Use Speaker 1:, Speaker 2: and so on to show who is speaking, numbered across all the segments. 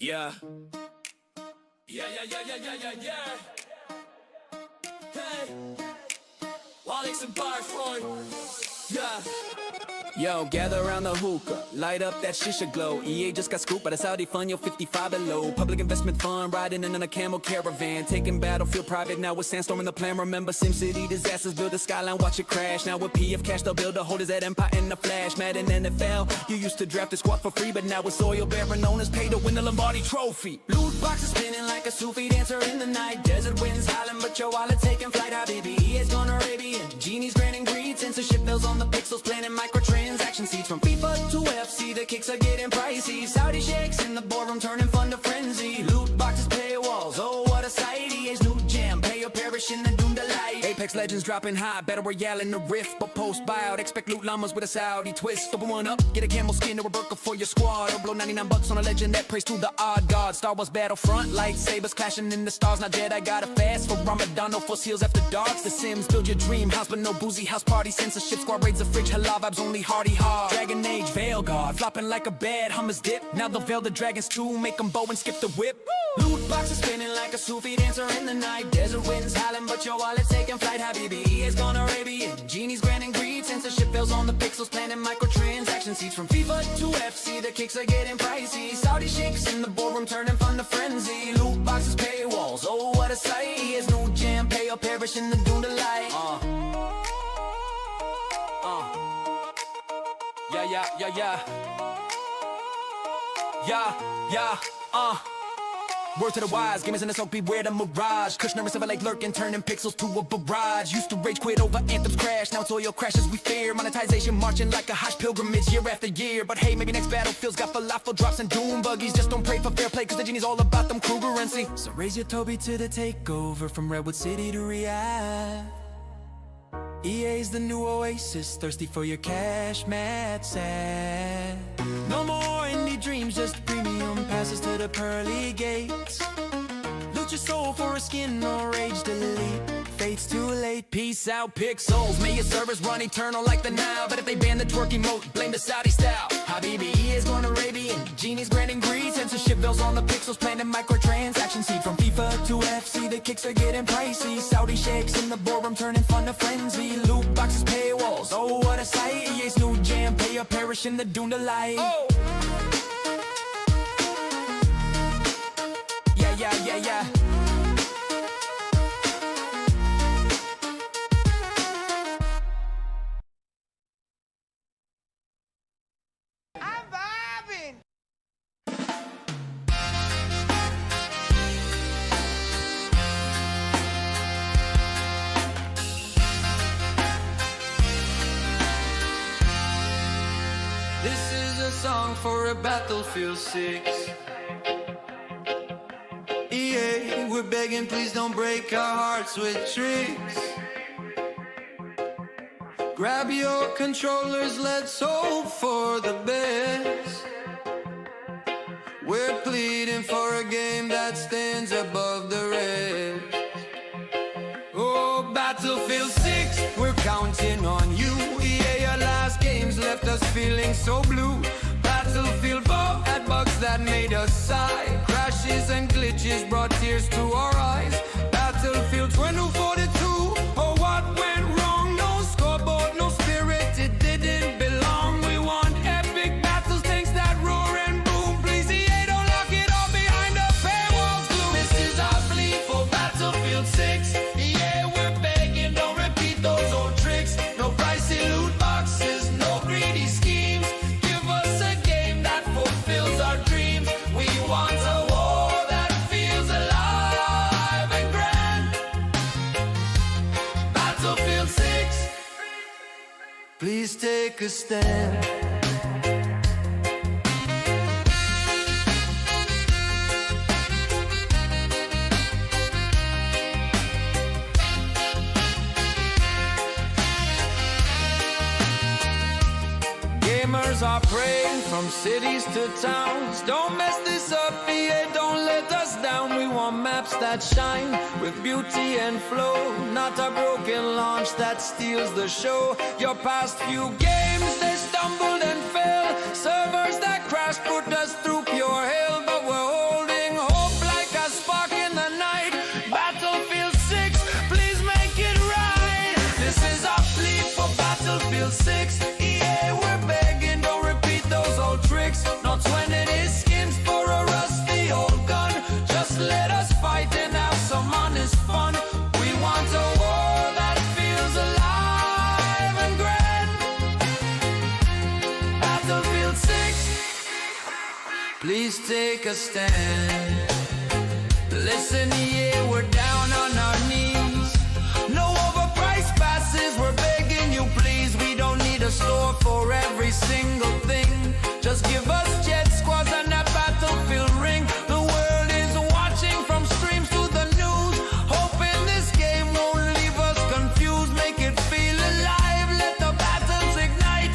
Speaker 1: Yeah. Yeah. Hey. Wallix and Barfroy. Yeah. Yo, gather around the hookah, light up that shisha glow. EA just got scooped by the Saudi fund, yo, 55 below. Public investment fund, riding in a camel caravan. Taking battlefield private, now with Sandstorm in the plan. Remember SimCity disasters, build a skyline, watch it crash. Now with PF Cash, they'll build a holders at Empire in the flash. Mad in NFL, you used to draft a squad for free, but now it's oil bearer known as pay to win the Lombardi trophy. Loot boxes spinning like a Sufi dancer in the night. Desert winds howling, but your wallet taking flight. Habibi, EA's gone Arabian. Genies granting greed, censorship bills on the pixels, planning microtransaction seats. From FIFA to FC, the kicks are getting pricey. Saudi sheikhs in the boardroom turning fun to frenzy. Loot boxes, paywalls, oh what a sight. EA's new jam, pay or perish in the doom delight. Apex Legends dropping high, Battle Royale in the rift. But post buyout, expect loot llamas with a Saudi twist. Open one up, get a camel skin or a burqa for your squad. Or blow 99 bucks on a legend that prays to the odd god. Star Wars Battlefront, lightsabers clashing in the stars. Now Jedi gotta fast for Ramadan, no for seals after darks. The Sims, build your dream house, but no boozy house party. Censorship squad raids the fridge, halal vibes only hardy hard. Dragon Age, Veil Guard, flopping like a bad hummus dip. Now they'll veil the dragons too, make them bow and skip the whip. Loot boxes spinning like a Sufi dancer in the night. Desert winds howling, but your wallet's taking flight. Habibi, EA's gone Arabian. Genies granting greed, censorship bills on the pixels, planning microtransaction seats. From FIFA to FC, the kicks are getting pricey. Saudi sheikhs in the boardroom turning fun to frenzy. Loot boxes, paywalls, oh what a sight. EA's new jam, pay or perish in the doom delight. Yeah. Word to the wise, gamers in the soak, beware the mirage. Kushner and Silver Lake lurking, turning pixels to a barrage. Used to rage quit over anthems crash, now it's oil crashes we fear. Monetization marching like a Hajj pilgrimage year after year. But hey, maybe next battlefield's got falafel drops and doom buggies. Just don't pray for fair play, cause the genie's all about them congruency. So raise your Toby to the takeover, from Redwood City to Riyadh. EA's the new oasis, thirsty for your cash, mad sad. No more indie dreams, just premium passes to the pearly gates. Loot your soul for a skin or rage delete. Fate's too late, peace out pixels. May your servers run eternal like the Nile. But if they ban the twerk emote, blame the Saudi style. Habibi, EA's gone Arabian. Genies granting greed, censorship bills on the pixels, planning microtransaction seed. From FIFA to FC, the kicks are getting pricey. Saudi sheikhs in the boardroom turning fun to frenzy. Loot boxes, paywalls, oh what a sight. EA's new jam, pay or perish in the doom delight. Oh. Yeah.
Speaker 2: I'm vibing.
Speaker 3: This is a song for a Battlefield 6. EA, we're begging, please don't break our hearts with tricks. Grab your controllers, let's hope for the best. We're pleading for a game that stands above the rest. Oh, Battlefield 6, we're counting on you. EA, your last games left us feeling so blue. Battlefield 4 had bugs that made us sigh. Crashes and glitches brought tears to our eyes. Battlefield 2042, oh what went wrong? No scoreboard, no spirit, it didn't belong. We want epic battles, tanks that roar and boom. Please EA, don't lock it all behind a paywall's gloom. This is our plea for Battlefield 6. EA, we're begging, don't repeat those old tricks. No pricey loot boxes, no greedy schemes. Give us a game that fulfills our dreams. We want a war that feels alive and grand. Battlefield 6, please take a stand. Gamers are praying from cities to towns. Don't mess this up, EA, don't let us down. We want maps that shine with beauty and flow, not a broken launch that steals the show. Your past few games, they stumbled and fell. Servers that crashed put us through pure hell, but we're holding fight and have some honest fun. We want a war that feels alive and grand. Battlefield 6, please take a stand. Listen, yeah, we're down on our knees. No overpriced passes, we're begging you, please. We don't need a store for every single thing. Just give us jet squads and that battlefield ring. The world is watching from streams to the news. Hoping this game won't leave us confused. Make it feel alive, let the battles ignite.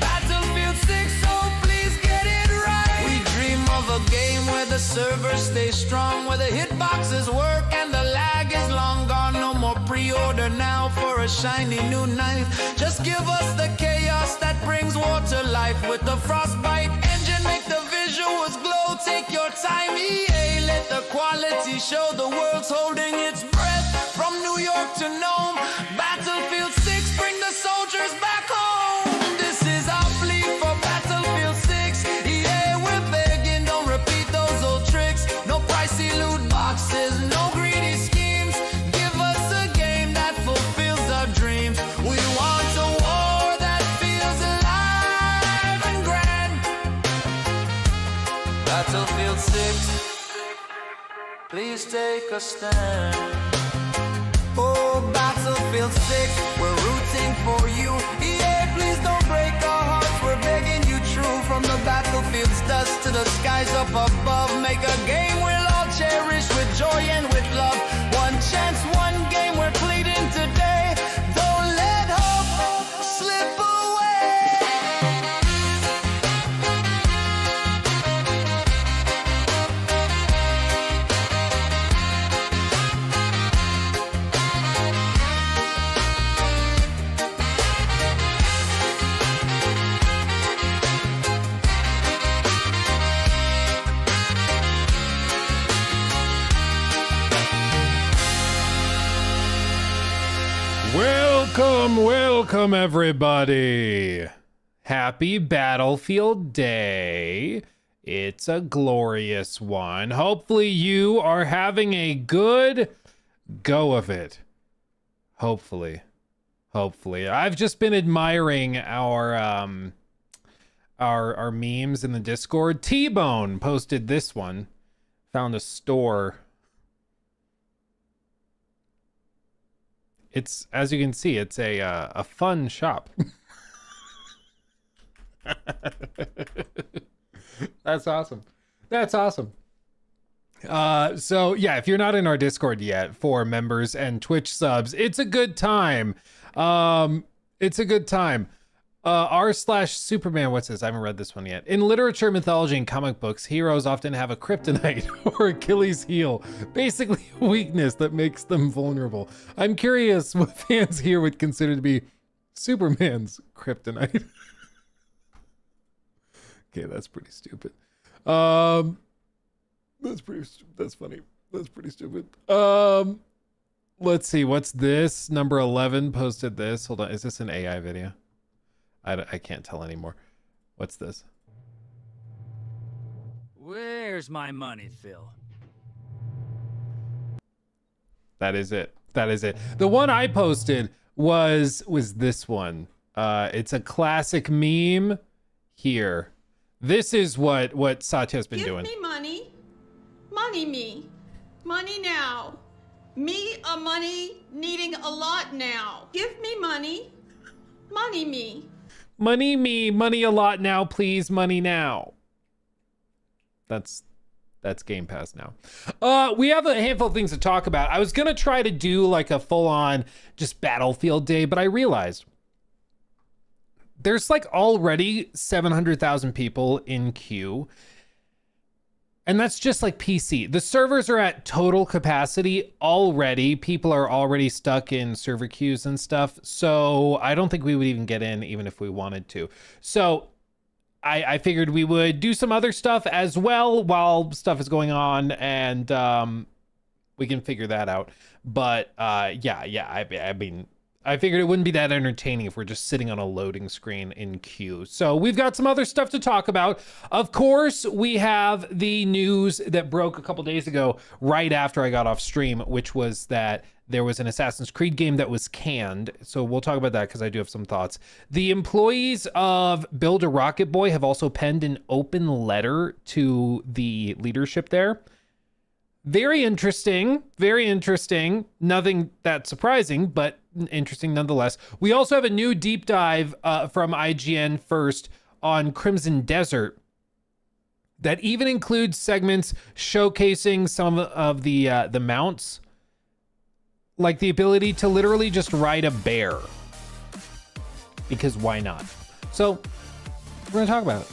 Speaker 3: Battlefield 6, so please get it right. We dream of a game where the servers stay strong, where the hitboxes work and the lag is long gone. No more pre-order now for a shiny new knife. Just give us the chaos that brings war to life. With the frostbite engine, make the visuals glow. Take your time, EA, let the quality show. The world's holding its breath from New York to Nome. Battlefield 6, bring the soldiers back home. This is our plea for Battlefield 6. EA, we're begging, don't repeat those old tricks. No pricey loot boxes, no greedy schemes. Give us a game that fulfills our dreams. We want a war that feels alive and grand. Battlefield 6, please take a stand. Oh, Battlefield 6, we're rooting for you. EA, please don't break our hearts, we're begging you true. From the battlefield's dust to the skies up above, make a game we'll all cherish with joy and with love. One chance, one game, we're pleading today. Don't let hope slip away.
Speaker 4: Welcome everybody. Happy Battlefield Day. It's a glorious one. Hopefully you are having a good go of it. Hopefully. I've just been admiring our memes in the Discord. T-Bone posted this one. Found a store. It's, as you can see, it's a fun shop. That's awesome. So yeah, if you're not in our Discord yet for members and Twitch subs, it's a good time. R/Superman, what's this? I haven't read this one yet. In literature, mythology, and comic books, heroes often have a kryptonite or Achilles heel, basically a weakness that makes them vulnerable. I'm curious what fans here would consider to be Superman's kryptonite. Okay, that's pretty stupid. That's funny. That's pretty stupid. Let's see, what's this? Number 11 posted this. Hold on, is this an AI video? I can't tell anymore. What's this?
Speaker 5: Where's my money, Phil?
Speaker 4: That is it. The one I posted was this one. It's a classic meme here. This is what Satya's been doing.
Speaker 6: Give me money. Money me. Money now. Me a money needing a lot now. Give me money. Money me.
Speaker 4: Money me, money a lot now, please, money now. That's Game Pass now. We have a handful of things to talk about. I was gonna try to do like a full-on just Battlefield Day, but I realized there's like already 700,000 people in queue. And that's just like PC. The servers are at total capacity already. People are already stuck in server queues and stuff. So I don't think we would even get in even if we wanted to. So I figured we would do some other stuff as well while stuff is going on, and we can figure that out. But yeah, I mean, I figured it wouldn't be that entertaining if we're just sitting on a loading screen in queue. So we've got some other stuff to talk about. Of course, we have the news that broke a couple days ago, right after I got off stream, which was that there was an Assassin's Creed game that was canned. So we'll talk about that because I do have some thoughts. The employees of Build a Rocket Boy have also penned an open letter to the leadership there. Very interesting, very interesting. Nothing that surprising, but interesting nonetheless. We also have a new deep dive from IGN First on Crimson Desert that even includes segments showcasing some of the mounts, like the ability to literally just ride a bear, because why not? So we're gonna talk about it.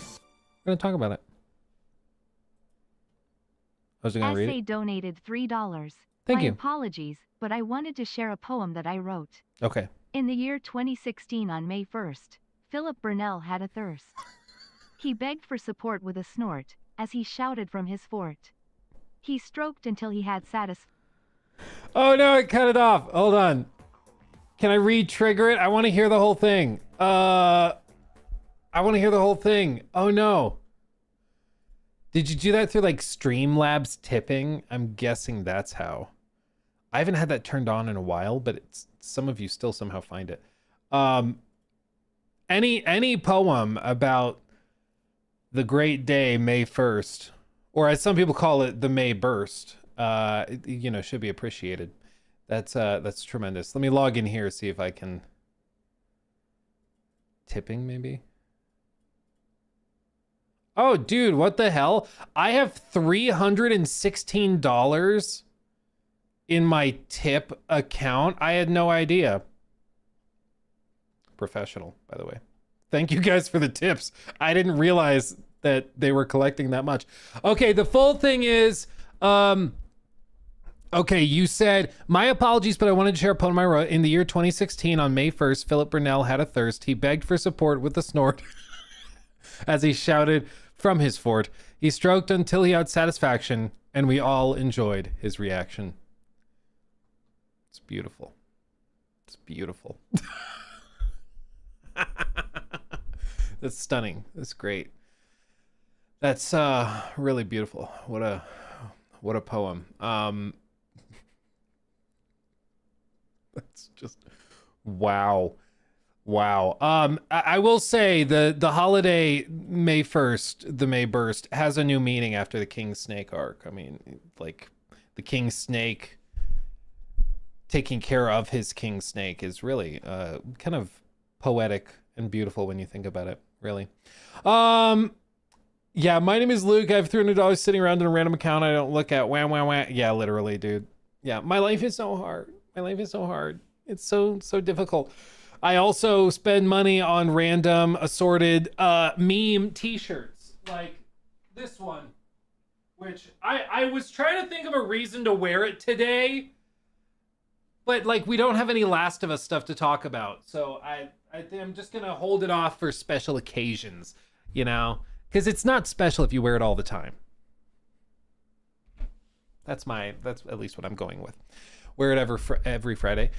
Speaker 4: We're gonna talk about it. I was gonna read
Speaker 7: Essay
Speaker 4: it.
Speaker 7: donated $3.
Speaker 4: Thank
Speaker 7: My
Speaker 4: you.
Speaker 7: apologies, but I wanted to share a poem that I wrote.
Speaker 4: Okay.
Speaker 7: In the year 2016 on May 1st, Philip Burnell had a thirst. He begged for support with a snort, as he shouted from his fort. He stroked until he had satisfaction.
Speaker 4: Oh no, it cut it off. Hold on. Can I re-trigger it? I want to hear the whole thing. I want to hear the whole thing. Oh no. Did you do that through like Streamlabs tipping? I'm guessing that's how. I haven't had that turned on in a while, but it's some of you still somehow find it. Any poem about the great day, May 1st, or as some people call it, the May burst, should be appreciated. That's tremendous. Let me log in here, see if I can. Tipping maybe. Oh, dude, what the hell? I have $316 in my tip account. I had no idea. Professional, by the way. Thank you guys for the tips. I didn't realize that they were collecting that much. Okay, the full thing is, okay, you said, my apologies, but I wanted to share a poem I wrote. In the year 2016, on May 1st, Philip Burnell had a thirst. He begged for support with a snort as he shouted from his fort. He stroked until he had satisfaction, and we all enjoyed his reaction. It's beautiful. It's beautiful. That's stunning. That's great. That's really beautiful. What a poem. That's just wow. I will say the holiday May 1st, the May burst, has a new meaning after the King Snake arc. I mean, like the King Snake taking care of his King Snake is really kind of poetic and beautiful when you think about it, really. Yeah, my name is Luke. I have $300 sitting around in a random account I don't look at. Wah. Yeah, literally, dude. Yeah, my life is so hard. It's so difficult. I also spend money on random assorted meme t-shirts, like this one, which I was trying to think of a reason to wear it today, but like we don't have any Last of Us stuff to talk about, so I'm just gonna hold it off for special occasions, because it's not special if you wear it all the time. That's at least what I'm going with. Wear it every Friday.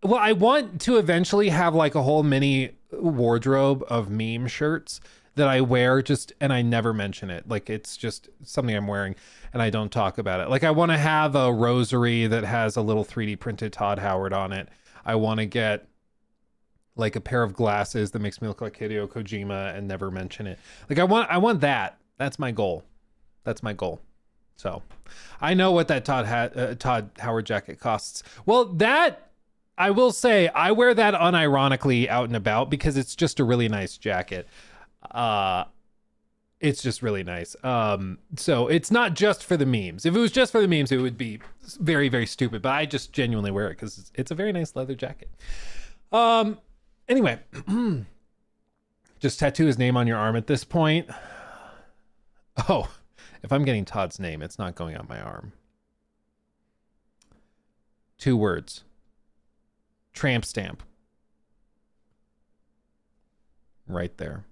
Speaker 4: Well, I want to eventually have like a whole mini wardrobe of meme shirts that I wear and I never mention it. Like it's just something I'm wearing and I don't talk about it. Like I want to have a rosary that has a little 3D printed Todd Howard on it. I want to get like a pair of glasses that makes me look like Hideo Kojima and never mention it. Like I want that. That's my goal. So I know what that Todd Howard jacket costs. Well, that I will say, I wear that unironically out and about because it's just a really nice jacket. It's just really nice. So it's not just for the memes. If it was just for the memes, it would be very, very stupid. But I just genuinely wear it because it's a very nice leather jacket. Anyway, just tattoo his name on your arm at this point. Oh, if I'm getting Todd's name, it's not going on my arm. 2 words. Tramp stamp. Right there.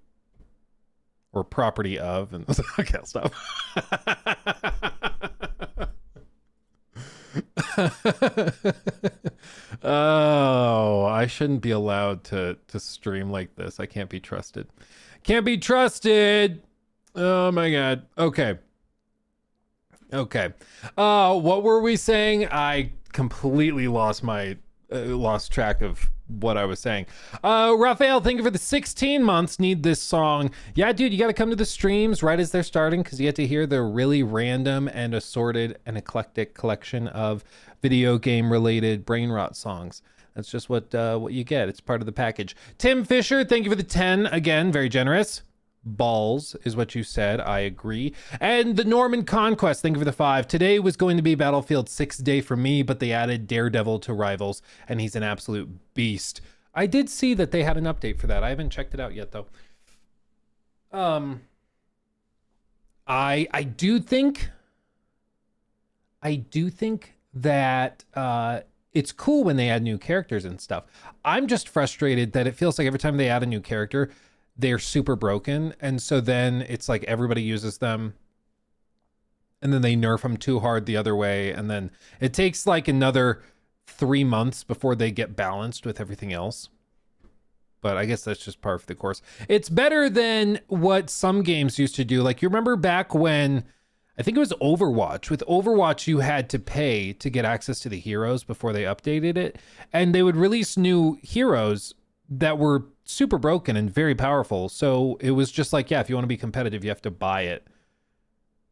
Speaker 4: Or property of. And okay, I'll stop. Oh, I shouldn't be allowed to stream like this. I can't be trusted. Can't be trusted. Oh my god. Okay. Okay. What were we saying? I completely lost track of what I was saying. Raphael, thank you for the 16 months. Need this song. Yeah, dude, you got to come to the streams right as they're starting because you get to hear the really random and assorted and eclectic collection of video game related brain rot songs. That's just what you get. It's part of the package. Tim Fisher, thank you for the 10 again. Very generous. Balls is what you said. I agree. And the Norman Conquest, thank you for the 5. Today was going to be Battlefield 6 day for me, but they added Daredevil to Rivals, and he's an absolute beast. I did see that they had an update for that. I haven't checked it out yet, though. I do think that it's cool when they add new characters and stuff. I'm just frustrated that it feels like every time they add a new character, they're super broken, and so then it's like everybody uses them and then they nerf them too hard the other way, and then it takes like another 3 months before they get balanced with everything else. But I guess that's just par for the course. It's better than what some games used to do. Like, you remember back when I think it was Overwatch. With Overwatch, you had to pay to get access to the heroes before they updated it, and they would release new heroes that were super broken and very powerful. So it was just like, yeah, if you want to be competitive, you have to buy it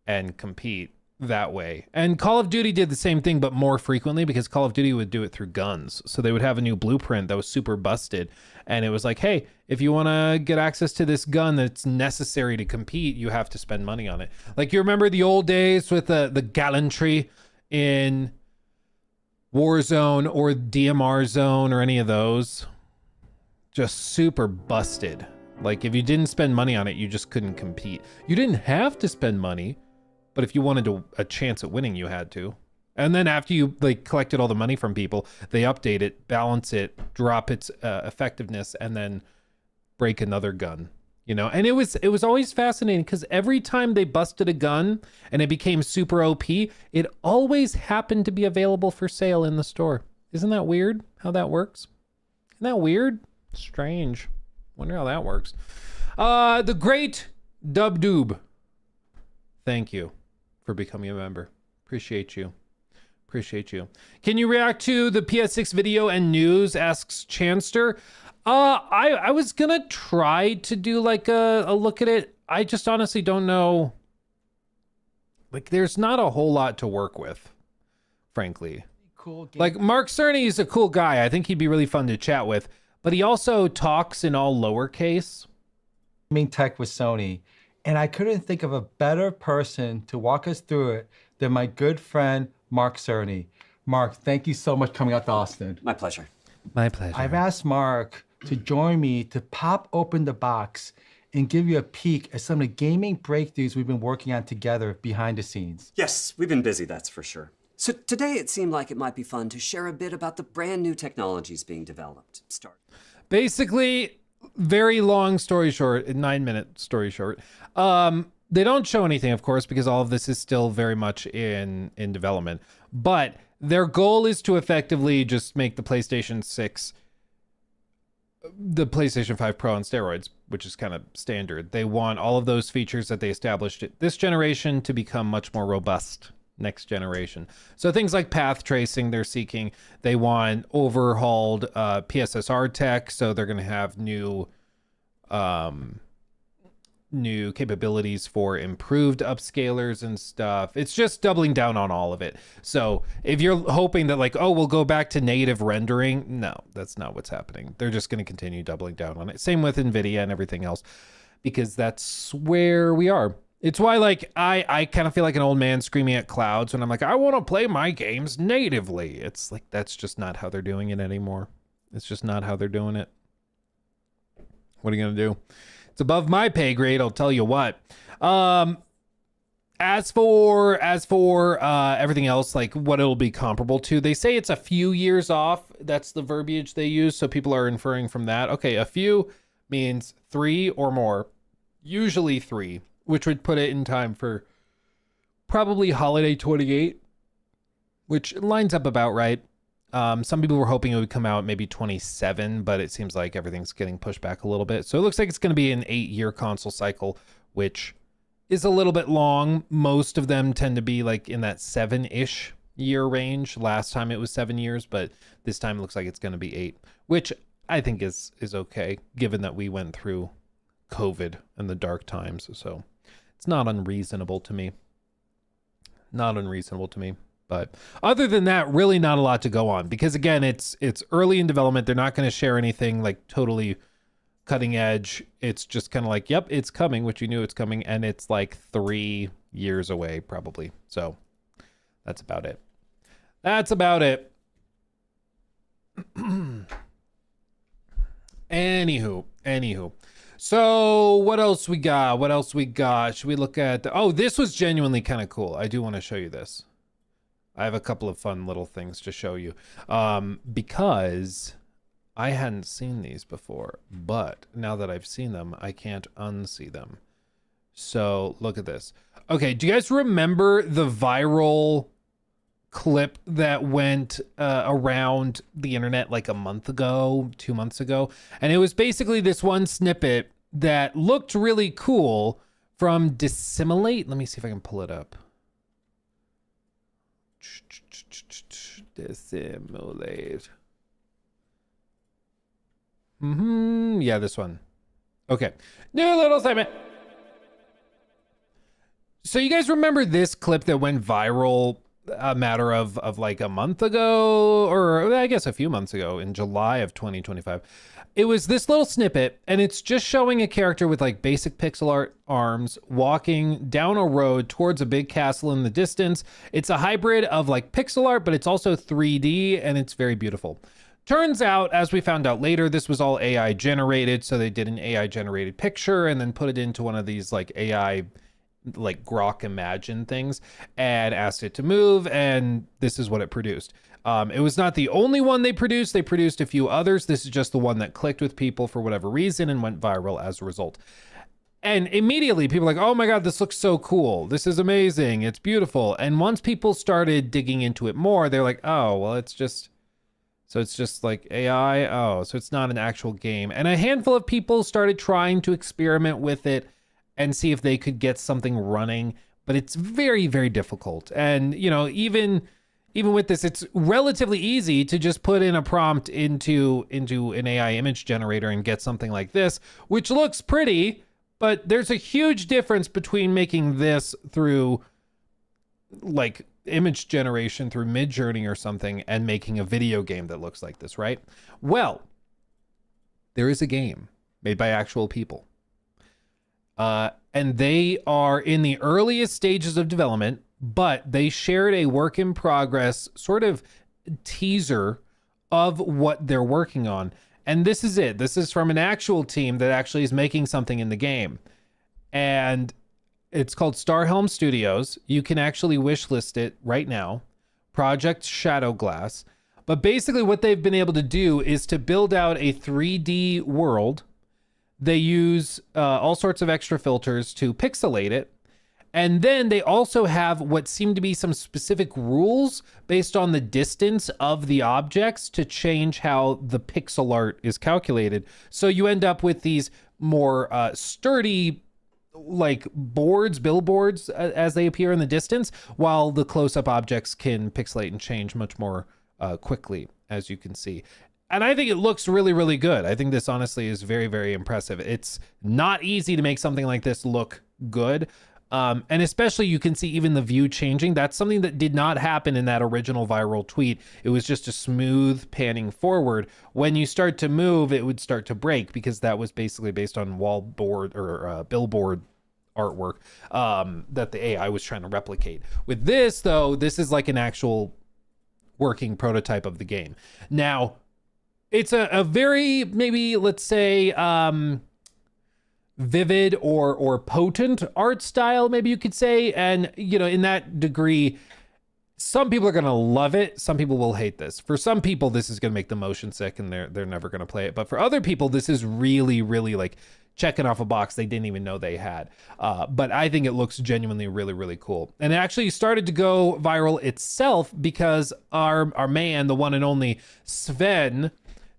Speaker 4: and compete that way. And Call of Duty did the same thing, but more frequently, because Call of Duty would do it through guns. So they would have a new blueprint that was super busted, and it was like, hey, if you want to get access to this gun that's necessary to compete, you have to spend money on it. Like, you remember the old days with the gallantry in Warzone or DMR Zone or any of those? Just super busted. Like, if you didn't spend money on it, you just couldn't compete. You didn't have to spend money, but if you wanted a chance at winning, you had to. And then after you like collected all the money from people, they update it, balance it, drop its effectiveness, and then break another gun. You know, and it was always fascinating because every time they busted a gun and it became super OP, it always happened to be available for sale in the store. Isn't that weird how that works? Isn't that weird? Strange. Wonder how that works. The great Dubdoob, thank you for becoming a member. Appreciate you. Appreciate you. Can you react to the PS6 video and news? Asks Chanster. I was gonna try to do like a look at it. I just honestly don't know. Like, there's not a whole lot to work with, frankly.
Speaker 8: Cool game.
Speaker 4: Like, Mark Cerny is a cool guy. I think he'd be really fun to chat with. But he also talks in all lowercase.
Speaker 8: Gaming tech with Sony, and I couldn't think of a better person to walk us through it than my good friend Mark Cerny. Mark, thank you so much for coming out to Austin.
Speaker 9: My pleasure.
Speaker 4: My pleasure.
Speaker 8: I've asked Mark to join me to pop open the box and give you a peek at some of the gaming breakthroughs we've been working on together behind the scenes.
Speaker 9: Yes, we've been busy, that's for sure. So today it seemed like it might be fun to share a bit about the brand new technologies being developed.
Speaker 4: Basically, very long story short, 9-minute story short. They don't show anything, of course, because all of this is still very much in development. But their goal is to effectively just make the PlayStation 6 the PlayStation 5 Pro on steroids, which is kind of standard. They want all of those features that they established this generation to become much more robust next generation. So things like path tracing they're seeking. They want overhauled PSSR tech, so they're going to have new capabilities for improved upscalers and stuff. It's just doubling down on all of it. So if you're hoping that like, oh, we'll go back to native rendering, no, that's not what's happening. They're just going to continue doubling down on it. Same with NVIDIA and everything else, because that's where we are. It's why, like, I kind of feel like an old man screaming at clouds when I'm like, I want to play my games natively. It's like, that's just not how they're doing it anymore. It's just not how they're doing it. What are you going to do? It's above my pay grade, I'll tell you what. As for everything else, like what it'll be comparable to, they say it's a few years off. That's the verbiage they use, so people are inferring from that. Okay, a few means 3 or more, usually 3. Which would put it in time for probably holiday 28, which lines up about right. Some people were hoping it would come out maybe 27, but it seems like everything's getting pushed back a little bit. So it looks like it's going to be an 8-year console cycle, which is a little bit long. Most of them tend to be like in that 7-ish year range. Last time it was 7 years, but this time it looks like it's going to be 8, which I think is okay, given that we went through COVID and the dark times. So it's not unreasonable to me. Not unreasonable to me. But other than that, really not a lot to go on, because again, it's early in development. They're not going to share anything like totally cutting edge. It's just kind of like, yep, it's coming, which you knew it's coming, and it's like 3 years away probably. So that's about it. That's about it. Anywho. So what else we got? Should we look at oh, this was genuinely kind of cool. I do want to show you this. I have a couple of fun little things to show you, because I hadn't seen these before, but now that I've seen them, I can't unsee them. So look at this. Okay, do you guys remember the viral clip that went around the internet like a month ago, 2 months ago? And it was basically this one snippet that looked really cool from Dissimulate. Let me see if I can pull it up. Dissimulate. Yeah, this one. Okay. New little segment. So you guys remember this clip that went viral a matter of like a month ago, or I guess a few months ago, in July of 2025. It was this little snippet, and it's just showing a character with like basic pixel art arms walking down a road towards a big castle in the distance. It's a hybrid of like pixel art, but it's also 3D, and it's very beautiful. Turns out, as we found out later, this was all AI generated. So they did an AI generated picture and then put it into one of these like AI like Grok Imagine things and asked it to move, and this is what it produced. It was not the only one they produced. They produced a few others. This is just the one that clicked with people for whatever reason and went viral as a result. And immediately people were like, oh my God, this looks so cool. This is amazing. It's beautiful. And once people started digging into it more, they're like, oh, well, it's just like AI. Oh, so it's not an actual game. And a handful of people started trying to experiment with it and see if they could get something running, but it's very, very difficult. And, you know, even with this, it's relatively easy to just put in a prompt into an AI image generator and get something like this, which looks pretty, but there's a huge difference between making this through like image generation through Midjourney or something and making a video game that looks like this, right? Well, there is a game made by actual people. And they are in the earliest stages of development, but they shared a work in progress sort of teaser of what they're working on. And this is it. This is from an actual team that actually is making something in the game. And it's called Starhelm Studios. You can actually wishlist it right now. Project Shadowglass. But basically what they've been able to do is to build out a 3D world. They use all sorts of extra filters to pixelate it. And then they also have what seem to be some specific rules based on the distance of the objects to change how the pixel art is calculated. So you end up with these more sturdy, like billboards as they appear in the distance, while the close-up objects can pixelate and change much more quickly, as you can see. And I think it looks really, really good. I think this honestly is very, very impressive. It's not easy to make something like this look good. And especially you can see even the view changing. That's something that did not happen in that original viral tweet. It was just a smooth panning forward. When you start to move, it would start to break because that was basically based on wallboard or billboard artwork that the AI was trying to replicate. With this, though, this is like an actual working prototype of the game. Now, it's a very, maybe, let's say, vivid or potent art style, maybe you could say. And, you know, in that degree, some people are going to love it. Some people will hate this. For some people, this is going to make them motion sick and they're never going to play it. But for other people, this is really, really like checking off a box they didn't even know they had. But I think it looks genuinely really, really cool. And it actually started to go viral itself because our man, the one and only Sven,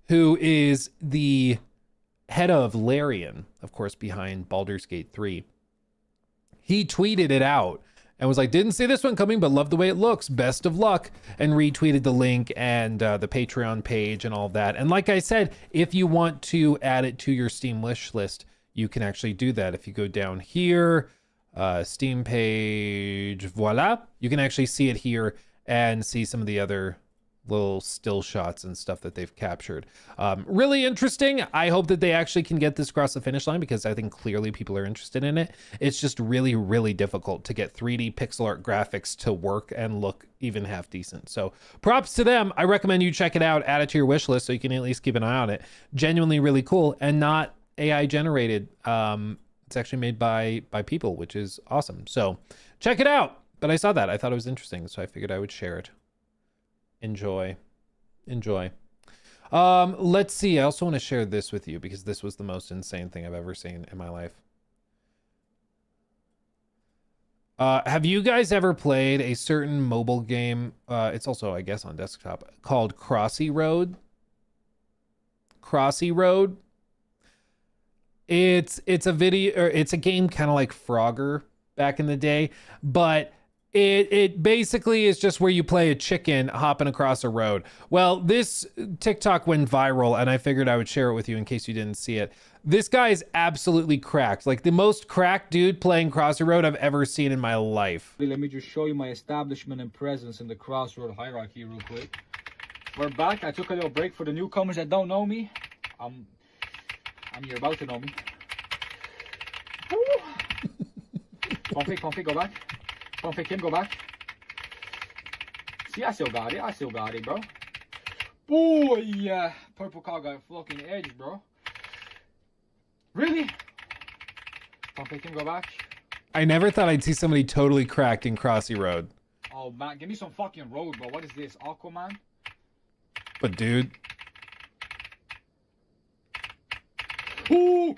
Speaker 4: who is the head of Larian, of course, behind Baldur's Gate 3, he tweeted it out and was like, didn't see this one coming, but love the way it looks. Best of luck. And retweeted the link and the Patreon page and all of that. And like I said, if you want to add it to your Steam wish list, you can actually do that. If you go down here, Steam page, voila, you can actually see it here and see some of the other little still shots and stuff that they've captured. Really interesting. I hope that they actually can get this across the finish line because I think clearly people are interested in it. It's just really, really difficult to get 3D pixel art graphics to work and look even half decent. So props to them. I recommend you check it out, add it to your wish list so you can at least keep an eye on it. Genuinely really cool and not AI generated. It's actually made by people, which is awesome. So check it out. But I saw that. I thought it was interesting, so I figured I would share it. Enjoy. Let's see. I also want to share this with you because this was the most insane thing I've ever seen in my life. Have you guys ever played a certain mobile game? It's also, I guess, on desktop called Crossy Road. Crossy Road. It's a video, or it's a game kind of like Frogger back in the day, but it basically is just where you play a chicken hopping across a road. Well, this TikTok went viral and I figured I would share it with you in case you didn't see it. This guy is absolutely cracked. Like the most cracked dude playing Crossy Road I've ever seen in my life.
Speaker 10: Let me just show you my establishment and presence in the Crossroad hierarchy real quick. We're back. I took a little break for the newcomers that don't know me. You're about to know me. Config, go back. Config him, go back. See, I still got it, bro. Oh, yeah. Purple car got a fucking edge, bro. Really? Config him, go back.
Speaker 4: I never thought I'd see somebody totally cracked in Crossy Road.
Speaker 10: Oh, man, give me some fucking road, bro. What is this, Aquaman?
Speaker 4: But, dude.
Speaker 10: Ooh!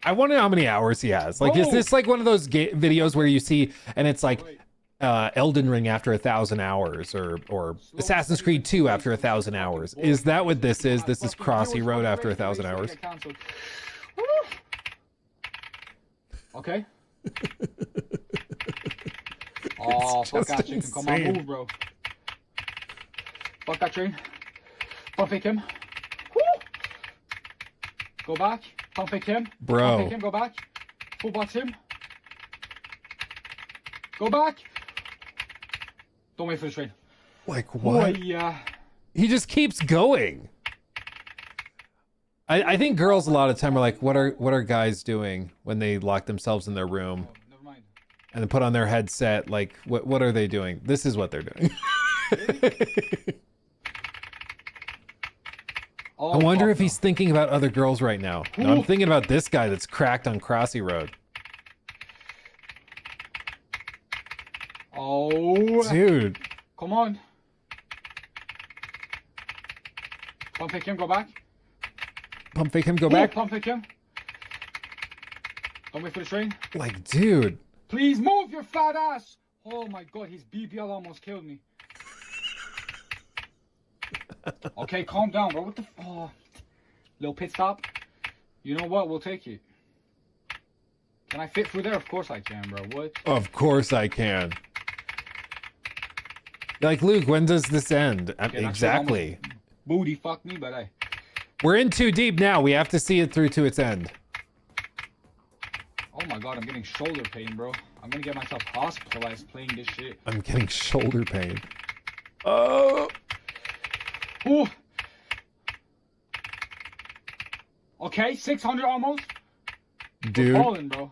Speaker 4: I wonder how many hours he has. Like, is this like one of those videos where you see, and it's like Elden Ring after 1,000 hours, or Assassin's Creed 2 after 1,000 hours? Is that what this is? This is Crossy Road after 1,000 hours.
Speaker 10: Okay. Oh, fuck that chicken. Come on, move, bro. Fuck that train. Pump fake him. Woo! Go back. Pump fake him.
Speaker 4: Bro.
Speaker 10: Pump fake him. Go back. Full box him. Go back. Don't wait for the train.
Speaker 4: Like what?
Speaker 10: Oh, yeah.
Speaker 4: He just keeps going. I think girls a lot of time are like, what are guys doing when they lock themselves in their room
Speaker 10: Never mind.
Speaker 4: and then put on their headset? Like, what are they doing? This is what they're doing. I wonder if he's thinking about other girls right now. No, I'm thinking about this guy that's cracked on Crossy Road.
Speaker 10: Oh.
Speaker 4: Dude.
Speaker 10: Come on. Pump fake him, go back.
Speaker 4: Pump fake him, go back.
Speaker 10: Pump fake him. Don't wait for the train.
Speaker 4: Like, dude.
Speaker 10: Please move your fat ass. Oh my god, his BBL almost killed me. Okay, calm down, bro. What the oh. Little pit stop. You know what? We'll take it. Can I fit through there? Of course I can, bro. What?
Speaker 4: Of course I can. Like, Luke, when does this end?
Speaker 10: Okay,
Speaker 4: exactly.
Speaker 10: Booty fuck me, but
Speaker 4: We're in too deep now. We have to see it through to its end.
Speaker 10: oh my god, I'm getting shoulder pain, bro. I'm gonna get myself hospitalized playing this shit.
Speaker 4: I'm getting shoulder pain. Oh.
Speaker 10: Ooh. Okay, 600 almost.
Speaker 4: Dude.
Speaker 10: We're falling, bro.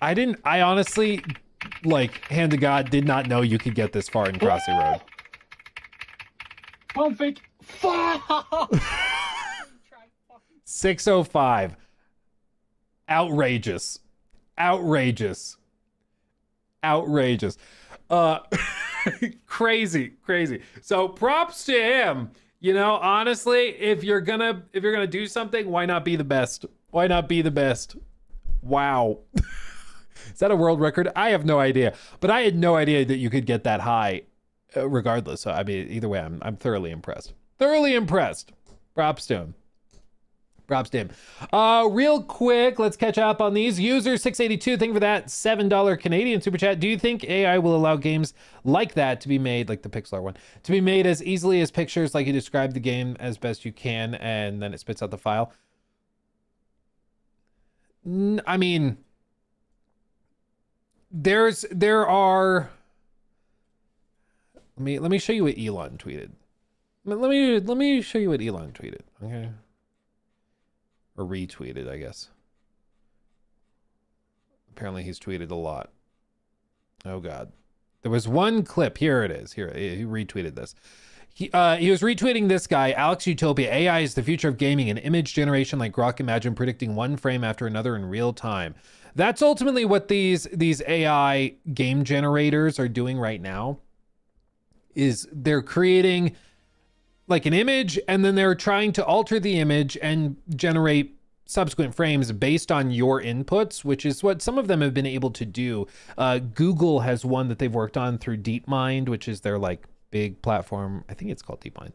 Speaker 4: I honestly, like, hand to God, did not know you could get this far in Crossy Road.
Speaker 10: Pump fake. Fuck!
Speaker 4: 605. Outrageous. Outrageous. Outrageous. Crazy. So props to him. You know, honestly, if you're gonna do something, why not be the best? Wow. Is that a world record? I have no idea, but I had no idea that you could get that high regardless. So I mean, either way, I'm thoroughly impressed. Props to him. Real quick, let's catch up on these. User 682, thank you for that $7 Canadian super chat. Do you think AI will allow games like that to be made, like the Pixar one, to be made as easily as pictures, like you describe the game as best you can, and then it spits out the file? I mean, there are. Let me show you what Elon tweeted. Let me show you what Elon tweeted. Okay. Or retweeted, I guess. Apparently he's tweeted a lot. Oh God. There was one clip. Here it is. Here, he retweeted this. He was retweeting this guy, Alex Utopia. AI is the future of gaming and image generation like Grok Imagine, predicting one frame after another in real time. That's ultimately what these AI game generators are doing right now. Is they're creating like an image, and then they're trying to alter the image and generate subsequent frames based on your inputs, which is what some of them have been able to do. Google has one that they've worked on through DeepMind, which is their like big platform. I think it's called DeepMind.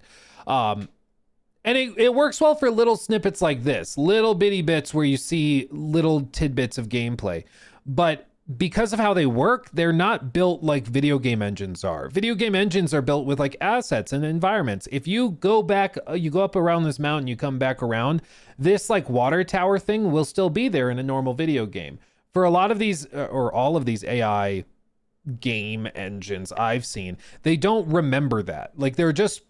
Speaker 4: And it works well for little snippets like this, little bitty bits where you see little tidbits of gameplay. But because of how they work, they're not built like video game engines are. Video game engines are built with like assets and environments. If you go back, you go up around this mountain, you come back around, this like water tower thing will still be there in a normal video game. For a lot of these, or all of these AI game engines I've seen, they don't remember that. Like they're just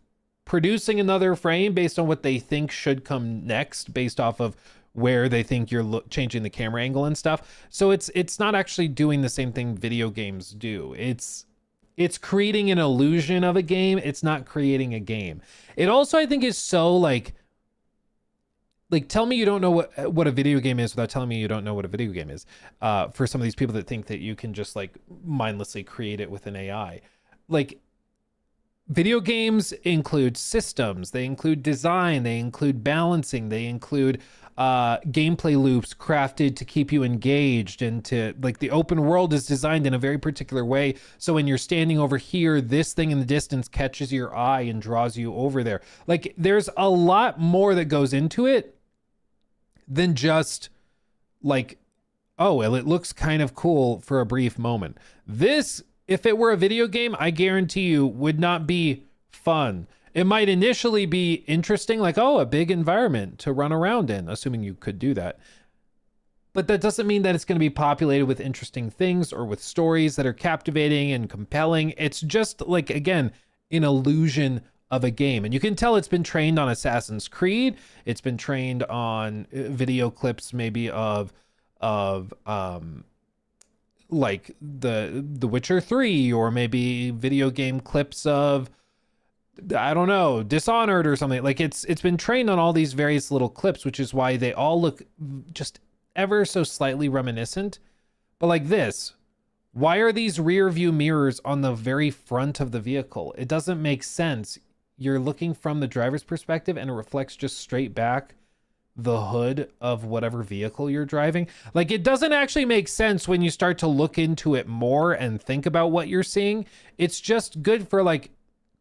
Speaker 4: producing another frame based on what they think should come next, based off of where they think you're changing the camera angle and stuff. So it's not actually doing the same thing video games do. It's creating an illusion of a game. It's not creating a game. It also, I think, is so like tell me you don't know what a video game is without telling me you don't know what a video game is. For some of these people that think that you can just like mindlessly create it with an AI. Like, video games include systems, they include design, they include balancing, they include gameplay loops crafted to keep you engaged, and to like the open world is designed in a very particular way. So when you're standing over here, this thing in the distance catches your eye and draws you over there. Like there's a lot more that goes into it than just like, oh, well, it looks kind of cool for a brief moment. This, if it were a video game, I guarantee you would not be fun. It might initially be interesting, like, oh, a big environment to run around in, assuming you could do that. But that doesn't mean that it's going to be populated with interesting things or with stories that are captivating and compelling. It's just like, again, an illusion of a game. And you can tell it's been trained on Assassin's Creed. It's been trained on video clips maybe of like the Witcher 3, or maybe video game clips of, I don't know, Dishonored or something. Like it's been trained on all these various little clips, which is why they all look just ever so slightly reminiscent. But like this, why are these rear view mirrors on the very front of the vehicle? It doesn't make sense. You're looking from the driver's perspective and it reflects just straight back the hood of whatever vehicle you're driving. Like it doesn't actually make sense when you start to look into it more and think about what you're seeing. It's just good for like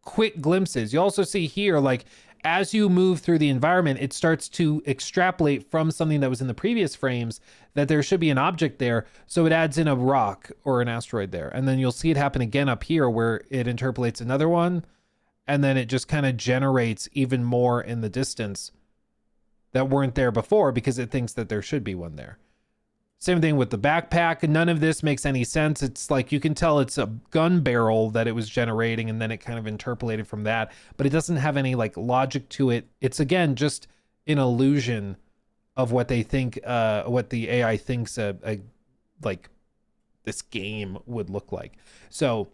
Speaker 4: quick glimpses. You also see here, like as you move through the environment, it starts to extrapolate from something that was in the previous frames that there should be an object there. So it adds in a rock or an asteroid there. And then you'll see it happen again up here where it interpolates another one. And then it just kind of generates even more in the distance that weren't there before because it thinks that there should be one there. Same thing with the backpack. None of this makes any sense. It's like you can tell it's a gun barrel that it was generating, and then it kind of interpolated from that, but it doesn't have any like logic to it. It's again just an illusion of what they think, what the AI thinks like this game would look like. So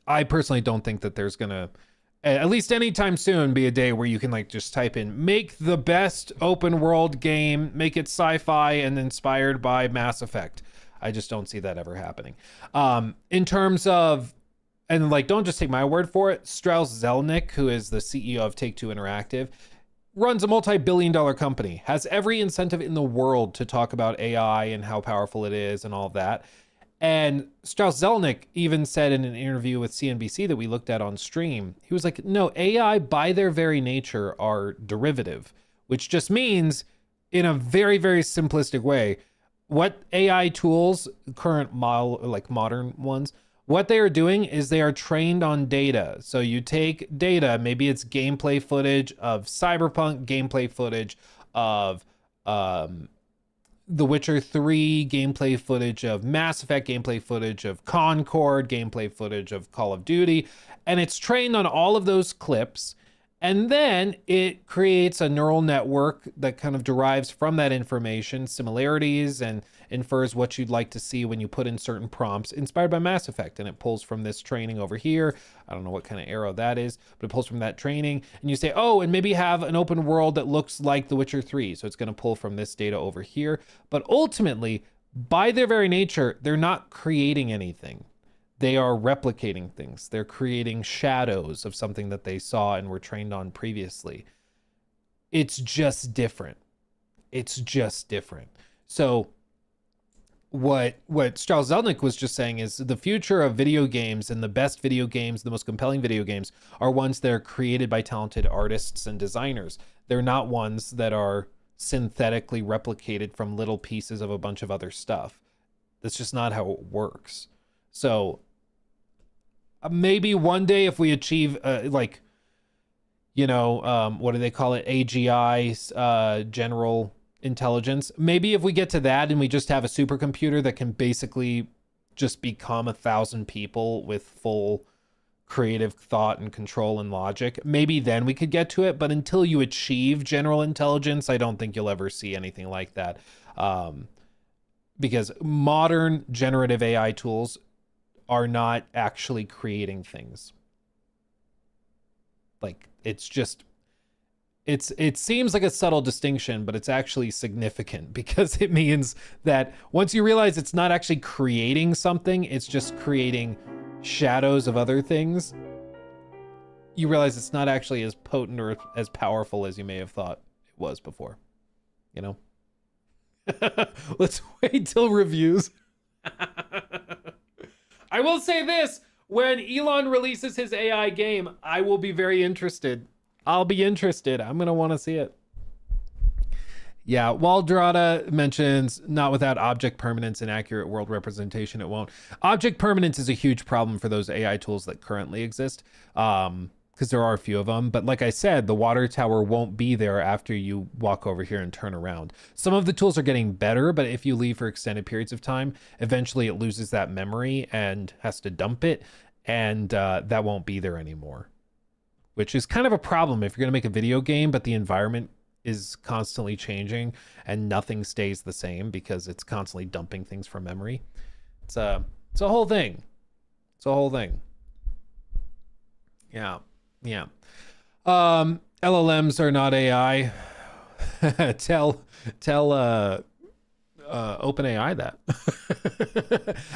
Speaker 4: I personally don't think that there's gonna, at least anytime soon, be a day where you can like just type in, make the best open world game, make it sci-fi and inspired by Mass Effect. I just don't see that ever happening. In terms of and like, don't just take my word for it. Strauss Zelnick, who is the CEO of Take-Two Interactive, runs a multi-billion-dollar company, has every incentive in the world to talk about AI and how powerful it is and all of that. And Strauss Zelnick even said in an interview with CNBC that we looked at on stream, he was like, no, AI by their very nature are derivative, which just means in a very, very simplistic way, what AI tools, current model, like modern ones, what they are doing is they are trained on data. So you take data, maybe it's gameplay footage of Cyberpunk, gameplay footage of The Witcher 3, gameplay footage of Mass Effect, gameplay footage of Concord, gameplay footage of Call of Duty, and it's trained on all of those clips. And then it creates a neural network that kind of derives from that information, similarities, and infers what you'd like to see when you put in certain prompts inspired by Mass Effect. And it pulls from this training over here. I don't know what kind of arrow that is, but it pulls from that training. And you say, oh, and maybe have an open world that looks like The Witcher 3. So it's going to pull from this data over here. But ultimately, by their very nature, they're not creating anything. They are replicating things. They're creating shadows of something that they saw and were trained on previously. It's just different. It's just different. So what Strauss Zelnick was just saying is the future of video games, and the best video games, the most compelling video games, are ones that are created by talented artists and designers. They're not ones that are synthetically replicated from little pieces of a bunch of other stuff. That's just not how it works. So maybe one day if we achieve what do they call it? AGI, general intelligence. Maybe if we get to that and we just have a supercomputer that can basically just become 1,000 people with full creative thought and control and logic, maybe then we could get to it. But until you achieve general intelligence, I don't think you'll ever see anything like that. Because modern generative AI tools are not actually creating things. Like, it's just, it seems like a subtle distinction, but it's actually significant, because it means that once you realize it's not actually creating something, it's just creating shadows of other things, you realize it's not actually as potent or as powerful as you may have thought it was before, you know? Let's wait till reviews. I will say this, when Elon releases his AI game, I will be very interested. I'll be interested. I'm going to want to see it. Yeah, Waldrada mentions, not without object permanence and accurate world representation, it won't. Object permanence is a huge problem for those AI tools that currently exist, because there are a few of them. But like I said, the water tower won't be there after you walk over here and turn around. Some of the tools are getting better, but if you leave for extended periods of time, eventually it loses that memory and has to dump it, and that won't be there anymore. Which is kind of a problem if you're going to make a video game, but the environment is constantly changing and nothing stays the same because it's constantly dumping things from memory. It's a whole thing. It's a whole thing. Yeah. Yeah. LLMs are not AI. tell OpenAI that.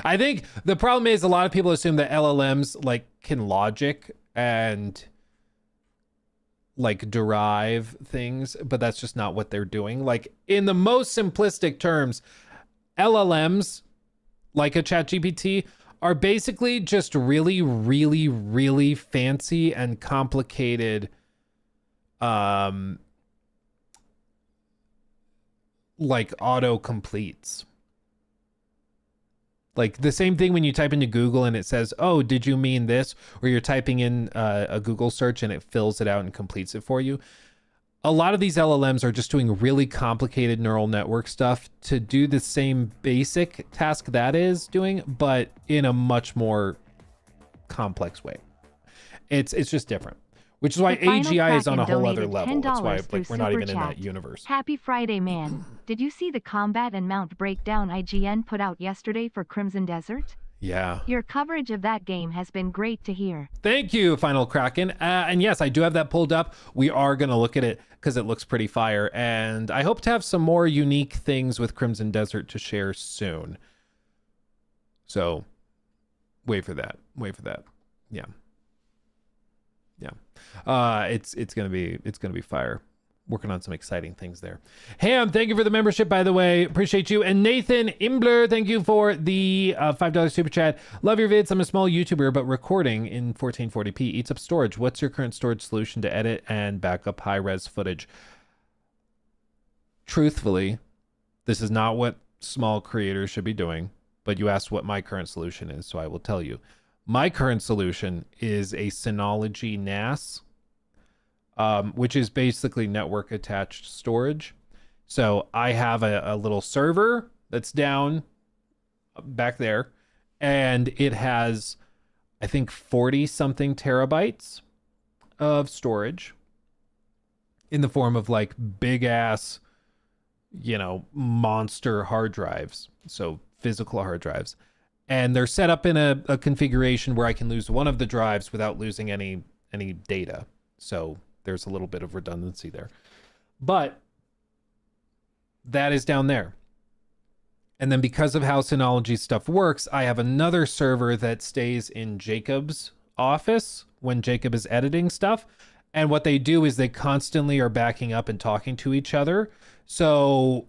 Speaker 4: I think the problem is a lot of people assume that LLMs like can logic and like derive things, but that's just not what they're doing. Like, in the most simplistic terms, LLMs, like a ChatGPT, are basically just really, really, really fancy and complicated, like auto-completes. Like the same thing when you type into Google and it says, oh, did you mean this? Or you're typing in a Google search and it fills it out and completes it for you. A lot of these LLMs are just doing really complicated neural network stuff to do the same basic task that is doing, but in a much more complex way. It's just different. Which is why AGI is on a whole other level. That's why we're not even in that universe.
Speaker 7: Happy Friday, man. Did you see the combat and mount breakdown IGN put out yesterday for Crimson Desert?
Speaker 4: Yeah.
Speaker 7: Your coverage of that game has been great to hear.
Speaker 4: Thank you, Final Kraken. And yes, I do have that pulled up. We are going to look at it because it looks pretty fire. And I hope to have some more unique things with Crimson Desert to share soon. So wait for that. Wait for that. Yeah. It's gonna be fire. Working on some exciting things there. Ham, thank you for the membership, by the way. Appreciate you. And Nathan Imbler, thank you for the $5 super chat. Love your vids. I'm a small YouTuber, but recording in 1440p eats up storage. What's your current storage solution to edit and back up high-res footage? Truthfully, this is not what small creators should be doing, but you asked what my current solution is, so I will tell you. My current solution is a Synology NAS, which is basically network attached storage. So I have a little server that's down back there, and it has, I think, 40 something terabytes of storage in the form of like big ass, monster hard drives. So physical hard drives. And they're set up in a configuration where I can lose one of the drives without losing any data. So there's a little bit of redundancy there. But that is down there. And then because of how Synology stuff works, I have another server that stays in Jacob's office when Jacob is editing stuff. And what they do is they constantly are backing up and talking to each other. So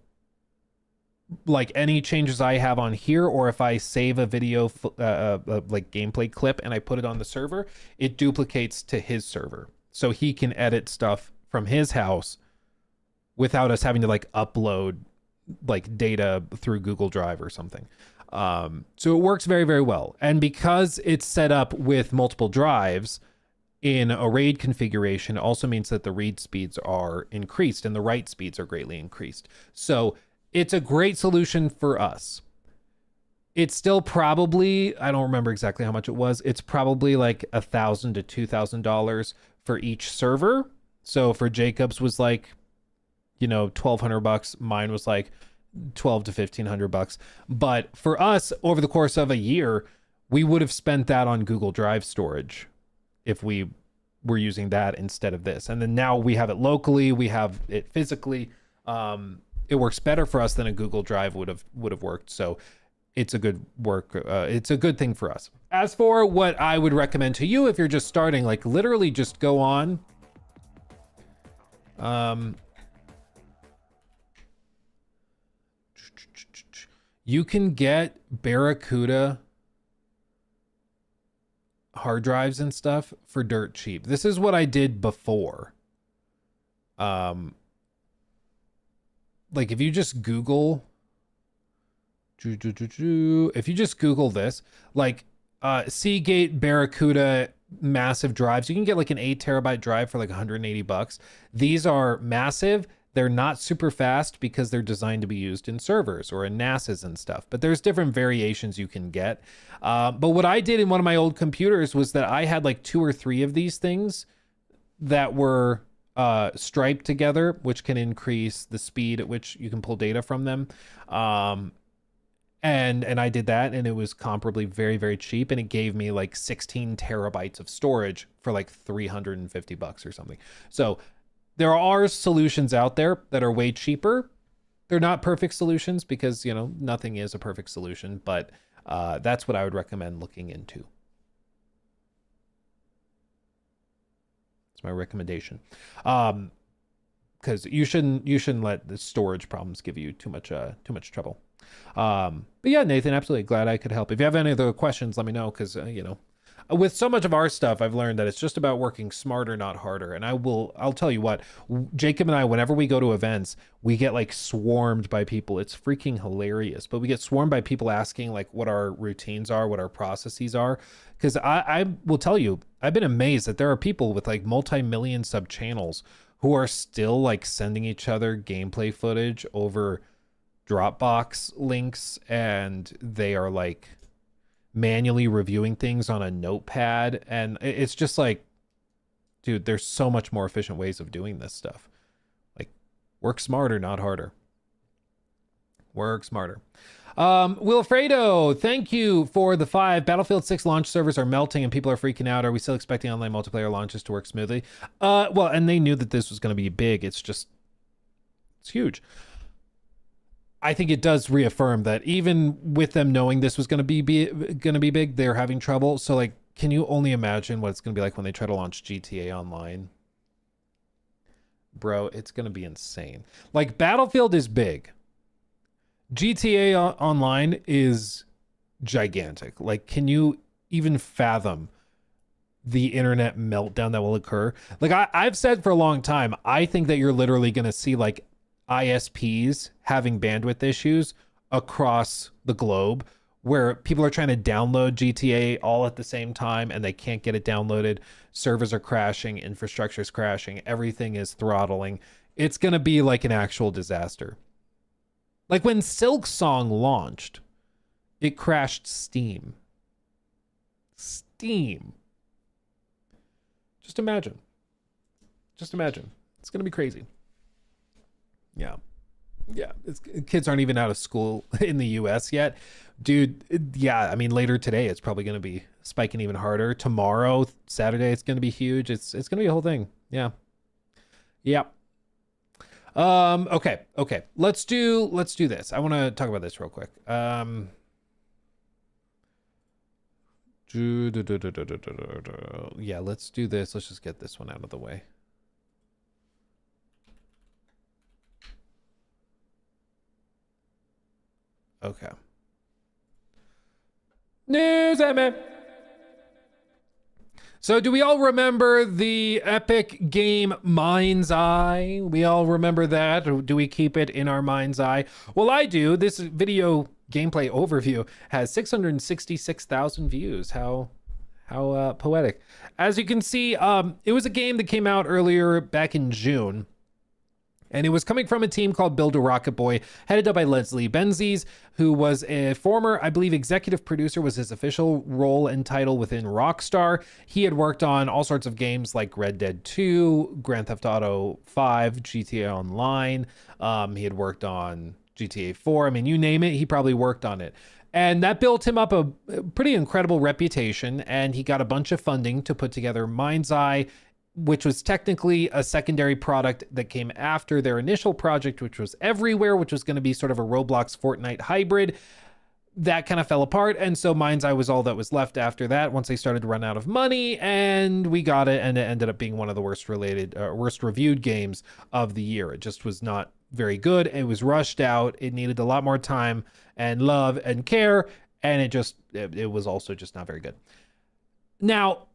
Speaker 4: like any changes I have on here, or if I save a video like gameplay clip and I put it on the server, it duplicates to his server. So he can edit stuff from his house without us having to like upload like data through Google Drive or something. So it works very, very well. And because it's set up with multiple drives in a RAID configuration, it also means that the read speeds are increased and the write speeds are greatly increased. So it's a great solution for us. It's still probably, I don't remember exactly how much it was. It's probably like $1,000 to $2,000 for each server. So for Jacob's was like, $1,200. Mine was like $1,200 to $1,500. But for us, over the course of a year, we would have spent that on Google Drive storage if we were using that instead of this. And then now we have it locally, we have it physically. It works better for us than a Google Drive would have worked. So it's a good it's a good thing for us. As for what I would recommend to you if you're just starting, like literally just go on. You can get Barracuda hard drives and stuff for dirt cheap. This is what I did before. Like if you just Google, if you just Google this, like Seagate Barracuda massive drives, you can get like an 8 terabyte drive for like $180. These are massive. They're not super fast because they're designed to be used in servers or in NASes and stuff, but there's different variations you can get. But what I did in one of my old computers was that I had like 2 or 3 of these things that were striped together, which can increase the speed at which you can pull data from them. And I did that, and it was comparably very, very cheap, and it gave me like 16 terabytes of storage for like $350 or something. So there are solutions out there that are way cheaper. They're not perfect solutions because, nothing is a perfect solution, but that's what I would recommend looking into. It's my recommendation. Because you shouldn't let the storage problems give you too much trouble. But yeah, Nathan, absolutely glad I could help. If you have any other questions, let me know, because with so much of our stuff, I've learned that it's just about working smarter, not harder. And I'll tell you what, Jacob and I, whenever we go to events, we get like swarmed by people. It's freaking hilarious. But we get swarmed by people asking like what our routines are, what our processes are. Because I will tell you, I've been amazed that there are people with like multi-million sub channels who are still like sending each other gameplay footage over Dropbox links, and they are like manually reviewing things on a notepad. And it's just like, dude, there's so much more efficient ways of doing this stuff. Like, work smarter, not harder. Work smarter. Wilfredo, thank you for the 5. Battlefield 6 launch servers are melting and people are freaking out. Are we still expecting online multiplayer launches to work smoothly? Well, and they knew that this was going to be big. It's huge. I think it does reaffirm that even with them knowing this was going to be big, they're having trouble. So like can you only imagine what it's going to be like when they try to launch GTA Online? Bro, it's going to be insane. Like, Battlefield is big. GTA Online is gigantic. Like, can you even fathom the internet meltdown that will occur? Like, I've said for a long time, I think that you're literally going to see like ISPs having bandwidth issues across the globe, where people are trying to download GTA all at the same time and they can't get it downloaded. Servers are crashing, infrastructure is crashing, everything is throttling. It's going to be like an actual disaster. Like when Silksong launched, it crashed Steam. Steam. Just imagine. Just imagine. It's going to be crazy. Yeah. Yeah. Kids aren't even out of school in the US yet. Dude, yeah, I mean, later today, it's probably going to be spiking even harder. Tomorrow, Saturday, it's going to be huge. It's going to be a whole thing. Yeah. Yeah. Okay. Let's do this. I want to talk about this real quick. Yeah, let's do this. Let's just get this one out of the way. Okay. News, man. So do we all remember the epic game Mind's Eye? We all remember that, or do we keep it in our mind's eye? Well, I do. This video gameplay overview has 666,000 views. How poetic. As you can see, it was a game that came out earlier back in June. And it was coming from a team called Build a Rocket Boy, headed up by Leslie Benzies, who was a former, I believe, executive producer was his official role and title within Rockstar. He had worked on all sorts of games like Red Dead 2, Grand Theft Auto 5, GTA Online. He had worked on GTA 4. I mean, you name it, he probably worked on it. And that built him up a pretty incredible reputation, and he got a bunch of funding to put together Mind's Eye, which was technically a secondary product that came after their initial project, which was Everywhere, which was going to be sort of a Roblox Fortnite hybrid. That kind of fell apart, and so Mind's Eye was all that was left after that once they started to run out of money, and we got it, and it ended up being one of the worst reviewed games of the year. It just was not very good. It was rushed out. It needed a lot more time and love and care, and it was also just not very good. Now,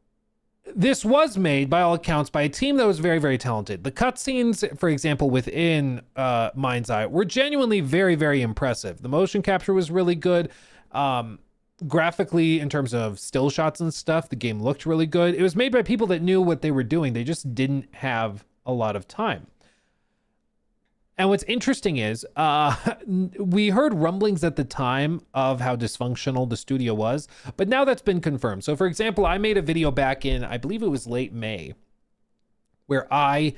Speaker 4: this was made, by all accounts, by a team that was very, very talented. The cutscenes, for example, within Mind's Eye were genuinely very, very impressive. The motion capture was really good. Graphically, in terms of still shots and stuff, the game looked really good. It was made by people that knew what they were doing. They just didn't have a lot of time. And what's interesting is we heard rumblings at the time of how dysfunctional the studio was, but now that's been confirmed. So for example, I made a video back in, I believe it was late May, where I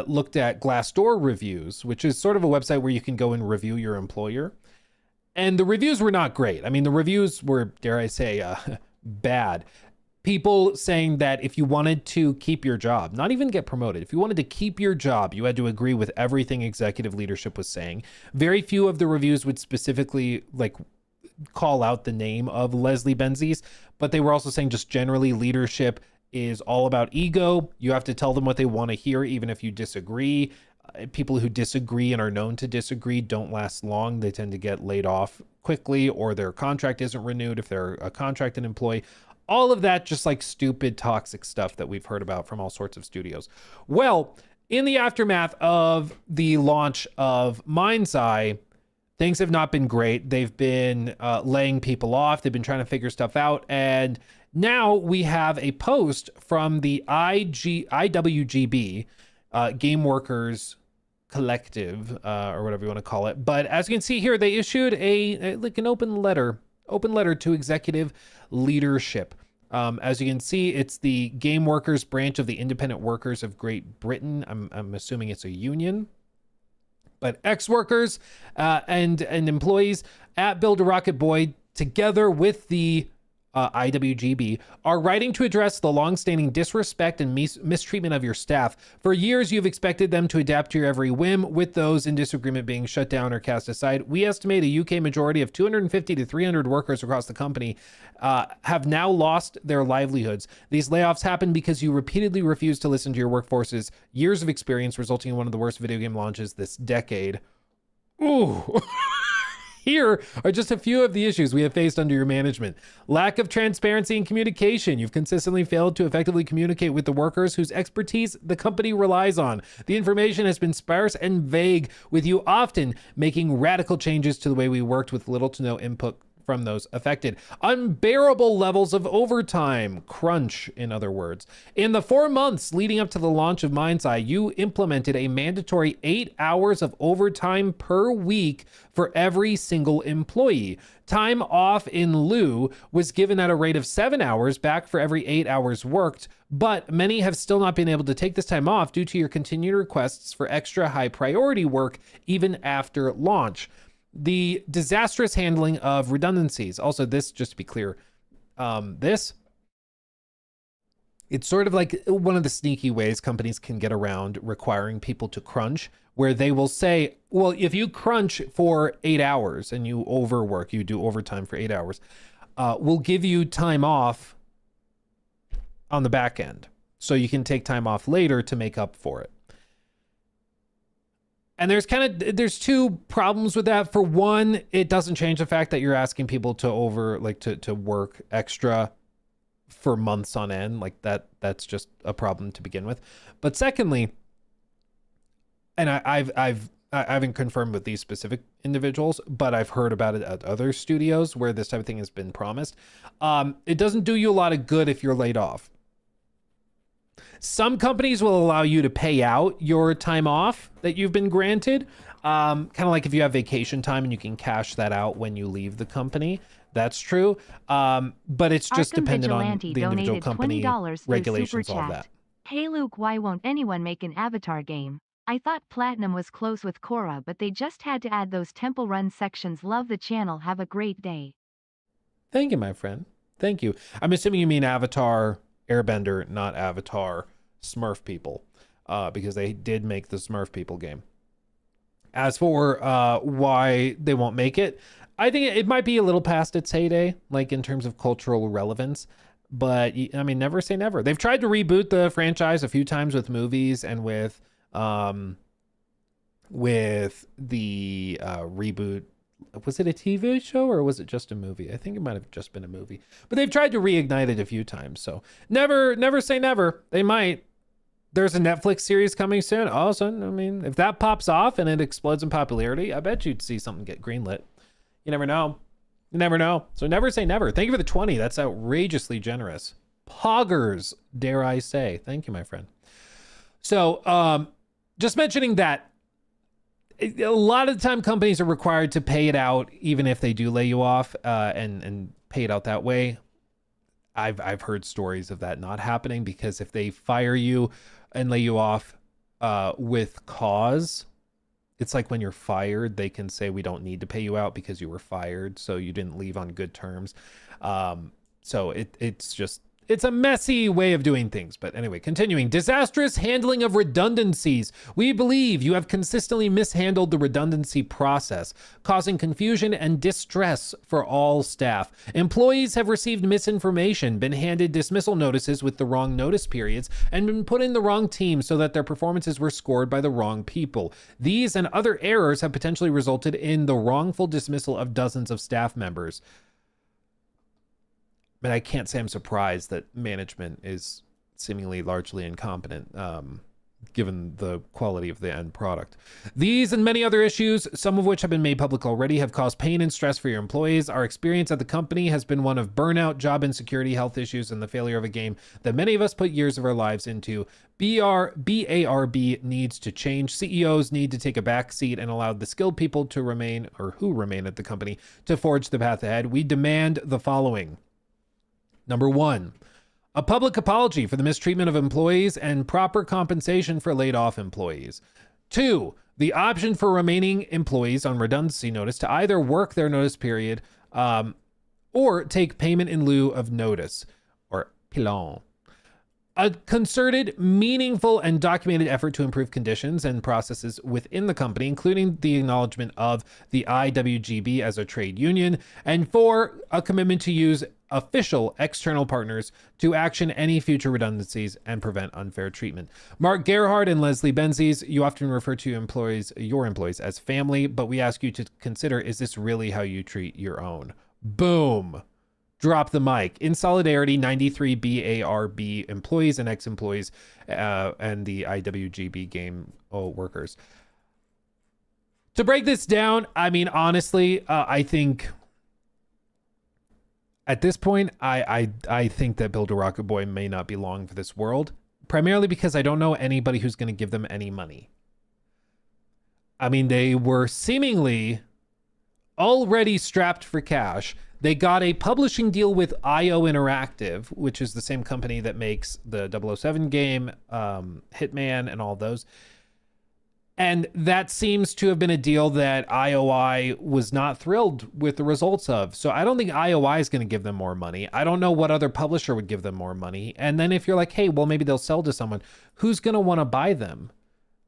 Speaker 4: looked at Glassdoor reviews, which is sort of a website where you can go and review your employer. And the reviews were not great. I mean, the reviews were, dare I say, bad. People saying that if you wanted to keep your job, not even get promoted, if you wanted to keep your job, you had to agree with everything executive leadership was saying. Very few of the reviews would specifically call out the name of Leslie Benzies, but they were also saying just generally leadership is all about ego. You have to tell them what they want to hear, even if you disagree. People who disagree and are known to disagree don't last long. They tend to get laid off quickly, or their contract isn't renewed if they're a contracted employee. All of that just like stupid, toxic stuff that we've heard about from all sorts of studios. Well, in the aftermath of the launch of Mind's Eye, things have not been great. They've been laying people off. They've been trying to figure stuff out. And now we have a post from the IWGB, Game Workers Collective, or whatever you want to call it. But as you can see here, they issued an open letter to executive leadership. As you can see, it's the Game Workers branch of the Independent Workers of Great Britain. I'm assuming it's a union. But ex-workers and employees at Build a Rocket Boy, together with the IWGB, are writing to address the longstanding disrespect and mistreatment of your staff. For years, you've expected them to adapt to your every whim, with those in disagreement being shut down or cast aside. We estimate a UK majority of 250 to 300 workers across the company have now lost their livelihoods. These layoffs happen because you repeatedly refuse to listen to your workforce's years of experience, resulting in one of the worst video game launches this decade. Ooh. Here are just a few of the issues we have faced under your management. Lack of transparency and communication. You've consistently failed to effectively communicate with the workers whose expertise the company relies on. The information has been sparse and vague, with you often making radical changes to the way we worked with little to no input from those affected. Unbearable levels of overtime, crunch, in other words. In the 4 months leading up to the launch of Mind's Eye, you implemented a mandatory 8 hours of overtime per week for every single employee. Time off in lieu was given at a rate of 7 hours back for every 8 hours worked, but many have still not been able to take this time off due to your continued requests for extra high priority work even after launch. The disastrous handling of redundancies. Also, this, just to be clear, it's sort of like one of the sneaky ways companies can get around requiring people to crunch, where they will say, well, if you crunch for 8 hours and you overwork, you do overtime for 8 hours, we'll give you time off on the back end. So you can take time off later to make up for it. And there's two problems with that. For one, it doesn't change the fact that you're asking people to to work extra for months on end. Like that's just a problem to begin with. But secondly, and I haven't confirmed with these specific individuals, but I've heard about it at other studios where this type of thing has been promised. It doesn't do you a lot of good if you're laid off. Some companies will allow you to pay out your time off that you've been granted. Kind of like if you have vacation time and you can cash that out when you leave the company. That's true. But it's just
Speaker 7: Arkham
Speaker 4: dependent on
Speaker 7: Vigilante
Speaker 4: the individual
Speaker 7: donated
Speaker 4: company
Speaker 7: $20 through
Speaker 4: regulations,
Speaker 7: Super
Speaker 4: all
Speaker 7: Chat.
Speaker 4: that.
Speaker 7: Hey Luke, why won't anyone make an Avatar game? I thought Platinum was close with Korra, but they just had to add those Temple Run sections. Love the channel. Have a great day.
Speaker 4: Thank you, my friend. Thank you. I'm assuming you mean Avatar Airbender, not Avatar Smurf People, because they did make the Smurf People game. As for why they won't make it, I think it might be a little past its heyday, like in terms of cultural relevance. But I mean, never say never. They've tried to reboot the franchise a few times with movies and with the reboot. Was it a TV show or was it just a movie? I think it might have just been a movie. But they've tried to reignite it a few times. So never say never. They might. There's a Netflix series coming soon. Also, I mean, if that pops off and it explodes in popularity, I bet you'd see something get greenlit. You never know. You never know. So never say never. Thank you for the 20. That's outrageously generous. Poggers, dare I say. Thank you, my friend. So just mentioning that a lot of the time companies are required to pay it out even if they do lay you off and pay it out that way. I've heard stories of that not happening, because if they fire you and lay you off with cause, it's like when you're fired, they can say we don't need to pay you out because you were fired, so you didn't leave on good terms. So it's a messy way of doing things. But anyway, continuing. Disastrous handling of redundancies. We believe you have consistently mishandled the redundancy process, causing confusion and distress for all staff. Employees have received misinformation, been handed dismissal notices with the wrong notice periods, and been put in the wrong team so that their performances were scored by the wrong people. These and other errors have potentially resulted in the wrongful dismissal of dozens of staff members. But I can't say I'm surprised that management is seemingly largely incompetent, given the quality of the end product. These and many other issues, some of which have been made public already, have caused pain and stress for your employees. Our experience at the company has been one of burnout, job insecurity, health issues, and the failure of a game that many of us put years of our lives into. BARB needs to change. CEOs need to take a back seat and allow the skilled people to remain, or who remain at the company, to forge the path ahead. We demand the following. Number 1, a public apology for the mistreatment of employees and proper compensation for laid off employees. 2, the option for remaining employees on redundancy notice to either work their notice period or take payment in lieu of notice, or pilon. A concerted, meaningful, and documented effort to improve conditions and processes within the company, including the acknowledgement of the IWGB as a trade union, and 4, a commitment to use official external partners to action any future redundancies and prevent unfair treatment. Mark Gerhard and Leslie Benzies, you often refer to your employees as family, but we ask you to consider, is this really how you treat your own? Boom. Drop the mic. In solidarity, 93 BARB employees and ex-employees and the IWGB game workers. To break this down, I mean, honestly, I think at this point, I think that Build a Rocket Boy may not be long for this world, primarily because I don't know anybody who's going to give them any money. I mean, they were seemingly already strapped for cash. They got a publishing deal with IO Interactive, which is the same company that makes the 007 game, Hitman, and all those. And that seems to have been a deal that IOI was not thrilled with the results of. So I don't think IOI is going to give them more money. I don't know what other publisher would give them more money. And then if you're like, hey, well, maybe they'll sell to someone, who's going to want to buy them?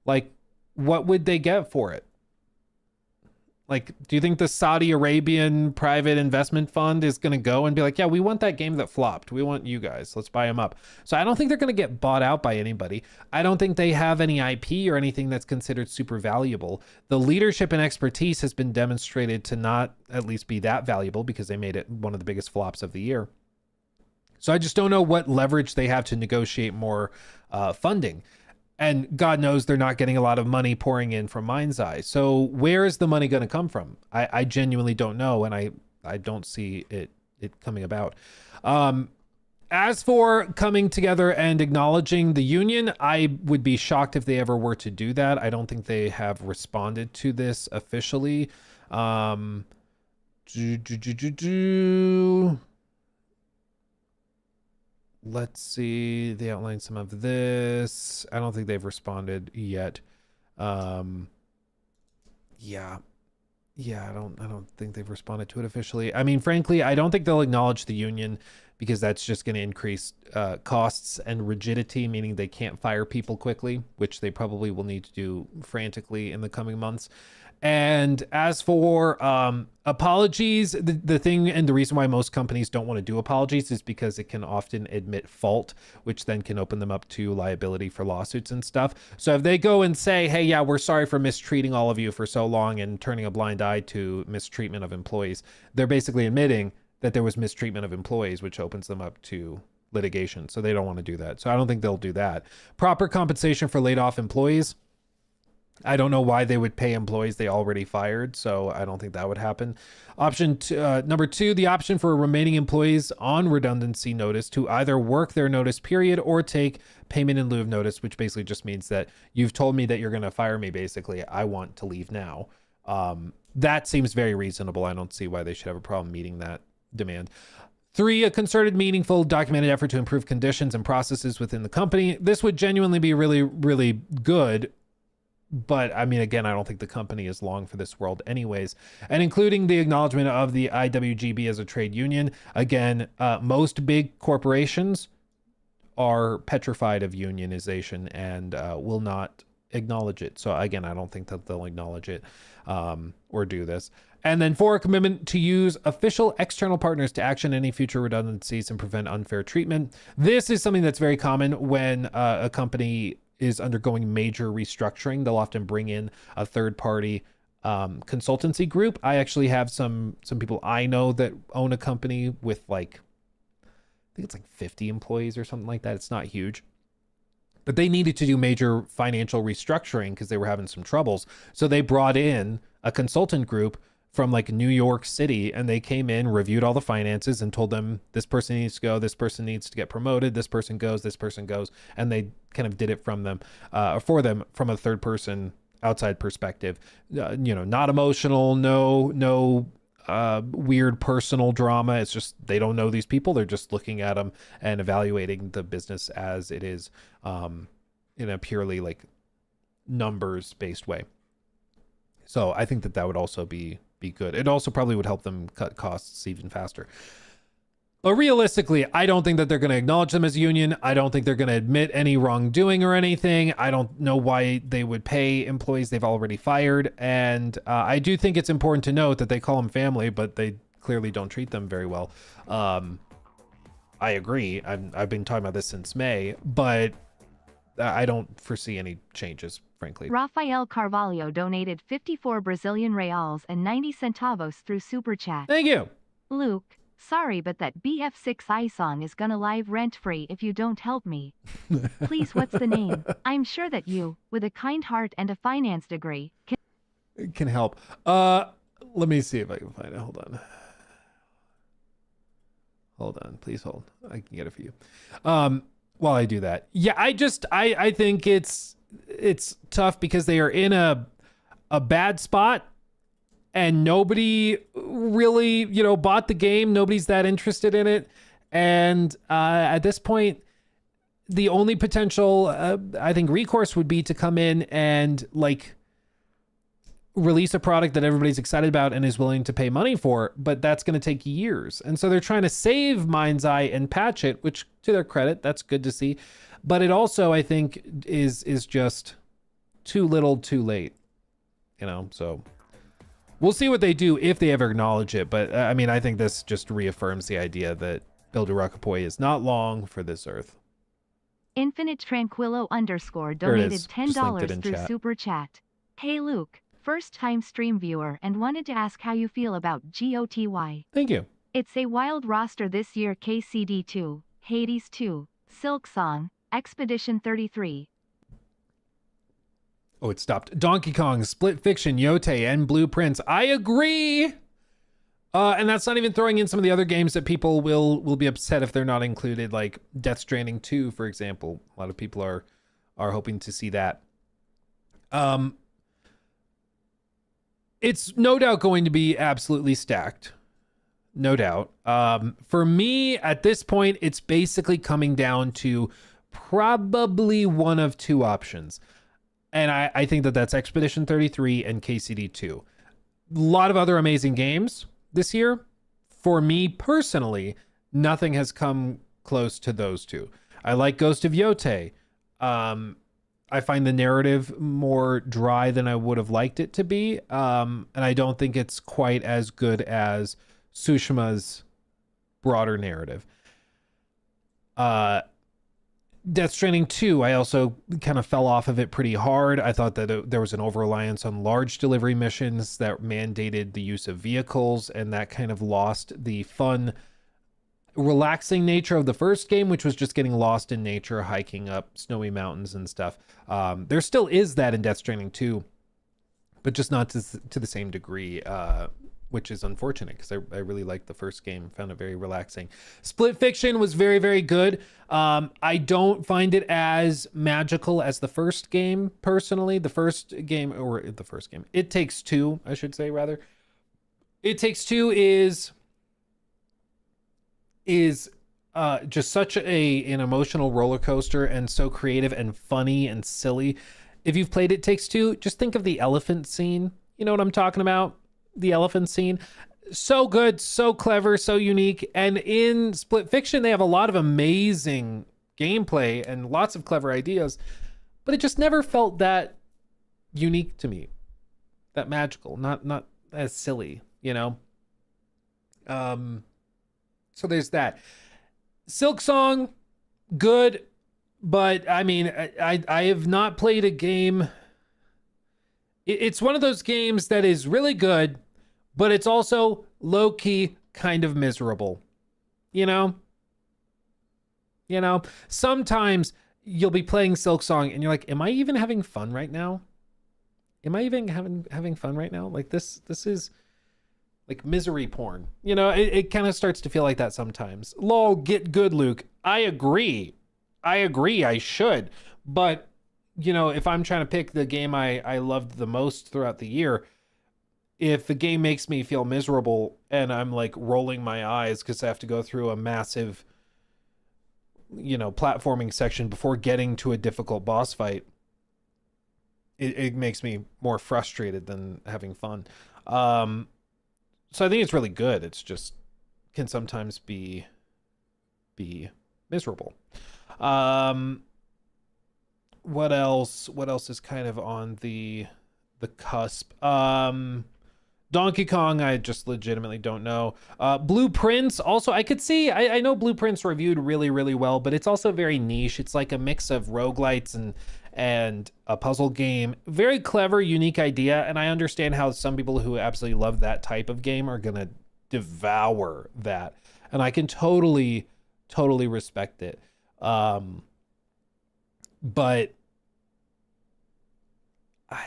Speaker 4: Like, what would they get for it? Like, do you think the Saudi Arabian private investment fund is going to go and be like, yeah, we want that game that flopped. We want you guys. Let's buy them up. So I don't think they're going to get bought out by anybody. I don't think they have any IP or anything that's considered super valuable. The leadership and expertise has been demonstrated to not at least be that valuable because they made it one of the biggest flops of the year. So I just don't know what leverage they have to negotiate more funding. And God knows they're not getting a lot of money pouring in from Mind's Eye. So where is the money going to come from? I genuinely don't know, and I don't see it coming about. As for coming together and acknowledging the union, I would be shocked if they ever were to do that. I don't think they have responded to this officially. Let's see. They outlined some of this. I don't think they've responded yet. Yeah, I don't think they've responded to it officially. I mean, frankly, I don't think they'll acknowledge the union because that's just going to increase costs and rigidity, meaning they can't fire people quickly, which they probably will need to do frantically in the coming months. And as for apologies, the thing and the reason why most companies don't want to do apologies is because it can often admit fault, which then can open them up to liability for lawsuits and stuff. So if they go and say, hey, yeah, we're sorry for mistreating all of you for so long and turning a blind eye to mistreatment of employees, they're basically admitting that there was mistreatment of employees, which opens them up to litigation. So they don't want to do that. So I don't think they'll do that. Proper compensation for laid off employees. I don't know why they would pay employees they already fired, so I don't think that would happen. Number 2, the option for remaining employees on redundancy notice to either work their notice period or take payment in lieu of notice, which basically just means that you've told me that you're going to fire me, basically. I want to leave now. That seems very reasonable. I don't see why they should have a problem meeting that demand. 3, a concerted, meaningful, documented effort to improve conditions and processes within the company. This would genuinely be really, really good. But I mean, again, I don't think the company is long for this world anyways. And including the acknowledgement of the IWGB as a trade union. Again, most big corporations are petrified of unionization and will not acknowledge it. So again, I don't think that they'll acknowledge it or do this. And then 4, a commitment to use official external partners to action any future redundancies and prevent unfair treatment. This is something that's very common when a company is undergoing major restructuring. They'll often bring in a third-party consultancy group. I actually have some people I know that own a company with like, I think it's like 50 employees or something like that. It's not huge. But they needed to do major financial restructuring because they were having some troubles. So they brought in a consultant group from like New York City, and they came in, reviewed all the finances and told them this person needs to go, this person needs to get promoted, this person goes, and they kind of did it from them for them from a third person outside perspective. Not emotional, no weird personal drama. It's just they don't know these people. They're just looking at them and evaluating the business as it is in a purely like numbers based way. So I think that would also be be good. It also probably would help them cut costs even faster. But realistically, I don't think that they're going to acknowledge them as a union. I don't think they're going to admit any wrongdoing or anything. I don't know why they would pay employees they've already fired. And I do think it's important to note that they call them family, but they clearly don't treat them very well. I agree. I've been talking about this since May, but I don't foresee any changes, frankly.
Speaker 7: Rafael Carvalho donated 54 Brazilian reals and 90 centavos through Super Chat.
Speaker 4: Thank you.
Speaker 7: Luke, sorry, but that BF6i song is gonna live rent-free if you don't help me. Please, what's the name? I'm sure that you, with a kind heart and a finance degree,
Speaker 4: Can help. Let me see if I can find it. Hold on, please hold. I can get it for you. While I do that. Yeah, I think it's tough because they are in a bad spot and nobody really, bought the game. Nobody's that interested in it. And at this point, the only potential, I think, recourse would be to come in and release a product that everybody's excited about and is willing to pay money for, but that's going to take years. And so they're trying to save Mind's Eye and patch it, which, to their credit, that's good to see. But it also, I think, is just too little, too late. So we'll see what they do if they ever acknowledge it. But I think this just reaffirms the idea that Builder Rockapoi is not long for this earth.
Speaker 7: Infinite Tranquilo _
Speaker 4: There it
Speaker 7: donated
Speaker 4: is. Just linked it in
Speaker 7: $10 through
Speaker 4: chat.
Speaker 7: Super Chat. Hey Luke, first time stream viewer and wanted to ask how you feel about GOTY.
Speaker 4: Thank you.
Speaker 7: It's a wild roster this year: KCD 2, Hades 2, Silksong, Expedition 33.
Speaker 4: Oh, it stopped. Donkey Kong, Split Fiction, Yote, and Blue Prince. I agree. And that's not even throwing in some of the other games that people will be upset if they're not included, like Death Stranding 2, for example. A lot of people are hoping to see that. It's no doubt going to be absolutely stacked. No doubt. For me, at this point, it's basically coming down to probably one of two options. And I think that's Expedition 33 and KCD 2. A lot of other amazing games this year. For me personally, nothing has come close to those two. I like Ghost of Yote. I find the narrative more dry than I would have liked it to be. And I don't think it's quite as good as Tsushima's broader narrative. Death Stranding 2, I also kind of fell off of it pretty hard. I thought that there was an over-reliance on large delivery missions that mandated the use of vehicles, and that kind of lost the fun, relaxing nature of the first game, which was just getting lost in nature, hiking up snowy mountains and stuff. There still is that in Death Stranding 2, but just not to the same degree, which is unfortunate because I really liked the first game, found it very relaxing. Split Fiction was very, very good. I don't find it as magical as the first game, personally. It Takes Two, I should say, rather. It Takes Two is just such an emotional roller coaster and so creative and funny and silly. If you've played It Takes Two, just think of the elephant scene. You know what I'm talking about? The elephant scene. So good, so clever, so unique. And in Split Fiction, they have a lot of amazing gameplay and lots of clever ideas, but it just never felt that unique to me, that magical, not as silly, So there's that. Silksong, good, but I have not played a game. It's one of those games that is really good, but it's also low-key kind of miserable. Sometimes you'll be playing Silksong and you're like, am I even having fun right now? Am I even having fun right now? Like this is like misery porn. It kind of starts to feel like that sometimes. Lol, get good, Luke. I agree. I should. But if I'm trying to pick the game I loved the most throughout the year, if the game makes me feel miserable and I'm like rolling my eyes because I have to go through a massive, platforming section before getting to a difficult boss fight, it makes me more frustrated than having fun. So I think it's really good. It's just can sometimes be miserable. What else is kind of on the cusp? Donkey Kong, I just legitimately don't know. Blueprints, also, I could see, I know Blueprints reviewed really, really well, but it's also very niche. It's like a mix of roguelites and a puzzle game. Very clever, unique idea, and I understand how some people who absolutely love that type of game are gonna devour that. And I can totally respect it. But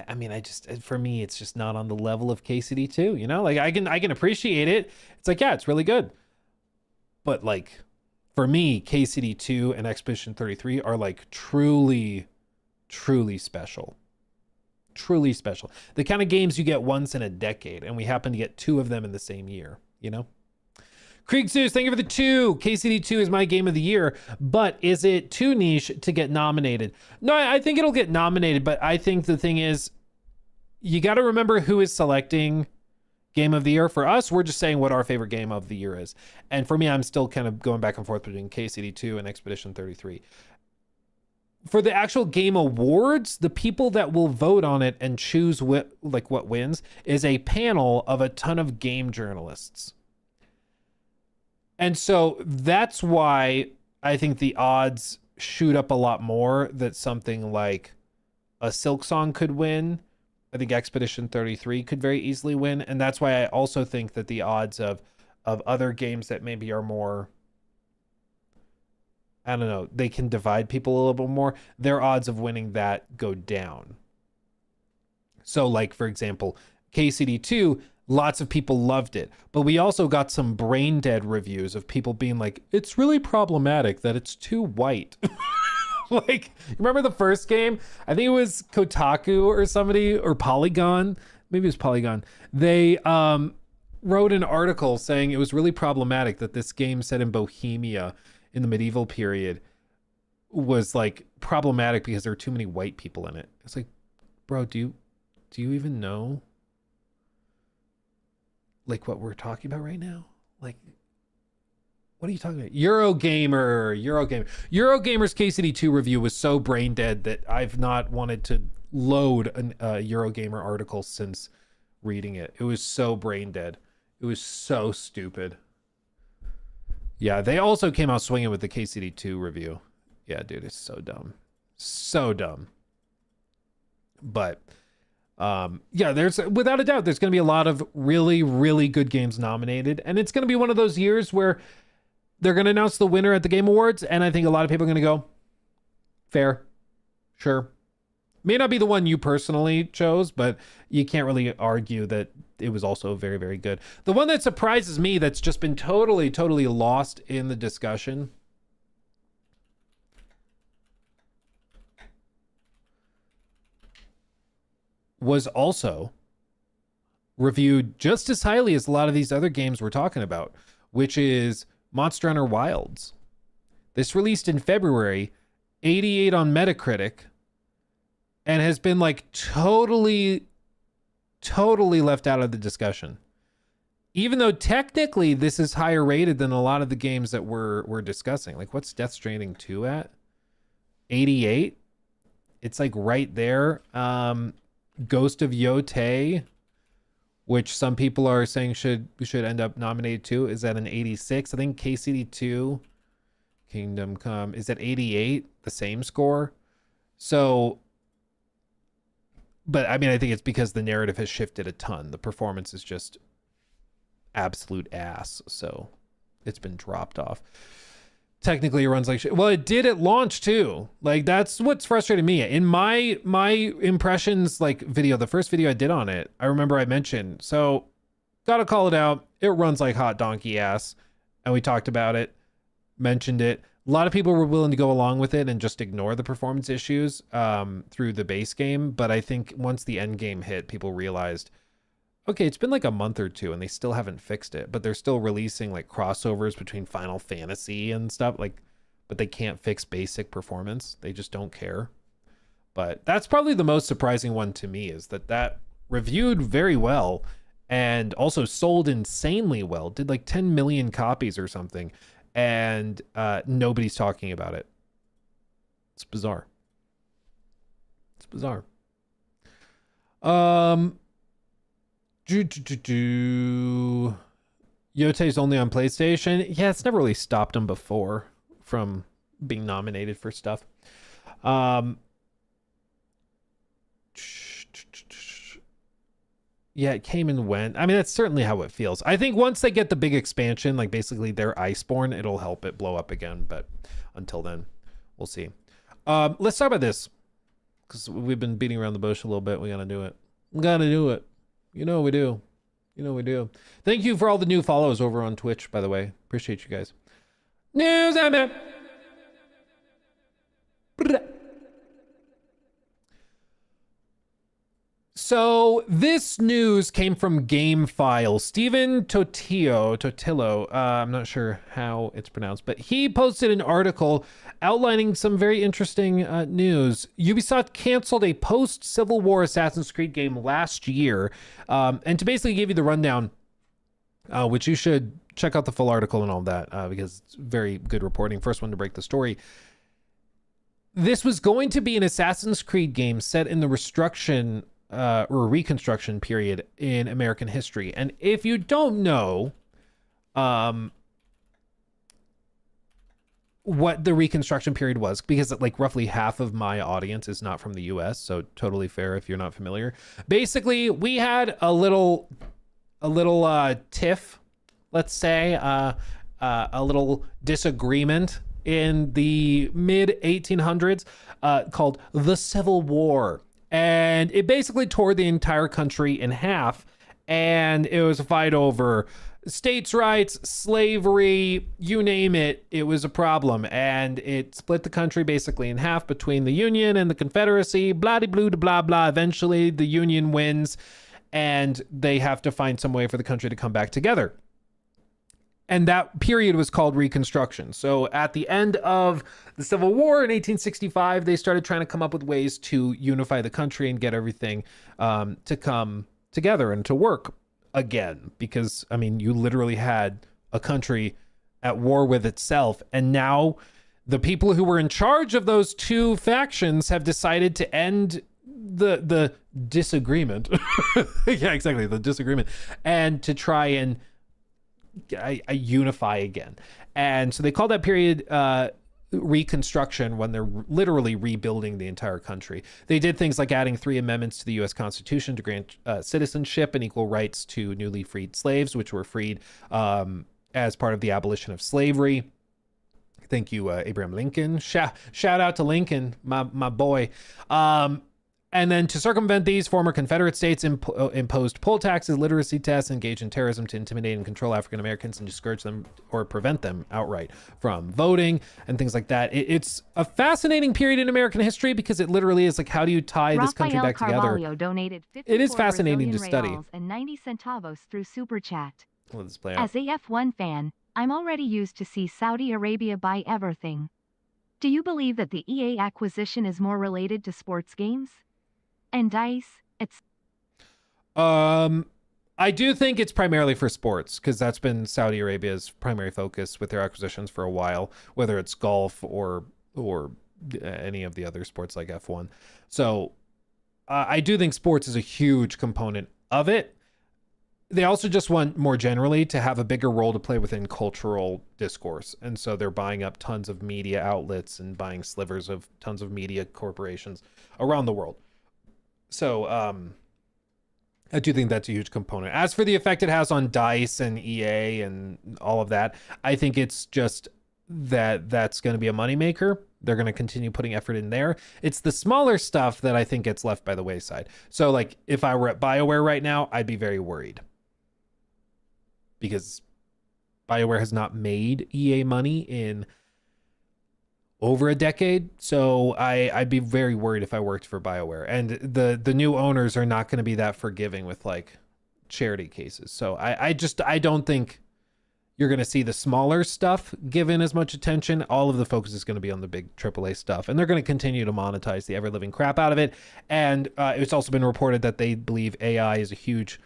Speaker 4: I mean, for me, it's just not on the level of KCD2, you know? Like I can appreciate it. It's like, yeah, it's really good. But like for me, KCD2 and Expedition 33 are like truly special. Truly special. The kind of games you get once in a decade, and we happen to get 2 of them in the same year, you know? Krieg Zeus, thank you for the 2. KCD2 is my game of the year, but is it too niche to get nominated? No, I think it'll get nominated, but I think the thing is, you got to remember who is selecting game of the year. For us, we're just saying what our favorite game of the year is. And for me, I'm still kind of going back and forth between KCD2 and Expedition 33. For the actual game awards, the people that will vote on it and choose what wins is a panel of a ton of game journalists. And so that's why I think the odds shoot up a lot more that something like a Silksong could win. I think Expedition 33 could very easily win. And that's why I also think that the odds of other games that maybe are more, I don't know, they can divide people a little bit more, their odds of winning that go down. So like, for example, KCD2, lots of people loved it, but we also got some brain dead reviews of people being like, it's really problematic that it's too white. Like, remember the first game? I think it was Kotaku or somebody, or Polygon. Maybe it was Polygon. They wrote an article saying it was really problematic that this game set in Bohemia in the medieval period was like problematic because there were too many white people in it. It's like, bro, do you even know like what we're talking about right now? Like, what are you talking about? Eurogamer's KCD2 review was so brain dead that I've not wanted to load a Eurogamer article since reading it. It was so brain dead. It was so stupid. Yeah, they also came out swinging with the KCD2 review. Yeah, dude, it's so dumb. So dumb. But yeah, there's without a doubt, there's going to be a lot of really, really good games nominated. And it's going to be one of those years where they're going to announce the winner at the Game Awards. And I think a lot of people are going to go, fair, sure. May not be the one you personally chose, but you can't really argue that it was also very, very good. The one that surprises me that's just been totally lost in the discussion was also reviewed just as highly as a lot of these other games we're talking about, which is Monster Hunter Wilds. This released in February, 88 on Metacritic, and has been like totally left out of the discussion. Even though technically this is higher rated than a lot of the games that we're discussing. Like, what's Death Stranding 2 at? 88? It's like right there. Ghost of Yotei, which some people are saying should end up nominated too, is at an 86. I think KCD2 Kingdom Come is at 88, the same score. So, but I mean, I think it's because the narrative has shifted a ton. The performance is just absolute ass, so it's been dropped off. Technically it runs like shit. Well, it did at launch too. Like, that's what's frustrating me. In my impressions like video, the first video I did on it, I remember I mentioned, so gotta call it out, it runs like hot donkey ass. And we talked about it, mentioned it. A lot of people were willing to go along with it and just ignore the performance issues through the base game. But I think once the end game hit, people realized, okay, it's been like a month or two and they still haven't fixed it, but they're still releasing like crossovers between Final Fantasy and stuff, like, but they can't fix basic performance. They just don't care. But that's probably the most surprising one to me, is that reviewed very well and also sold insanely well, did like 10 million copies or something, and nobody's talking about it. It's bizarre. It's bizarre. Yote's only on PlayStation. Yeah, it's never really stopped him before from being nominated for stuff. Yeah, it came and went. I mean, that's certainly how it feels. I think once they get the big expansion, like basically their Iceborne, it'll help it blow up again. But until then, we'll see. Let's talk about this, because we've been beating around the bush a little bit. We gotta do it. We gotta do it. You know we do. You know we do. Thank you for all the new follows over on Twitch, by the way. Appreciate you guys. News, man. So this news came from GameFile. Steven Totillo, I'm not sure how it's pronounced, but he posted an article outlining some very interesting news. Ubisoft canceled a post-Civil War Assassin's Creed game last year. And to basically give you the rundown, which you should check out the full article and all that, because it's very good reporting. First one to break the story. This was going to be an Assassin's Creed game set in the or Reconstruction period in American history. And if you don't know what the Reconstruction period was, because like roughly half of my audience is not from the US, so totally fair if you're not familiar. Basically, we had a little tiff, let's say, a little disagreement in the mid 1800s called the Civil War. And it basically tore the entire country in half. And it was a fight over states' rights, slavery, you name it. It was a problem. And it split the country basically in half between the Union and the Confederacy. Blah-de-blue, blah, blah. Eventually, the Union wins. And they have to find some way for the country to come back together. And that period was called Reconstruction. So at the end of the Civil War in 1865, they started trying to come up with ways to unify the country and get everything to come together and to work again. Because, I mean, you literally had a country at war with itself. And now the people who were in charge of those two factions have decided to end the disagreement. Yeah, exactly, the disagreement. And to try and unify again. And so they call that period Reconstruction, when they're literally rebuilding the entire country. They did things like adding 3 amendments to the U.S. Constitution to grant citizenship and equal rights to newly freed slaves, which were freed as part of the abolition of slavery. Thank you, Abraham Lincoln. Shout out to Lincoln, my boy. And then to circumvent these, former Confederate states imposed poll taxes, literacy tests, engaged in terrorism to intimidate and control African Americans and discourage them or prevent them outright from voting and things like that. It's a fascinating period in American history because it literally is like, how do you tie this country back together?
Speaker 7: Donated
Speaker 4: it is fascinating to study.
Speaker 7: And 90 centavos through Super Chat.
Speaker 4: Let's play out.
Speaker 7: As a F1 fan, I'm already used to see Saudi Arabia buy everything. Do you believe that the EA acquisition is more related to sports games? And DICE, it's...
Speaker 4: I do think it's primarily for sports, because that's been Saudi Arabia's primary focus with their acquisitions for a while, whether it's golf or any of the other sports like F1. So I do think sports is a huge component of it. They also just want, more generally, to have a bigger role to play within cultural discourse. And so they're buying up tons of media outlets and buying slivers of tons of media corporations around the world. So I do think that's a huge component. As for the effect it has on DICE and EA and all of that, I think it's just that's going to be a moneymaker. They're going to continue putting effort in there. It's the smaller stuff that I think gets left by the wayside. So like if I were at BioWare right now, I'd be very worried. Because BioWare has not made EA money in over a decade, so I'd be very worried if I worked for BioWare. And the new owners are not going to be that forgiving with like charity cases. So I don't think you're going to see the smaller stuff given as much attention. All of the focus is going to be on the big AAA stuff, and they're going to continue to monetize the ever-living crap out of it. And it's also been reported that they believe AI is a huge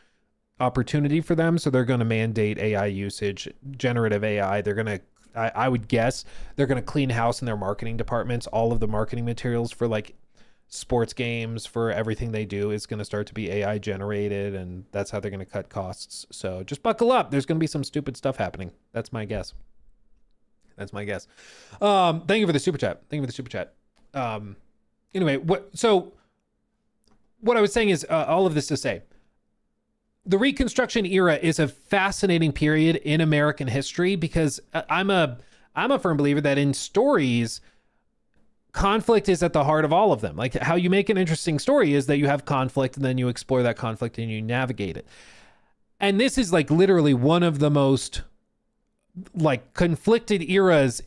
Speaker 4: opportunity for them. So they're going to mandate AI usage, generative AI. They're going to, I would guess, they're going to clean house in their marketing departments. All of the marketing materials for like sports games, for everything they do, is going to start to be AI generated, and that's how they're going to cut costs. So just buckle up. There's going to be some stupid stuff happening. That's my guess. That's my guess. Thank you for the super chat. Thank you for the super chat. Anyway, what I was saying is all of this to say, the Reconstruction era is a fascinating period in American history, because I'm a firm believer that in stories, conflict is at the heart of all of them. Like, how you make an interesting story is that you have conflict, and then you explore that conflict and you navigate it. And this is like literally one of the most like conflicted eras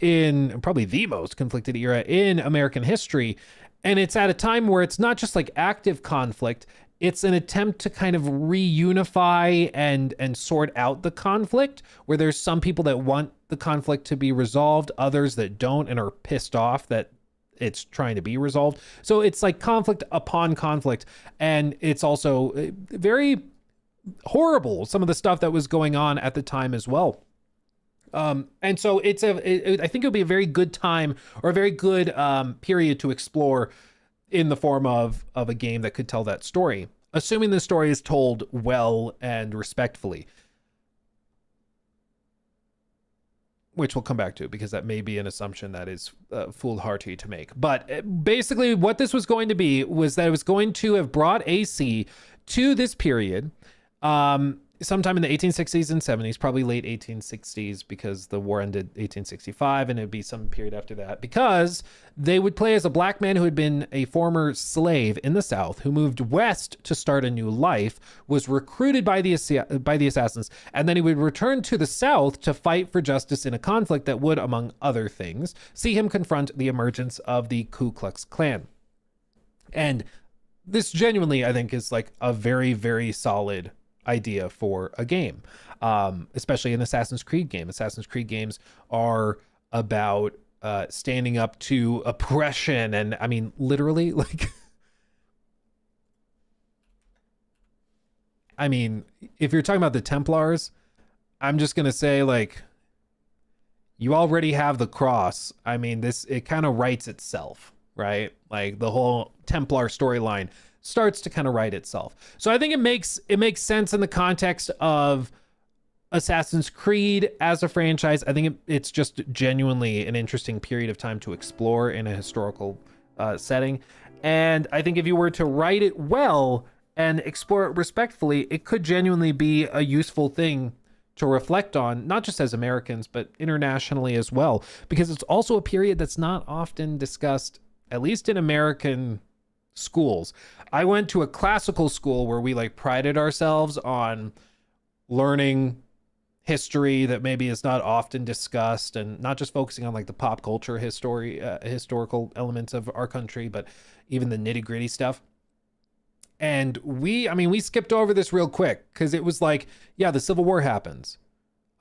Speaker 4: probably the most conflicted era in American history. And it's at a time where it's not just like active conflict, it's an attempt to kind of reunify and sort out the conflict, where there's some people that want the conflict to be resolved, others that don't and are pissed off that it's trying to be resolved. So it's like conflict upon conflict. And it's also very horrible, some of the stuff that was going on at the time as well. And so I think it'll be a very good time, or a very good period to explore in the form of a game that could tell that story, assuming the story is told well and respectfully, which we'll come back to, because that may be an assumption that is foolhardy to make. But basically what this was going to be was that it was going to have brought AC to this period, sometime in the 1860s and 70s, probably late 1860s, because the war ended 1865, and it'd be some period after that, because they would play as a black man who had been a former slave in the South, who moved west to start a new life, was recruited by the assassins, and then he would return to the South to fight for justice in a conflict that would, among other things, see him confront the emergence of the Ku Klux Klan. And this genuinely, I think, is like a very, very solid idea for a game, especially an Assassin's Creed game. Assassin's Creed games are about standing up to oppression, and I mean literally, like I mean, if you're talking about the Templars, I'm just gonna say, like, you already have the cross. I mean, it kind of writes itself, right? Like, the whole Templar storyline starts to kind of write itself. So I think it makes sense in the context of Assassin's Creed as a franchise. I think it's just genuinely an interesting period of time to explore in a historical setting. And I think if you were to write it well and explore it respectfully, it could genuinely be a useful thing to reflect on, not just as Americans, but internationally as well, because it's also a period that's not often discussed, at least in American schools. I went to a classical school where we like prided ourselves on learning history that maybe is not often discussed, and not just focusing on like the pop culture historical elements of our country, but even the nitty-gritty stuff. And we skipped over this real quick, because it was like, yeah, the Civil War happens.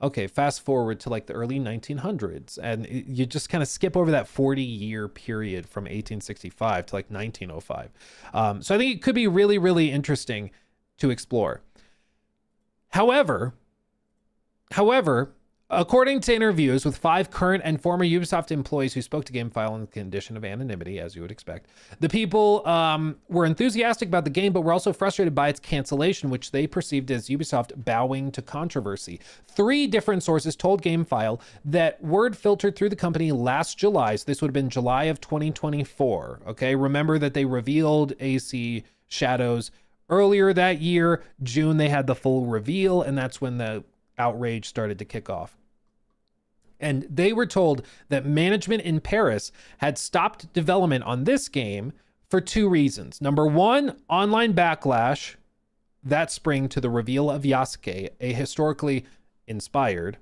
Speaker 4: Okay, fast forward to like the early 1900s, and you just kind of skip over that 40-year period from 1865 to like 1905. So I think it could be really, really interesting to explore. However, according to interviews with 5 current and former Ubisoft employees who spoke to GameFile on the condition of anonymity, as you would expect, the people were enthusiastic about the game, but were also frustrated by its cancellation, which they perceived as Ubisoft bowing to controversy. 3 different sources told GameFile that word filtered through the company last July, so this would have been July of 2024, okay? Remember that they revealed AC Shadows earlier that year. June, they had the full reveal, and that's when the outrage started to kick off. And they were told that management in Paris had stopped development on this game for 2 reasons. Number 1, online backlash that spring to the reveal of Yasuke, a historically inspired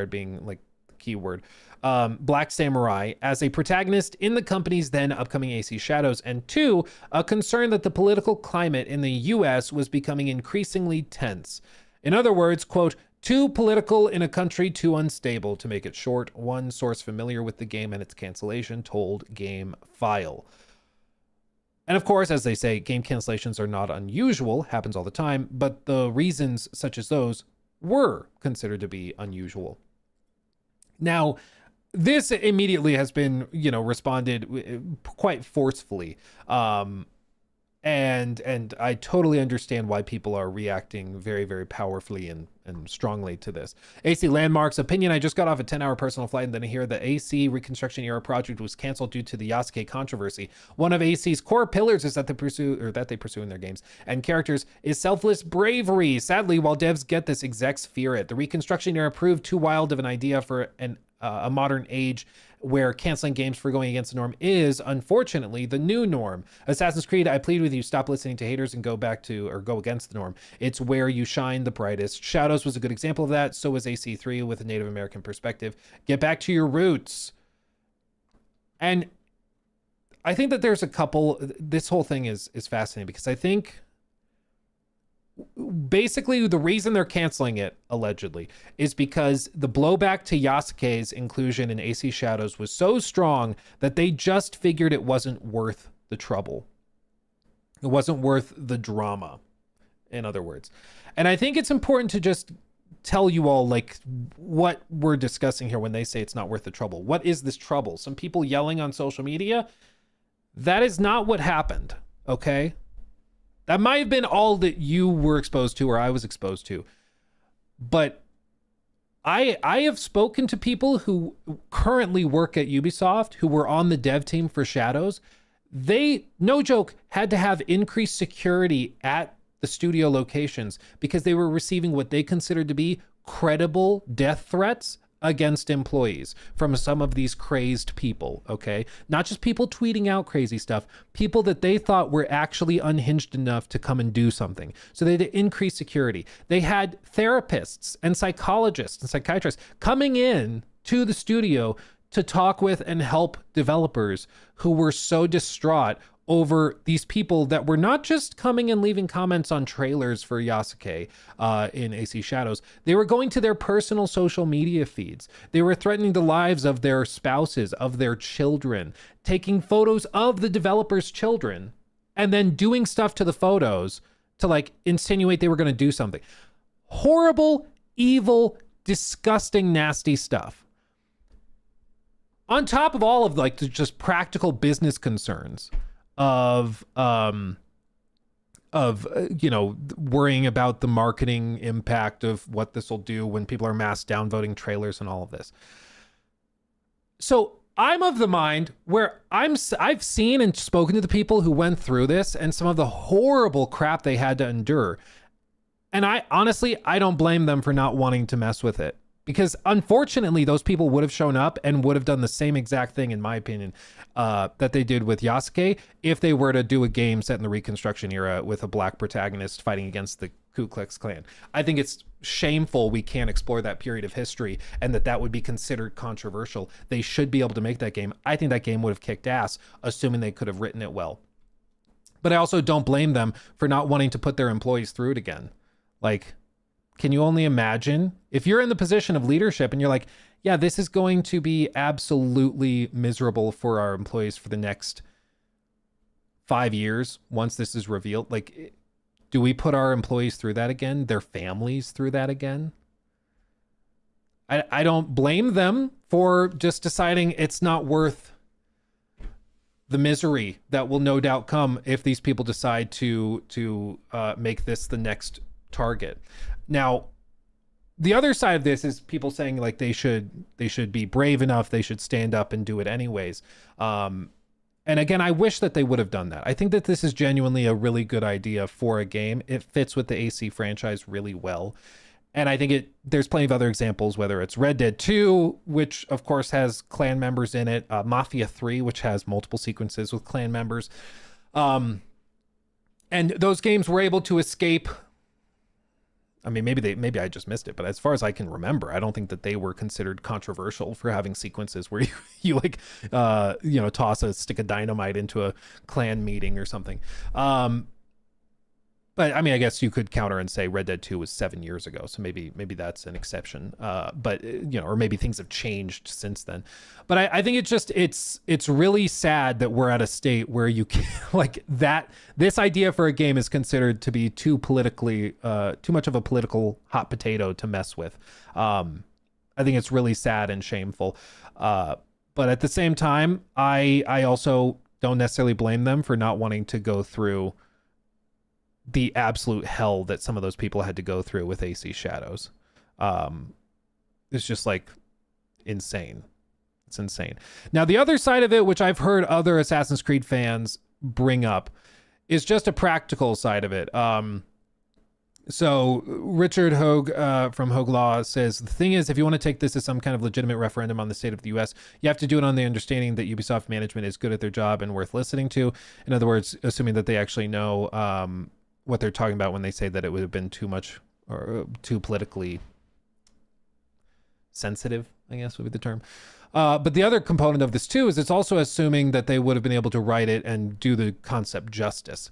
Speaker 4: being like the key word, Black Samurai, as a protagonist in the company's then upcoming AC Shadows. And 2, a concern that the political climate in the US was becoming increasingly tense. In other words, quote, too political in a country too unstable, to make it short, one source familiar with the game and its cancellation told GameFile. And of course, as they say, game cancellations are not unusual, happens all the time, but the reasons such as those were considered to be unusual. Now, this immediately has been, responded quite forcefully. And I totally understand why people are reacting very, very powerfully and strongly to this. AC Landmark's opinion: I just got off a 10-hour personal flight and then I hear the AC Reconstruction Era project was canceled due to the Yasuke controversy. One of AC's core pillars is that they pursue in their games and characters is selfless bravery. Sadly, while devs get this, execs fear it. The Reconstruction Era proved too wild of an idea for a modern age where canceling games for going against the norm is, unfortunately, the new norm. Assassin's Creed, I plead with you, stop listening to haters and go against the norm. It's where you shine the brightest. Shadows was a good example of that. So was AC3 with a Native American perspective. Get back to your roots. And I think that there's this whole thing is fascinating because I think basically the reason they're canceling it allegedly is because the blowback to Yasuke's inclusion in AC Shadows was so strong that they just figured it wasn't worth the trouble. It wasn't worth the drama, in other words. And I think it's important to just tell you all like what we're discussing here when they say it's not worth the trouble. What is this trouble? Some people yelling on social media? That is not what happened, okay? That might have been all that you were exposed to or I was exposed to. But I have spoken to people who currently work at Ubisoft who were on the dev team for Shadows. They, no joke, had to have increased security at the studio locations because they were receiving what they considered to be credible death threats against employees from some of these crazed people, okay? Not just people tweeting out crazy stuff, people that they thought were actually unhinged enough to come and do something. So they had to increase security. They had therapists and psychologists and psychiatrists coming in to the studio to talk with and help developers who were so distraught over these people that were not just coming and leaving comments on trailers for Yasuke in AC Shadows. They were going to their personal social media feeds. They were threatening the lives of their spouses, of their children, taking photos of the developers' children, and then doing stuff to the photos to like insinuate they were going to do something. Horrible, evil, disgusting, nasty stuff. On top of all of like the just practical business concerns of worrying about the marketing impact of what this will do when people are mass downvoting trailers and all of this. So I'm of the mind where I've seen and spoken to the people who went through this and some of the horrible crap they had to endure. And I don't blame them for not wanting to mess with it. Because unfortunately, those people would have shown up and would have done the same exact thing, in my opinion, that they did with Yasuke if they were to do a game set in the Reconstruction Era with a black protagonist fighting against the Ku Klux Klan. I think it's shameful we can't explore that period of history and that would be considered controversial. They should be able to make that game. I think that game would have kicked ass, assuming they could have written it well. But I also don't blame them for not wanting to put their employees through it again. Like, can you only imagine if you're in the position of leadership and you're like, yeah, this is going to be absolutely miserable for our employees for the next 5 years once this is revealed? Like, do we put our employees through that again? Their families through that again? I don't blame them for just deciding it's not worth the misery that will no doubt come if these people decide to make this the next target. Now, the other side of this is people saying like they should be brave enough, they should stand up and do it anyways. And again, I wish that they would have done that. I think that this is genuinely a really good idea for a game. It fits with the AC franchise really well. And I think there's plenty of other examples, whether it's Red Dead 2, which of course has clan members in it, Mafia 3, which has multiple sequences with clan members. And those games were able to escape. I mean, maybe I just missed it, but as far as I can remember, I don't think that they were considered controversial for having sequences where you like, toss a stick of dynamite into a clan meeting or something. But I mean, I guess you could counter and say Red Dead 2 was 7 years ago, so maybe that's an exception. But you know, or maybe things have changed since then. But I think it's really sad that we're at a state where you can, like that. This idea for a game is considered to be too much of a political hot potato to mess with. I think it's really sad and shameful. But at the same time, I also don't necessarily blame them for not wanting to go through the absolute hell that some of those people had to go through with AC Shadows. It's just like insane. It's insane. Now, the other side of it, which I've heard other Assassin's Creed fans bring up, is just a practical side of it. So Richard Hogue from Hogue Law says, the thing is, if you want to take this as some kind of legitimate referendum on the state of the US, you have to do it on the understanding that Ubisoft management is good at their job and worth listening to. In other words, assuming that they actually know what they're talking about when they say that it would have been too much or too politically sensitive, I guess would be the term. But the other component of this too is it's also assuming that they would have been able to write it and do the concept justice.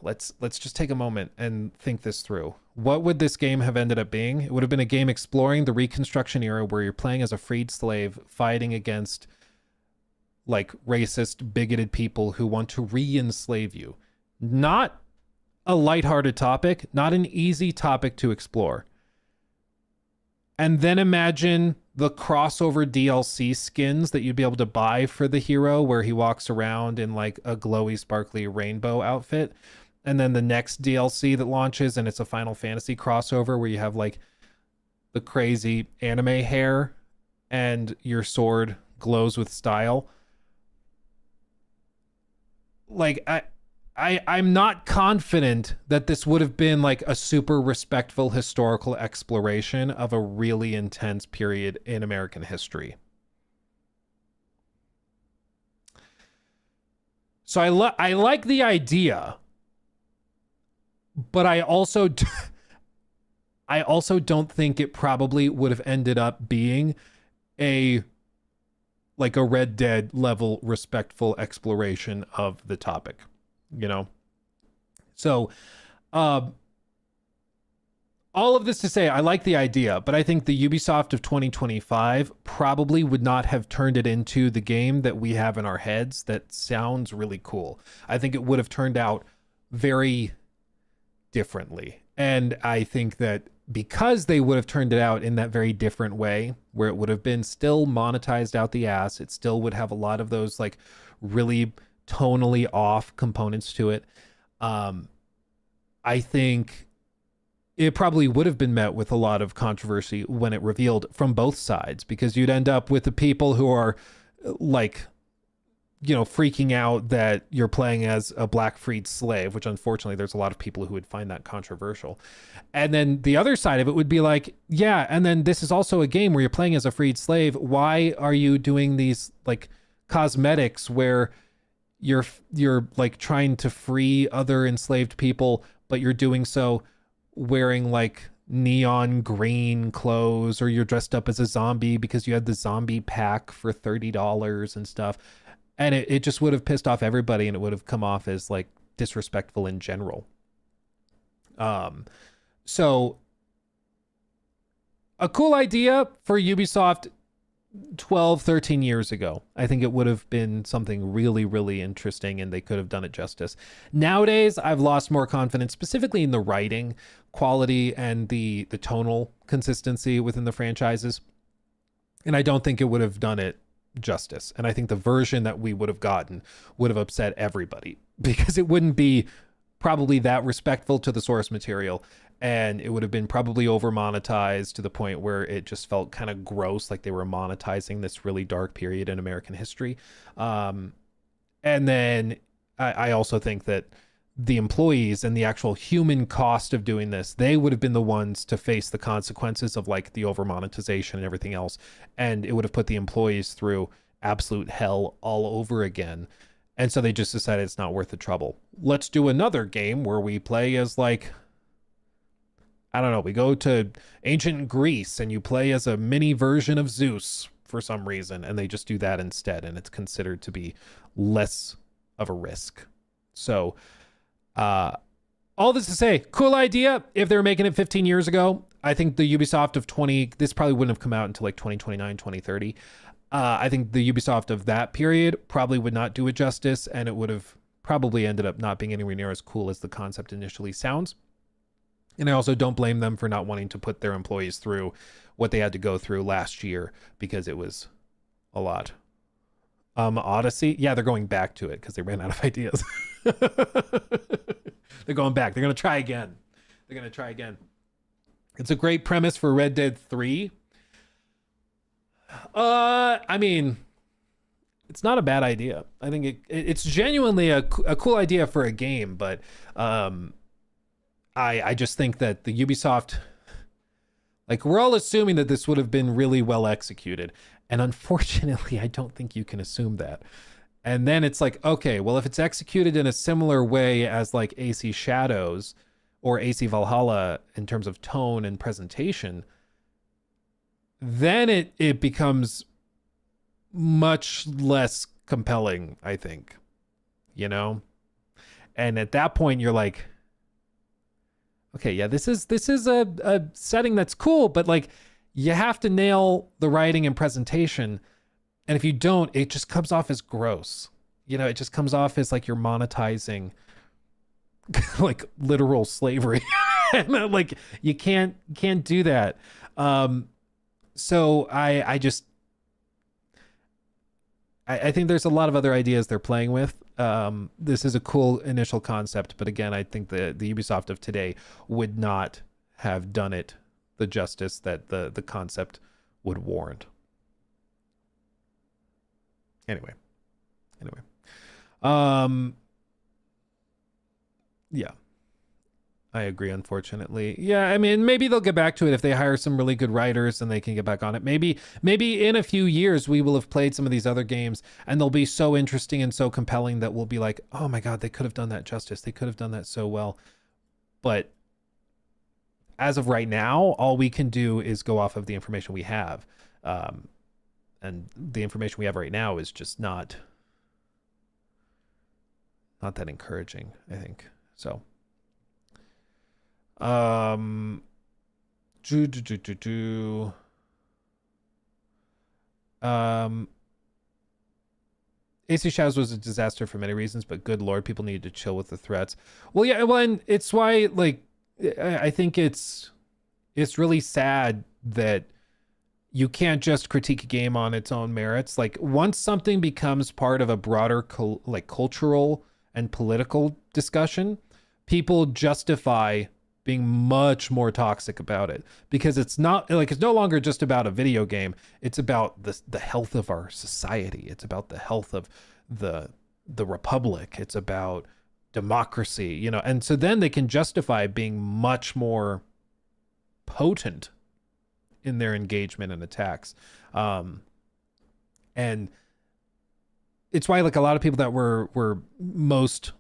Speaker 4: Let's just take a moment and think this through. What would this game have ended up being? It would have been a game exploring the Reconstruction era where you're playing as a freed slave fighting against like racist, bigoted people who want to re-enslave you. Not a lighthearted topic, not an easy topic to explore. And then imagine the crossover DLC skins that you'd be able to buy for the hero where he walks around in like a glowy, sparkly rainbow outfit. And then the next DLC that launches and it's a Final Fantasy crossover where you have like the crazy anime hair and your sword glows with style. Like, I'm not confident that this would have been like a super respectful historical exploration of a really intense period in American history. So I like the idea, but I also don't think it probably would have ended up being a Red Dead level respectful exploration of the topic. You know, so all of this to say, I like the idea, but I think the Ubisoft of 2025 probably would not have turned it into the game that we have in our heads that sounds really cool. I think it would have turned out very differently. And I think that because they would have turned it out in that very different way, where it would have been still monetized out the ass, it still would have a lot of those like really tonally off components to it. I think it probably would have been met with a lot of controversy when it revealed from both sides, because you'd end up with the people who are like, you know, freaking out that you're playing as a black freed slave, which unfortunately there's a lot of people who would find that controversial. And then the other side of it would be like, yeah, and then this is also a game where you're playing as a freed slave. Why are you doing these like cosmetics where you're like trying to free other enslaved people, but you're doing so wearing like neon green clothes, or you're dressed up as a zombie because you had the zombie pack for $30 and stuff. And it just would have pissed off everybody, and it would have come off as like disrespectful in general. So a cool idea for Ubisoft 12, 13 years ago. I think it would have been something really, really interesting, and they could have done it justice. Nowadays, I've lost more confidence, specifically in the writing quality and the tonal consistency within the franchises. And I don't think it would have done it justice. And I think the version that we would have gotten would have upset everybody, because it wouldn't be probably that respectful to the source material, and it would have been probably over monetized to the point where it just felt kind of gross, like they were monetizing this really dark period in American history. And then I also think that the employees and the actual human cost of doing this, they would have been the ones to face the consequences of like the over monetization and everything else. And it would have put the employees through absolute hell all over again. And so they just decided it's not worth the trouble. Let's do another game where we play as like, I don't know, we go to ancient Greece and you play as a mini version of Zeus for some reason. And they just do that instead. And it's considered to be less of a risk. So, all this to say, cool idea. If they were making it 15 years ago, I think the Ubisoft of this probably wouldn't have come out until like 2029, 2030. I think the Ubisoft of that period probably would not do it justice, and it would have probably ended up not being anywhere near as cool as the concept initially sounds. And I also don't blame them for not wanting to put their employees through what they had to go through last year, because it was a lot. Odyssey, yeah, they're going back to it because they ran out of ideas. They're going back. They're going to try again. It's a great premise for Red Dead 3. I mean, it's not a bad idea. I think it's genuinely a cool idea for a game, but I just think that the Ubisoft, like, we're all assuming that this would have been really well executed, and unfortunately, I don't think you can assume that. And then it's like, okay, well, if it's executed in a similar way as like AC Shadows or AC Valhalla in terms of tone and presentation, then it becomes much less compelling, I think, you know? And at that point you're like, okay, yeah, this is a setting that's cool, but like, you have to nail the writing and presentation. And if you don't, it just comes off as gross. You know, it just comes off as like you're monetizing like literal slavery. And like, you can't do that. So I think there's a lot of other ideas they're playing with. This is a cool initial concept, but again, I think the Ubisoft of today would not have done it the justice that the concept would warrant. Anyway. Yeah. I agree, unfortunately. Yeah, I mean, maybe they'll get back to it if they hire some really good writers and they can get back on it. Maybe in a few years we will have played some of these other games and they'll be so interesting and so compelling that we'll be like, oh my God, they could have done that justice. They could have done that so well. But as of right now, all we can do is go off of the information we have. And the information we have right now is just not that encouraging, I think. So AC Shadows was a disaster for many reasons, but good Lord, people needed to chill with the threats. Well, yeah, well, and it's why, like, I think it's really sad that you can't just critique a game on its own merits. Like, once something becomes part of a broader cultural and political discussion, people justify being much more toxic about it, because it's not like, it's no longer just about a video game. It's about the health of our society. It's about the health of the republic. It's about democracy, you know? And so then they can justify being much more potent in their engagement and attacks. And it's why, like, a lot of people that were most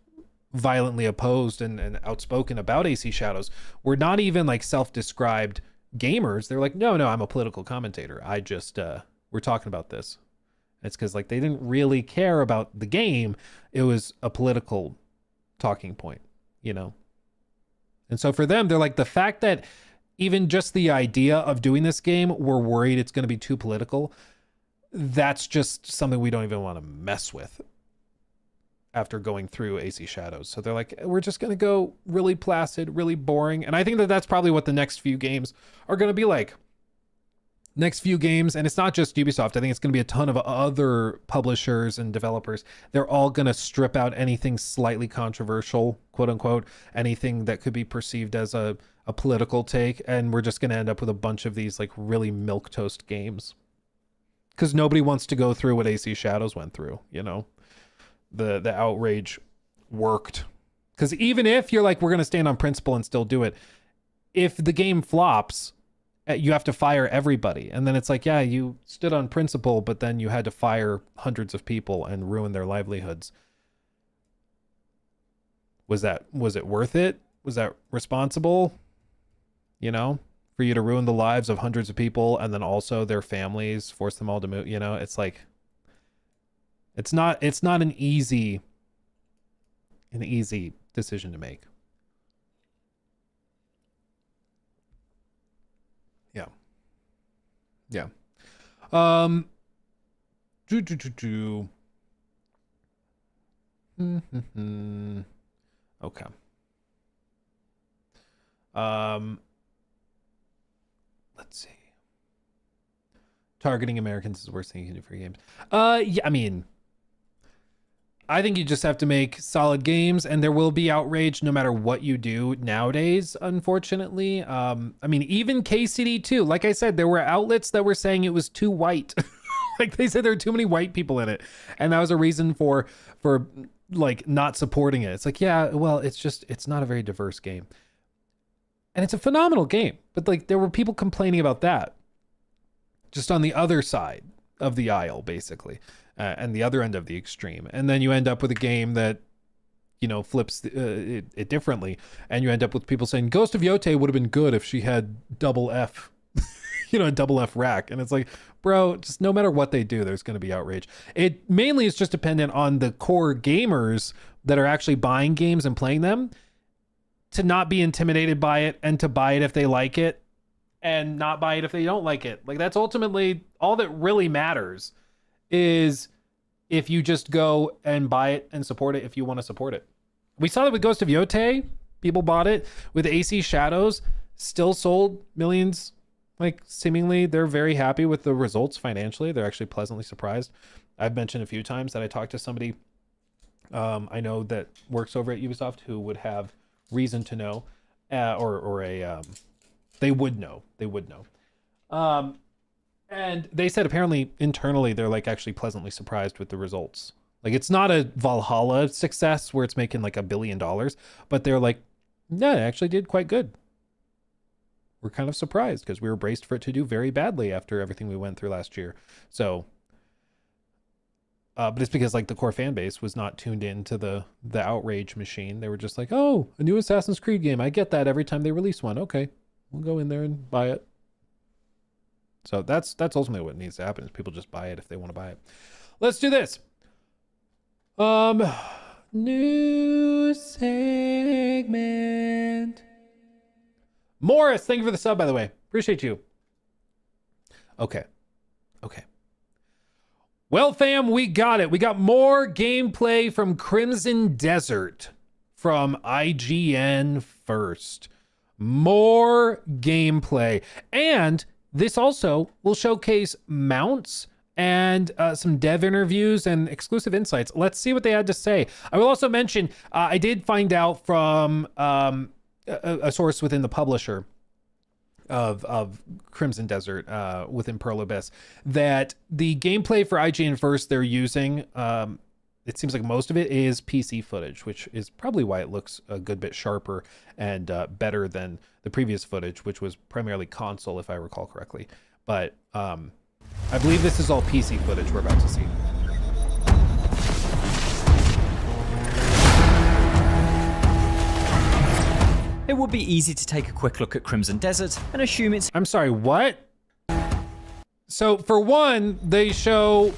Speaker 4: violently opposed and outspoken about AC Shadows were not even like self-described gamers. They're like, no, I'm a political commentator. I just, we're talking about this. It's because, like, they didn't really care about the game. It was a political talking point, you know? And so for them, they're like, the fact that even just the idea of doing this game, we're worried it's going to be too political. That's just something we don't even want to mess with after going through AC Shadows. So they're like, we're just going to go really placid, really boring. And I think that that's probably what the next few games are going to be like. Next few games, and it's not just Ubisoft. I think it's going to be a ton of other publishers and developers. They're all going to strip out anything slightly controversial, quote unquote, anything that could be perceived as a political take. And we're just going to end up with a bunch of these like really milquetoast games. Because nobody wants to go through what AC Shadows went through, you know? The outrage worked. Because even if you're like, we're going to stand on principle and still do it, if the game flops, you have to fire everybody. And then it's like, yeah, you stood on principle, but then you had to fire hundreds of people and ruin their livelihoods. Was it worth it? Was that responsible? You know, for you to ruin the lives of hundreds of people and then also their families, force them all to move, you know? It's like, it's not an easy decision to make. Yeah. Yeah. Okay. Let's see. Targeting Americans is the worst thing you can do for games. Yeah, I mean, I think you just have to make solid games, and there will be outrage no matter what you do nowadays, unfortunately. I mean, even KCD2, like I said, there were outlets that were saying it was too white. Like they said there were too many white people in it. And that was a reason for like not supporting it. It's like, yeah, well, it's not a very diverse game. And it's a phenomenal game. But like there were people complaining about that. Just on the other side of the aisle, basically. And the other end of the extreme. And then you end up with a game that, you know, flips it differently. And you end up with people saying, Ghost of Yote would have been good if she had double F, you know, a double F rack. And it's like, bro, just no matter what they do, there's going to be outrage. It mainly is just dependent on the core gamers that are actually buying games and playing them to not be intimidated by it and to buy it if they like it and not buy it if they don't like it. Like that's ultimately all that really matters. Is if you just go and buy it and support it if you want to support it. We saw that with Ghost of Yote. People bought it. With AC Shadows, still sold millions. Like seemingly they're very happy with the results financially. They're actually pleasantly surprised. I've mentioned a few times that I talked to somebody I know that works over at Ubisoft who would have reason to know they would know. And they said apparently internally they're like actually pleasantly surprised with the results. Like it's not a Valhalla success where it's making like $1 billion, but they're like, yeah, it actually did quite good. We're kind of surprised because we were braced for it to do very badly after everything we went through last year. So, but it's because like the core fan base was not tuned into the outrage machine. They were just like, oh, a new Assassin's Creed game. I get that every time they release one. Okay, we'll go in there and buy it. So that's ultimately what needs to happen is people just buy it if they want to buy it. Let's do this. New segment. Morris, thank you for the sub, by the way. Appreciate you. Okay. Well, fam, we got it. We got more gameplay from Crimson Desert from IGN first. More gameplay. And this also will showcase mounts and some dev interviews and exclusive insights. Let's see what they had to say. I will also mention, I did find out from a source within the publisher of Crimson Desert within Pearl Abyss that the gameplay for IGN first they're using, it seems like most of it is PC footage, which is probably why it looks a good bit sharper and better than the previous footage, which was primarily console, if I recall correctly. But I believe this is all PC footage we're about to see.
Speaker 5: It would be easy to take a quick look at Crimson Desert and assume it's...
Speaker 4: I'm sorry, what? So for one, they show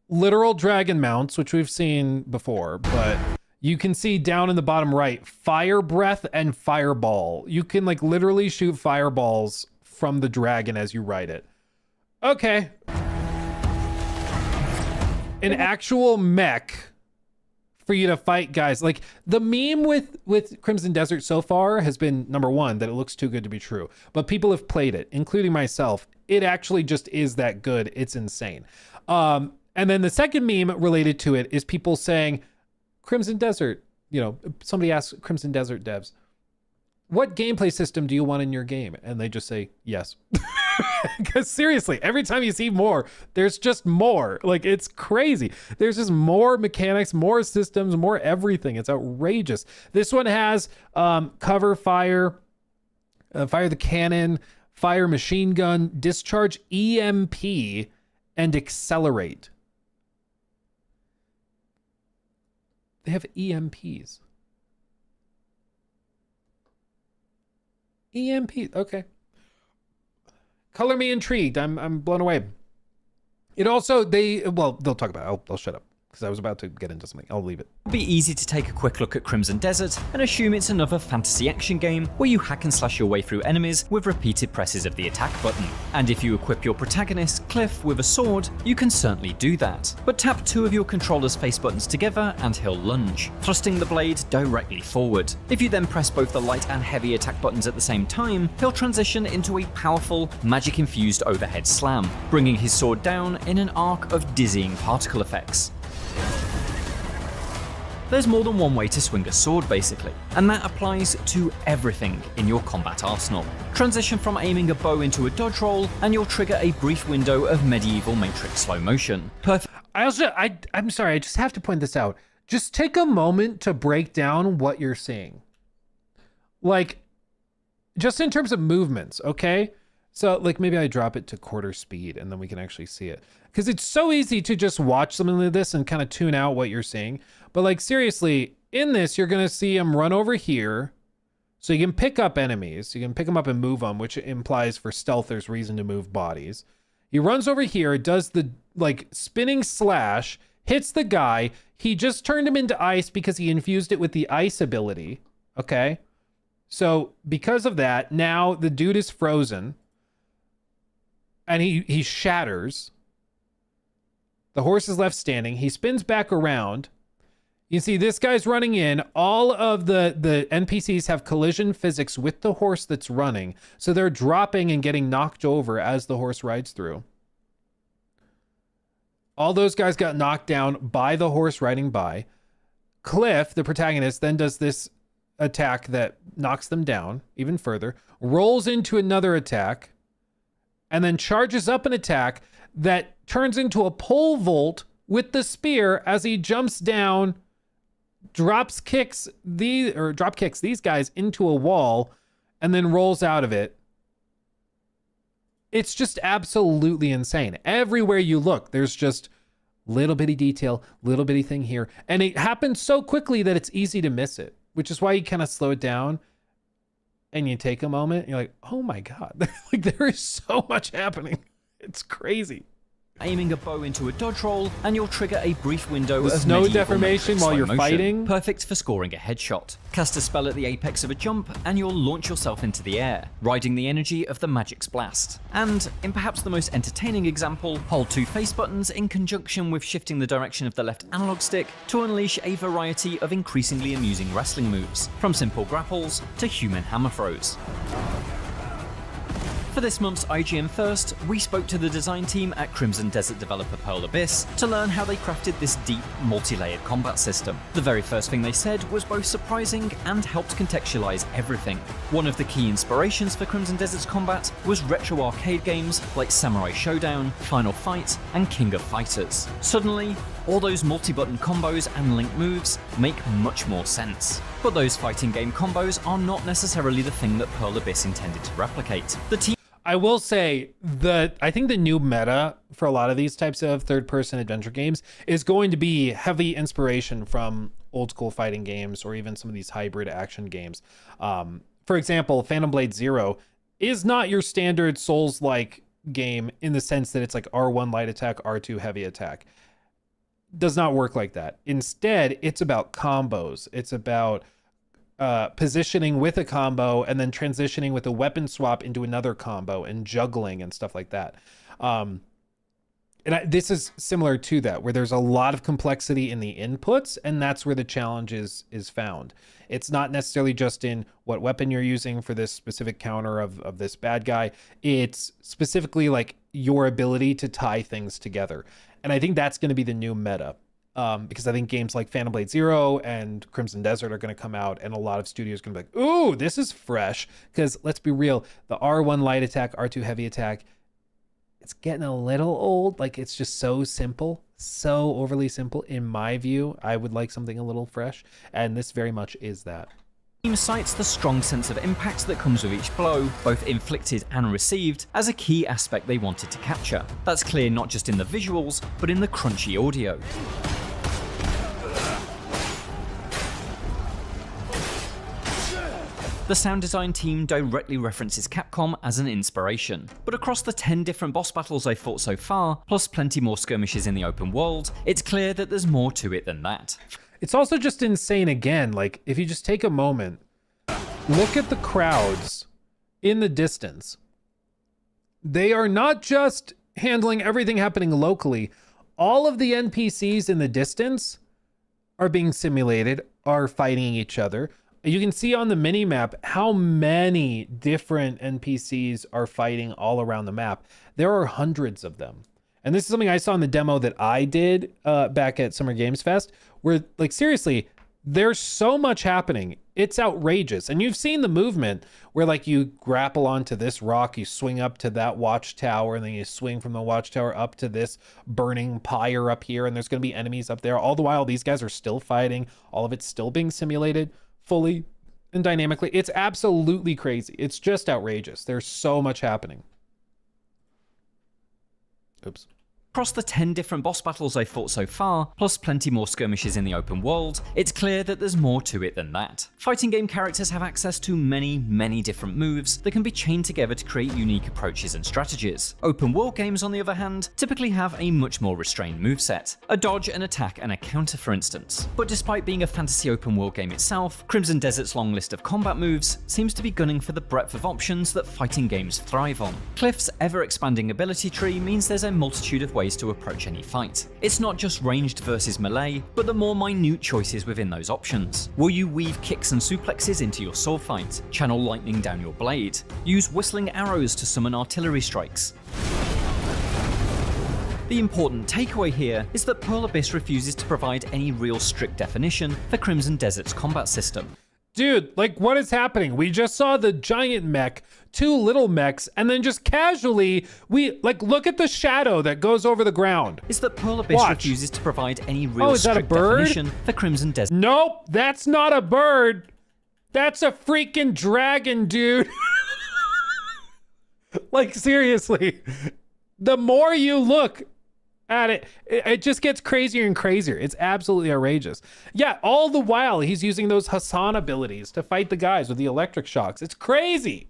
Speaker 4: literal dragon mounts, which we've seen before, but you can see down in the bottom right, fire breath and fireball. You can like literally shoot fireballs from the dragon as you ride it. Okay. An actual mech for you to fight guys. Like the meme with Crimson Desert so far has been, number one, that it looks too good to be true, but people have played it, including myself. It actually just is that good. It's insane. And then the second meme related to it is people saying Crimson Desert, you know, somebody asks Crimson Desert devs, what gameplay system do you want in your game? And they just say, yes. Because seriously, every time you see more, there's just more. Like, it's crazy. There's just more mechanics, more systems, more everything. It's outrageous. This one has cover fire, fire the cannon, fire machine gun, discharge EMP, and accelerate. They have EMPs. EMP, okay. Color me intrigued. I'm blown away. It also, they'll talk about it. I'll shut up. because I was about to get into something. I'll leave it.
Speaker 5: It'll be easy to take a quick look at Crimson Desert and assume it's another fantasy action game where you hack and slash your way through enemies with repeated presses of the attack button. And if you equip your protagonist, Cliff, with a sword, you can certainly do that. But tap 2 of your controller's face buttons together and he'll lunge, thrusting the blade directly forward. If you then press both the light and heavy attack buttons at the same time, he'll transition into a powerful, magic-infused overhead slam, bringing his sword down in an arc of dizzying particle effects. There's more than one way to swing a sword basically, and that applies to everything in your combat arsenal. Transition from aiming a bow into a dodge roll, and you'll trigger a brief window of medieval Matrix slow motion.
Speaker 4: I'm sorry, I just have to point this out. Just take a moment to break down what you're seeing. Like, just in terms of movements, okay? So, like, maybe I drop it to quarter speed and then we can actually see it. Because it's so easy to just watch something like this and kind of tune out what you're seeing. But, like, seriously, in this, you're going to see him run over here. So you can pick up enemies. You can pick them up and move them, which implies for stealth there's reason to move bodies. He runs over here, does the, like, spinning slash, hits the guy. He just turned him into ice because he infused it with the ice ability. Okay? So, because of that, now the dude is frozen. And he shatters. The horse is left standing. He spins back around. You see this guy's running in. All of the NPCs have collision physics with the horse that's running. So they're dropping and getting knocked over as the horse rides through. All those guys got knocked down by the horse riding by. Cliff, the protagonist, then does this attack that knocks them down even further. Rolls into another attack. And then charges up an attack that turns into a pole vault with the spear as he jumps down, drop kicks these guys into a wall, and then rolls out of it. It's just absolutely insane. Everywhere you look, there's just little bitty detail, little bitty thing here. And it happens so quickly that it's easy to miss it, which is why you kind of slow it down. And you take a moment, and you're like, oh my God, like there is so much happening. It's crazy.
Speaker 5: Aiming a bow into a dodge roll, and you'll trigger a brief window
Speaker 4: There's
Speaker 5: of
Speaker 4: no
Speaker 5: medieval
Speaker 4: deformation
Speaker 5: Matrix
Speaker 4: while
Speaker 5: slow
Speaker 4: you're
Speaker 5: motion,
Speaker 4: fighting.
Speaker 5: perfect for scoring a headshot. Cast a spell at the apex of a jump, and you'll launch yourself into the air, riding the energy of the magic's blast. And, in perhaps the most entertaining example, hold 2 face buttons in conjunction with shifting the direction of the left analog stick to unleash a variety of increasingly amusing wrestling moves, from simple grapples to human hammer throws. For this month's IGN First, we spoke to the design team at Crimson Desert developer Pearl Abyss to learn how they crafted this deep, multi-layered combat system. The very first thing they said was both surprising and helped contextualize everything. One of the key inspirations for Crimson Desert's combat was retro arcade games like Samurai Showdown, Final Fight, and King of Fighters. Suddenly, all those multi-button combos and link moves make much more sense. But those fighting game combos are not necessarily the thing that Pearl Abyss intended to replicate. The team
Speaker 4: I will say that I think the new meta for a lot of these types of third-person adventure games is going to be heavy inspiration from old school fighting games or even some of these hybrid action games. For example, Phantom Blade Zero is not your standard Souls-like game in the sense that it's like R1 light attack, R2 heavy attack. Does not work like that. Instead, it's about combos. It's about positioning with a combo and then transitioning with a weapon swap into another combo and juggling and stuff like that. This is similar to that, where there's a lot of complexity in the inputs, and that's where the challenge is found. It's not necessarily just in what weapon you're using for this specific counter of this bad guy. It's specifically like your ability to tie things together. And I think that's going to be the new meta. Because I think games like Phantom Blade Zero and Crimson Desert are going to come out, and a lot of studios are going to be like, ooh, this is fresh. Because let's be real, the R1 light attack, R2 heavy attack, it's getting a little old. Like, it's just so simple, so overly simple. In my view, I would like something a little fresh, and this very much is that.
Speaker 5: The team cites the strong sense of impact that comes with each blow, both inflicted and received, as a key aspect they wanted to capture. That's clear not just in the visuals, but in the crunchy audio. The sound design team directly references Capcom as an inspiration, but across the 10 different boss battles I fought so far, plus plenty more skirmishes in the open world, it's clear that there's more to it than that.
Speaker 4: It's also just insane again, like if you just take a moment, look at the crowds in the distance. They are not just handling everything happening locally. All of the NPCs in the distance are being simulated, are fighting each other. You can see on the mini map how many different NPCs are fighting all around the map. There are hundreds of them. And this is something I saw in the demo that I did back at Summer Games Fest, where, like, seriously, there's so much happening. It's outrageous. And you've seen the movement where, like, you grapple onto this rock, you swing up to that watchtower, and then you swing from the watchtower up to this burning pyre up here, and there's going to be enemies up there. All the while, these guys are still fighting. All of it's still being simulated fully and dynamically. It's absolutely crazy. It's just outrageous. There's so much happening. Oops.
Speaker 5: Across the 10 different boss battles I fought so far, plus plenty more skirmishes in the open world, it's clear that there's more to it than that. Fighting game characters have access to many different moves that can be chained together to create unique approaches and strategies. Open world games, on the other hand, typically have a much more restrained moveset, a dodge, an attack, and a counter, for instance. But despite being a fantasy open world game itself, Crimson Desert's long list of combat moves seems to be gunning for the breadth of options that fighting games thrive on. Cliff's ever-expanding ability tree means there's a multitude of ways to approach any fight. It's not just ranged versus melee, but the more minute choices within those options. Will you weave kicks and suplexes into your sword fight, channel lightning down your blade, use whistling arrows to summon artillery strikes? The important takeaway here is that Pearl Abyss refuses to provide any real strict definition for Crimson Desert's combat system.
Speaker 4: Dude, like, what is happening? We just saw the giant mech, 2 little mechs, and then just casually, look at the shadow that goes over the ground.
Speaker 5: Is that Pearl Abyss refuses to provide any real
Speaker 4: is that a
Speaker 5: strict
Speaker 4: bird?
Speaker 5: definition for Crimson Desert.
Speaker 4: Nope, that's not a bird. That's a freaking dragon, dude. Like, seriously. The more you look at it, it just gets crazier and crazier. It's absolutely outrageous. Yeah, all the while he's using those Hassan abilities to fight the guys with the electric shocks. It's crazy.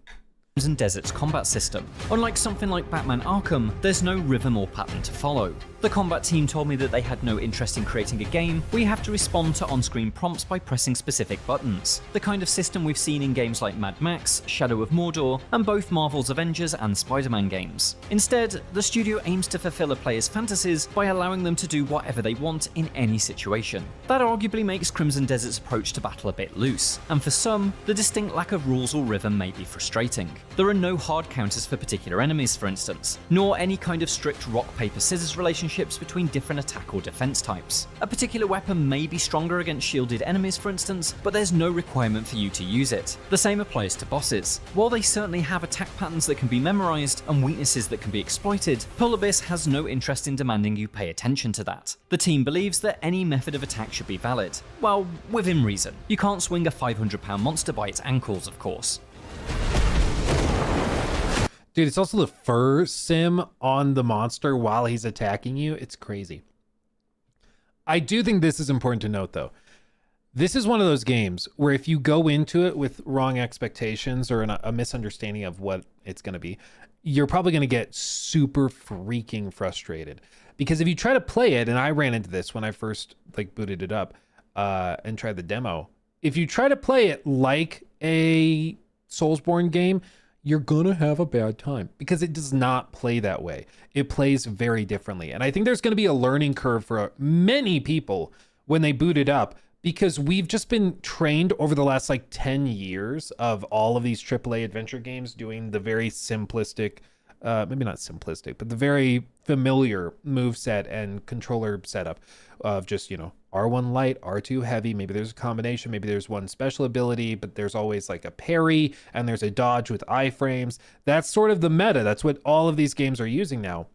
Speaker 5: Crimson Desert's combat system. Unlike something like Batman Arkham, there's no rhythm or pattern to follow. The combat team told me that they had no interest in creating a game where you have to respond to on-screen prompts by pressing specific buttons, the kind of system we've seen in games like Mad Max, Shadow of Mordor, and both Marvel's Avengers and Spider-Man games. Instead, the studio aims to fulfill a player's fantasies by allowing them to do whatever they want in any situation. That arguably makes Crimson Desert's approach to battle a bit loose, and for some, the distinct lack of rules or rhythm may be frustrating. There are no hard counters for particular enemies, for instance, nor any kind of strict rock-paper-scissors relationships between different attack or defense types. A particular weapon may be stronger against shielded enemies, for instance, but there's no requirement for you to use it. The same applies to bosses. While they certainly have attack patterns that can be memorized and weaknesses that can be exploited, Pearl Abyss has no interest in demanding you pay attention to that. The team believes that any method of attack should be valid. Well, within reason. You can't swing a 500-pound monster by its ankles, of course.
Speaker 4: Dude, it's also the fur sim on the monster while he's attacking you. It's crazy. I do think this is important to note, though. This is one of those games where if you go into it with wrong expectations or a misunderstanding of what it's going to be, you're probably going to get super freaking frustrated. Because if you try to play it, and I ran into this when I first booted it up and tried the demo, if you try to play it like a Soulsborne game, you're gonna have a bad time because it does not play that way. It plays very differently. And I think there's gonna be a learning curve for many people when they boot it up, because we've just been trained over the last 10 years of all of these AAA adventure games doing the very simplistic, maybe not simplistic, but the very familiar moveset and controller setup of just, R1 light, R2 heavy, maybe there's a combination, maybe there's one special ability, but there's always a parry and there's a dodge with iframes. That's sort of the meta. That's what all of these games are using now.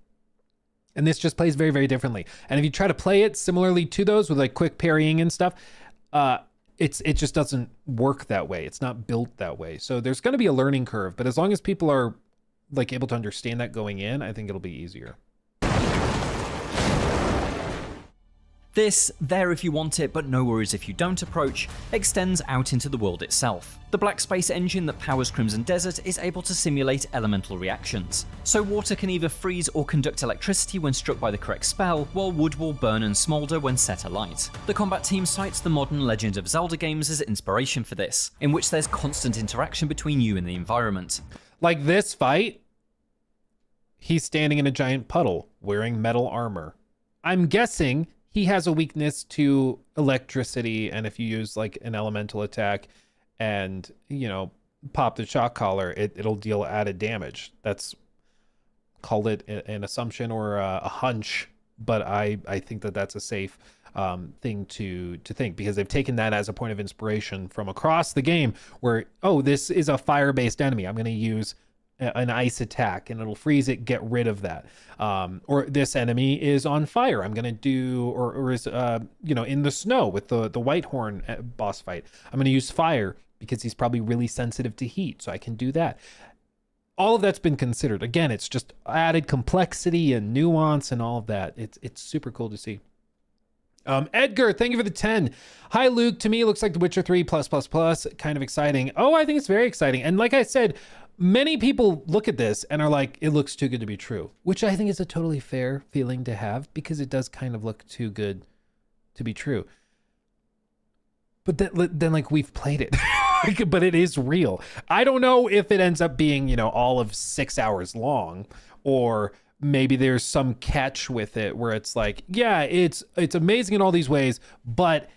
Speaker 4: And this just plays very, very differently. And if you try to play it similarly to those with quick parrying and stuff, it just doesn't work that way. It's not built that way. So there's going to be a learning curve, but as long as people are able to understand that going in, I think it'll be easier.
Speaker 5: This, there if you want it, but no worries if you don't approach, extends out into the world itself. The Black Space engine that powers Crimson Desert is able to simulate elemental reactions. So water can either freeze or conduct electricity when struck by the correct spell, while wood will burn and smolder when set alight. The combat team cites the modern Legend of Zelda games as inspiration for this, in which there's constant interaction between you and the environment.
Speaker 4: Like this fight, he's standing in a giant puddle wearing metal armor. I'm guessing he has a weakness to electricity, and if you use like an elemental attack and, you know, pop the shock collar, it'll deal added damage. That's, call it an assumption or a hunch, but I think that that's a safe thing to think, because they've taken that as a point of inspiration from across the game where, oh, this is a fire-based enemy, I'm going to use an ice attack and it'll freeze it, get rid of that. Or this enemy is on fire, I'm gonna do, or is you know, in the snow with the Whitehorn boss fight, I'm gonna use fire because he's probably really sensitive to heat, so I can do that. All of that's been considered. Again, it's just added complexity and nuance and all of that. It's super cool to see. Edgar, thank you for the 10. Hi, Luke. To me, it looks like The Witcher 3 +++. Kind of exciting. Oh, I think it's very exciting. And like I said, many people look at this and are like, it looks too good to be true, which I think is a totally fair feeling to have, because it does kind of look too good to be true. But then like, we've played it, but it is real. I don't know if it ends up being, you know, all of 6 hours long, or maybe there's some catch with it where it's like, yeah, it's amazing in all these ways, but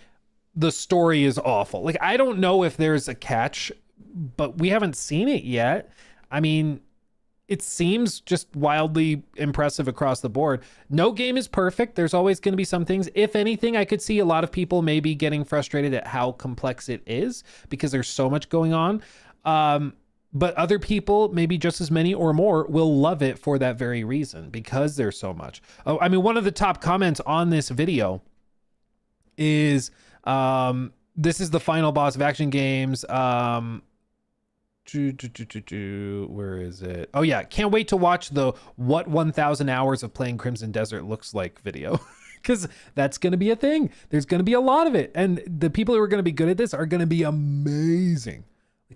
Speaker 4: the story is awful. Like, I don't know if there's a catch, but we haven't seen it yet. I mean, it seems just wildly impressive across the board. No game is perfect. There's always going to be some things. If anything, I could see a lot of people maybe getting frustrated at how complex it is because there's so much going on. But other people, maybe just as many or more, will love it for that very reason, because there's so much. Oh, I mean, one of the top comments on this video is, this is the final boss of Action Games. Where is it? Oh yeah, can't wait to watch the what 1,000 hours of playing Crimson Desert looks like video, because that's going to be a thing. There's going to be a lot of it, and the people who are going to be good at this are going to be amazing.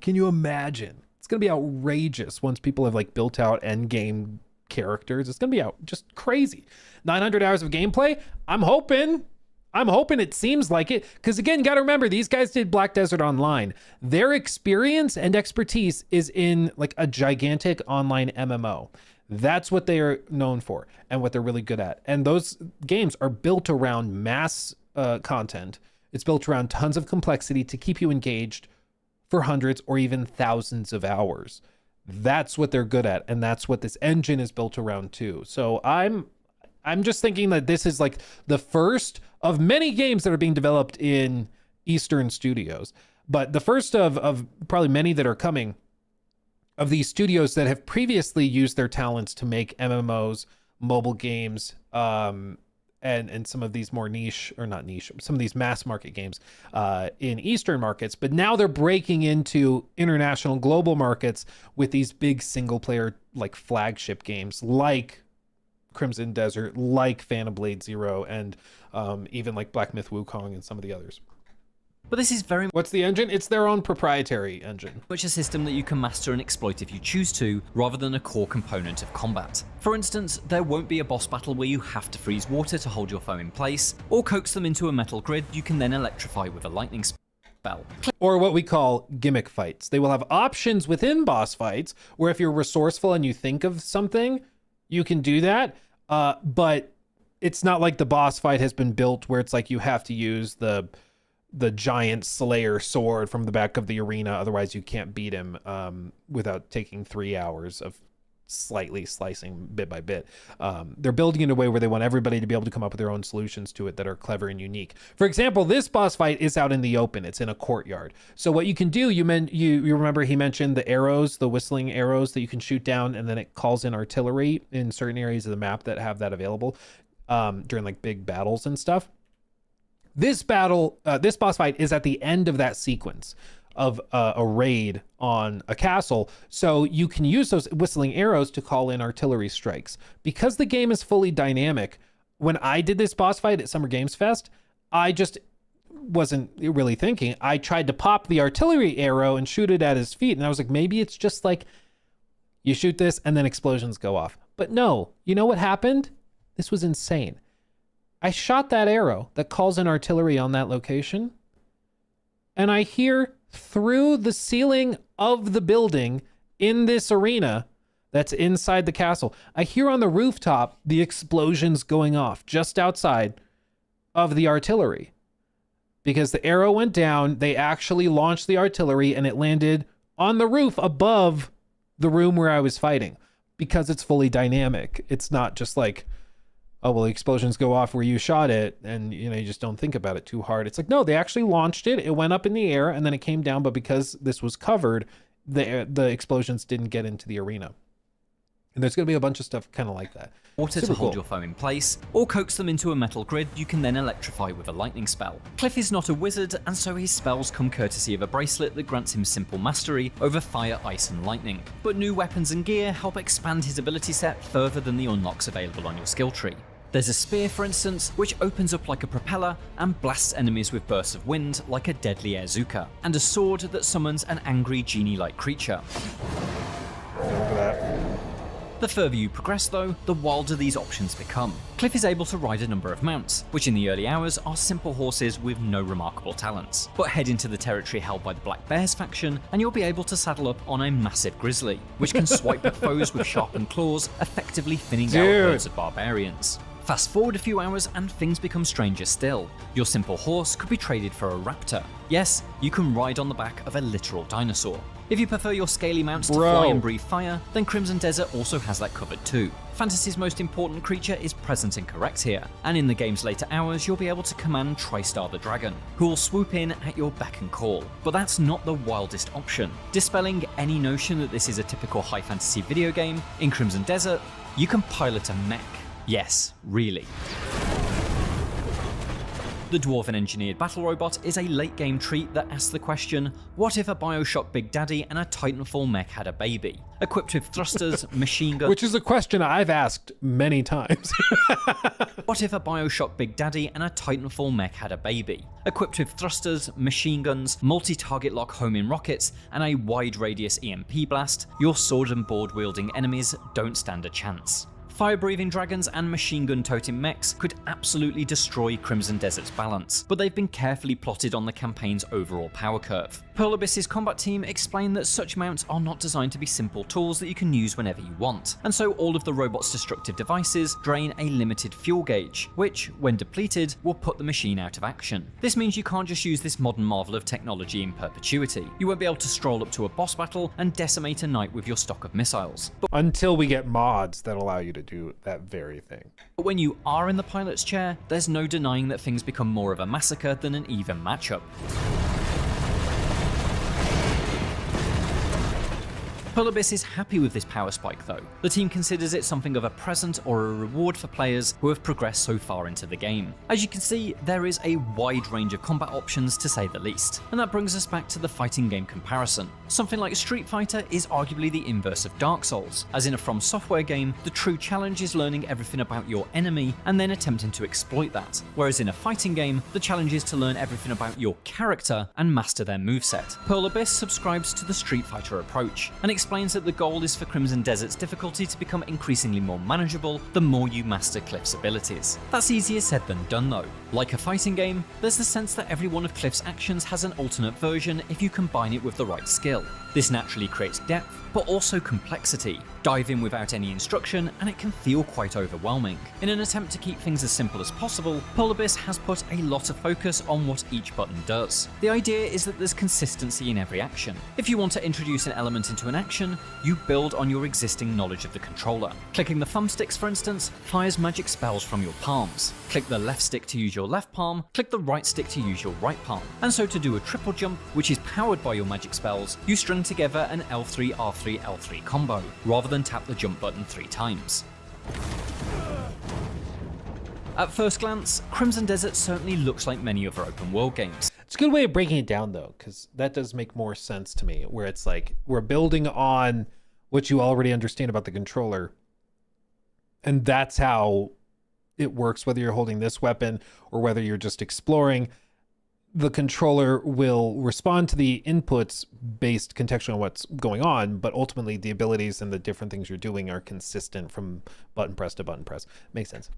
Speaker 4: Can you imagine? It's going to be outrageous once people have like built out end game characters. It's going to be out just crazy. 900 hours of gameplay. I'm hoping it seems like it, because again, got to remember, these guys did Black Desert Online. Their experience and expertise is in like a gigantic online MMO. That's what they are known for and what they're really good at. And those games are built around mass content. It's built around tons of complexity to keep you engaged for hundreds or even thousands of hours. That's what they're good at, and that's what this engine is built around too. So I'm just thinking that this is like the first of many games that are being developed in Eastern Studios, but the first of probably many that are coming, of these studios that have previously used their talents to make MMOs, mobile games, and some of these more niche, or not niche, some of these mass market games in Eastern markets, but now they're breaking into international global markets with these big single player like flagship games like Crimson Desert, like Phantom Blade Zero, and even like Black Myth Wukong and some of the others.
Speaker 5: But this is very
Speaker 4: What's the engine? It's their own proprietary engine.
Speaker 5: much a system that you can master and exploit if you choose to, rather than a core component of combat. For instance, there won't be a boss battle where you have to freeze water to hold your foe in place, or coax them into a metal grid you can then electrify with a lightning spell.
Speaker 4: Or what we call gimmick fights. They will have options within boss fights where if you're resourceful and you think of something, you can do that. But it's not like the boss fight has been built where it's like you have to use the giant slayer sword from the back of the arena, otherwise you can't beat him without taking 3 hours of slightly slicing bit by bit. They're building it in a way where they want everybody to be able to come up with their own solutions to it that are clever and unique. For example, this boss fight is out in the open. It's in a courtyard. So what you can do, you remember he mentioned the arrows, the whistling arrows that you can shoot down, and then it calls in artillery in certain areas of the map that have that available during like big battles and stuff. This boss fight is at the end of that sequence of a raid on a castle, so you can use those whistling arrows to call in artillery strikes. Because the game is fully dynamic, when I did this boss fight at Summer Games Fest, I just wasn't really thinking. I tried to pop the artillery arrow and shoot it at his feet, and I was like, maybe it's just like you shoot this and then explosions go off. But no, you know what happened? This was insane. I shot that arrow that calls in artillery on that location, and I hear through the ceiling of the building in this arena that's inside the castle, I hear on the rooftop the explosions going off just outside of the artillery. Because the arrow went down, they actually launched the artillery and it landed on the roof above the room where I was fighting. Because it's fully dynamic. It's not just like, oh, well, explosions go off where you shot it and, you know, you just don't think about it too hard. It's like, no, they actually launched it. It went up in the air and then it came down. But because this was covered, the explosions didn't get into the arena. And there's going to be a bunch of stuff kind of like that.
Speaker 5: Water to hold your foe in place, or coax them into a metal grid you can then electrify with a lightning spell. Cliff is not a wizard, and so his spells come courtesy of a bracelet that grants him simple mastery over fire, ice, and lightning. But new weapons and gear help expand his ability set further than the unlocks available on your skill tree. There's a spear, for instance, which opens up like a propeller and blasts enemies with bursts of wind like a deadly Airzuka, and a sword that summons an angry genie-like creature. The further you progress though, the wilder these options become. Cliff is able to ride a number of mounts, which in the early hours are simple horses with no remarkable talents. But head into the territory held by the Black Bears faction and you'll be able to saddle up on a massive grizzly, which can swipe at foes with sharpened claws, effectively thinning out herds of barbarians. Fast forward a few hours and things become stranger still. Your simple horse could be traded for a raptor. Yes, you can ride on the back of a literal dinosaur. If you prefer your scaly mounts to fly and breathe fire, then Crimson Desert also has that covered too. Fantasy's most important creature is present and correct here, and in the game's later hours you'll be able to command Tristar the Dragon, who will swoop in at your beck and call. But that's not the wildest option. Dispelling any notion that this is a typical high fantasy video game, in Crimson Desert, you can pilot a mech. Yes, really. The Dwarven Engineered Battle Robot is a late-game treat that asks the question, what if a Bioshock Big Daddy and a Titanfall mech had a baby? Equipped with thrusters, machine guns...
Speaker 4: Which is a question I've asked many times.
Speaker 5: What if a Bioshock Big Daddy and a Titanfall mech had a baby? Equipped with thrusters, machine guns, multi-target lock homing rockets, and a wide-radius EMP blast, your sword and board-wielding enemies don't stand a chance. Fire-breathing dragons and machine gun-toting mechs could absolutely destroy Crimson Desert's balance, but they've been carefully plotted on the campaign's overall power curve. Pearl Abyss's combat team explained that such mounts are not designed to be simple tools that you can use whenever you want, and so all of the robot's destructive devices drain a limited fuel gauge, which, when depleted, will put the machine out of action. This means you can't just use this modern marvel of technology in perpetuity. You won't be able to stroll up to a boss battle and decimate a knight with your stock of missiles.
Speaker 4: Until we get mods that allow you to do that very thing.
Speaker 5: But when you are in the pilot's chair, there's no denying that things become more of a massacre than an even matchup. Pearl Abyss is happy with this power spike though. The team considers it something of a present or a reward for players who have progressed so far into the game. As you can see, there is a wide range of combat options to say the least, and that brings us back to the fighting game comparison. Something like Street Fighter is arguably the inverse of Dark Souls, as in a From Software game, the true challenge is learning everything about your enemy and then attempting to exploit that, whereas in a fighting game, the challenge is to learn everything about your character and master their moveset. Pearl Abyss subscribes to the Street Fighter approach, and explains that the goal is for Crimson Desert's difficulty to become increasingly more manageable the more you master Cliff's abilities. That's easier said than done though. Like a fighting game, there's the sense that every one of Cliff's actions has an alternate version if you combine it with the right skill. This naturally creates depth, but also complexity. Dive in without any instruction and it can feel quite overwhelming. In an attempt to keep things as simple as possible, Pearl Abyss has put a lot of focus on what each button does. The idea is that there's consistency in every action. If you want to introduce an element into an action, you build on your existing knowledge of the controller. Clicking the thumbsticks, for instance, fires magic spells from your palms. Click the left stick to use your left palm, click the right stick to use your right palm. And so to do a triple jump, which is powered by your magic spells, you string together an L3, R3, L3 combo, rather than tap the jump button 3 times. At first glance, Crimson Desert certainly looks like many other open world games.
Speaker 4: It's a good way of breaking it down though, because that does make more sense to me, where it's like we're building on what you already understand about the controller, and that's how it works whether you're holding this weapon or whether you're just exploring. The controller will respond to the inputs based contextually on what's going on, but ultimately the abilities and the different things you're doing are consistent from button press to button press. Makes sense.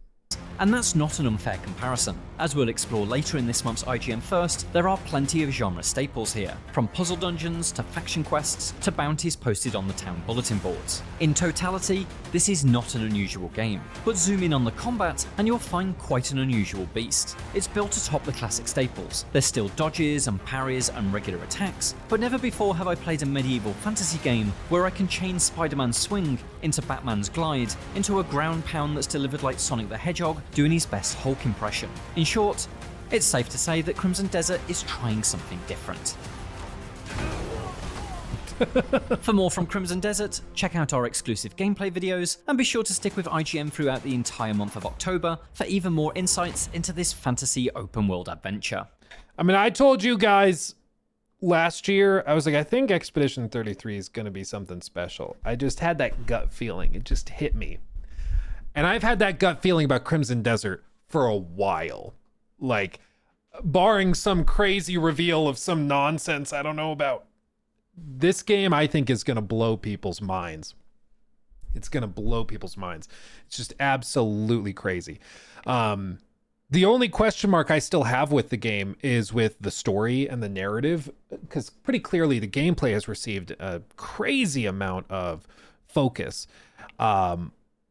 Speaker 5: And that's not an unfair comparison. As we'll explore later in this month's IGN First, there are plenty of genre staples here, from puzzle dungeons to faction quests to bounties posted on the town bulletin boards. In totality, this is not an unusual game, but zoom in on the combat and you'll find quite an unusual beast. It's built atop the classic staples. There's still dodges and parries and regular attacks, but never before have I played a medieval fantasy game where I can chain Spider-Man's swing into Batman's glide into a ground pound that's delivered like Sonic the Hedgehog doing his best Hulk impression. In short, it's safe to say that Crimson Desert is trying something different. For more from Crimson Desert, check out our exclusive gameplay videos, and be sure to stick with IGN throughout the entire month of October for even more insights into this fantasy open world adventure.
Speaker 4: I mean, I told you guys last year, I was like, I think Expedition 33 is going to be something special. I just had that gut feeling. It just hit me. And I've had that gut feeling about Crimson Desert for a while. Like, barring some crazy reveal of some nonsense I don't know about. This game, I think, is going to blow people's minds. It's going to blow people's minds. It's just absolutely crazy. The only question mark I still have with the game is with the story and the narrative, because pretty clearly the gameplay has received a crazy amount of focus.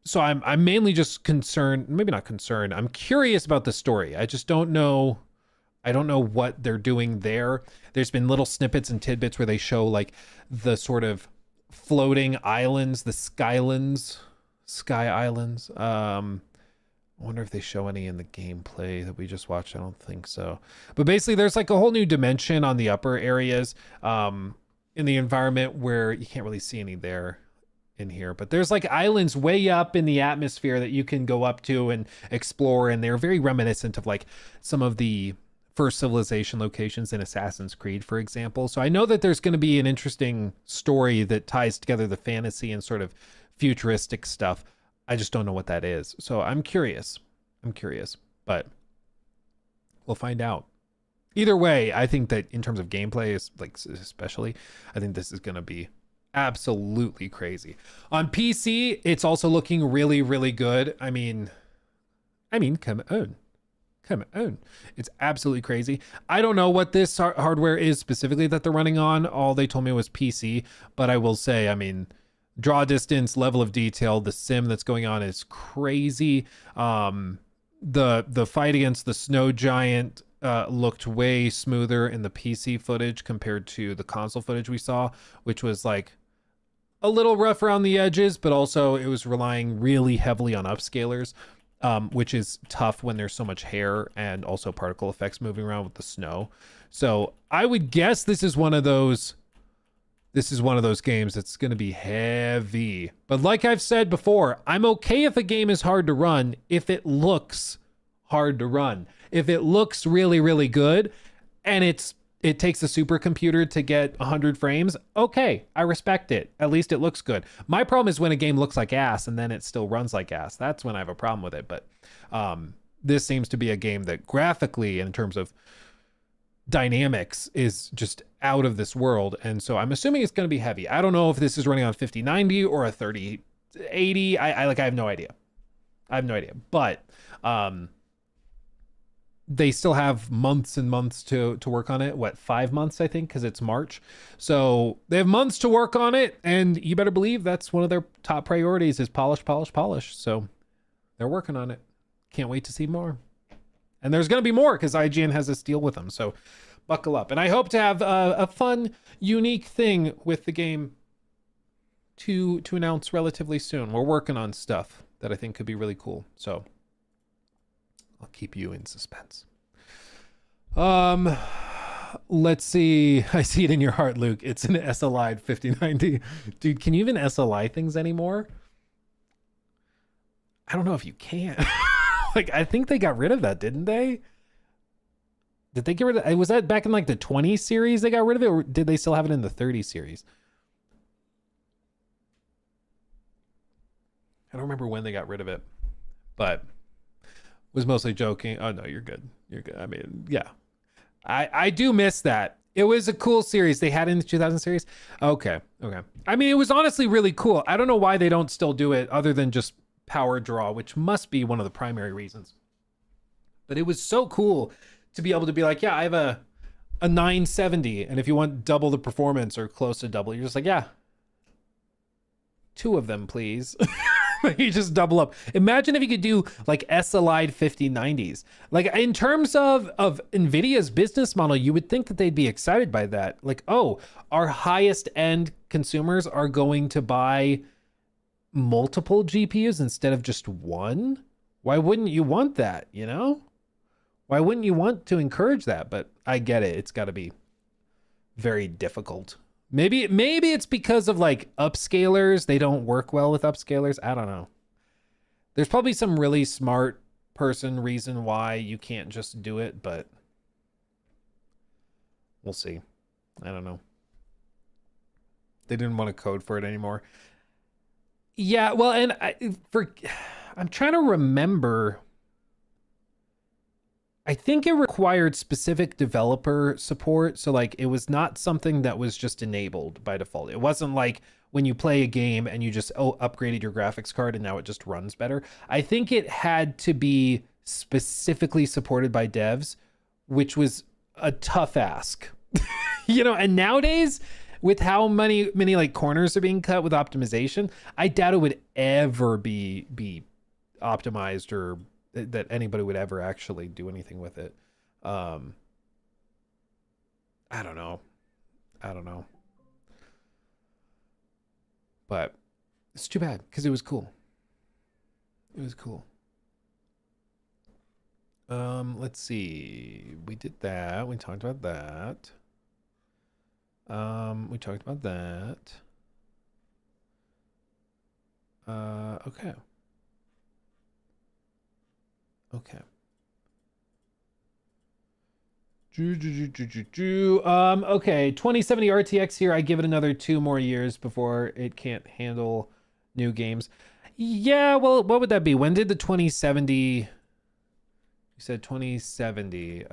Speaker 4: So I'm mainly just concerned, maybe not concerned, I'm curious about the story. I just don't know. I don't know what they're doing there. There's been little snippets and tidbits where they show like the sort of floating islands, the sky islands. I wonder if they show any in the gameplay that we just watched. I don't think so. But basically there's like a whole new dimension on the upper areas in the environment where you can't really see any there in here, but there's like islands way up in the atmosphere that you can go up to and explore, and they're very reminiscent of like some of the first civilization locations in Assassin's Creed, for example. So I know that there's going to be an interesting story that ties together the fantasy and sort of futuristic stuff. I just don't know what that is. So I'm curious, but we'll find out. Either way, I think that in terms of gameplay, especially, I think this is going to be absolutely crazy. On PC, it's also looking really, really good. I mean, come on. It's absolutely crazy. I don't know what this hardware is specifically that they're running on. All they told me was PC, but I will say, I mean, draw distance, level of detail, the sim that's going on is crazy. The fight against the snow giant looked way smoother in the PC footage compared to the console footage we saw, which was like a little rough around the edges, but also it was relying really heavily on upscalers, which is tough when there's so much hair and also particle effects moving around with the snow. So I would guess this is one of those games that's going to be heavy. But like I've said before, I'm okay if a game is hard to run if it looks hard to run. If it looks really, really good and it takes a supercomputer to get 100 frames, okay, I respect it. At least it looks good. My problem is when a game looks like ass and then it still runs like ass. That's when I have a problem with it. But this seems to be a game that graphically, in terms of dynamics, is just out of this world. And so I'm assuming it's going to be heavy. I don't know if this is running on 5090 or a 3080. I have no idea. But they still have months and months to work on it. 5 months, I think, because it's March. So they have months to work on it, and you better believe that's one of their top priorities is polish. So they're working on it. Can't wait to see more. And there's going to be more because IGN has this deal with them. So buckle up. And I hope to have a fun, unique thing with the game to announce relatively soon. We're working on stuff that I think could be really cool. So I'll keep you in suspense. Let's see. I see it in your heart, Luke. It's an SLI 5090. Dude, can you even SLI things anymore? I don't know if you can. Like, I think they got rid of that, didn't they? Did they get rid of it? Was that back in like the 20 series they got rid of it, or did they still have it in the 30 series? I don't remember when they got rid of it, but Was mostly joking. Oh no, you're good. You're good. I mean, yeah. I do miss that. It was a cool series. They had it in the 2000 series. Okay. I mean, it was honestly really cool. I don't know why they don't still do it other than just power draw, which must be one of the primary reasons. But it was so cool to be able to be like, yeah, I have a 970, and if you want double the performance or close to double, you're just like, yeah, 2 of them, please. You just double up. Imagine if you could do like SLI 5090s. Like in terms of NVIDIA's business model, you would think that they'd be excited by that. Like, oh, our highest end consumers are going to buy multiple GPUs instead of just one. Why wouldn't you want that, you know? Why wouldn't you want to encourage that? But I get it. It's got to be very difficult. Maybe it's because of like upscalers. They don't work well with upscalers. I don't know. There's probably some really smart reason why you can't just do it, but we'll see. I don't know. They didn't want to code for it anymore. Yeah, well, and I'm trying to remember. I think it required specific developer support. So like it was not something that was just enabled by default. It wasn't like when you play a game and you just upgraded your graphics card and now it just runs better. I think it had to be specifically supported by devs, which was a tough ask. You know, and nowadays with how many like corners are being cut with optimization, I doubt it would ever be optimized or that anybody would ever actually do anything with it. I don't know. But it's too bad because it was cool. Let's see. We did that. We talked about that. Okay. Okay, 2070 RTX here. I give it another 2 more years before it can't handle new games. Yeah, well, what would that be? When did the 2070? You said 2070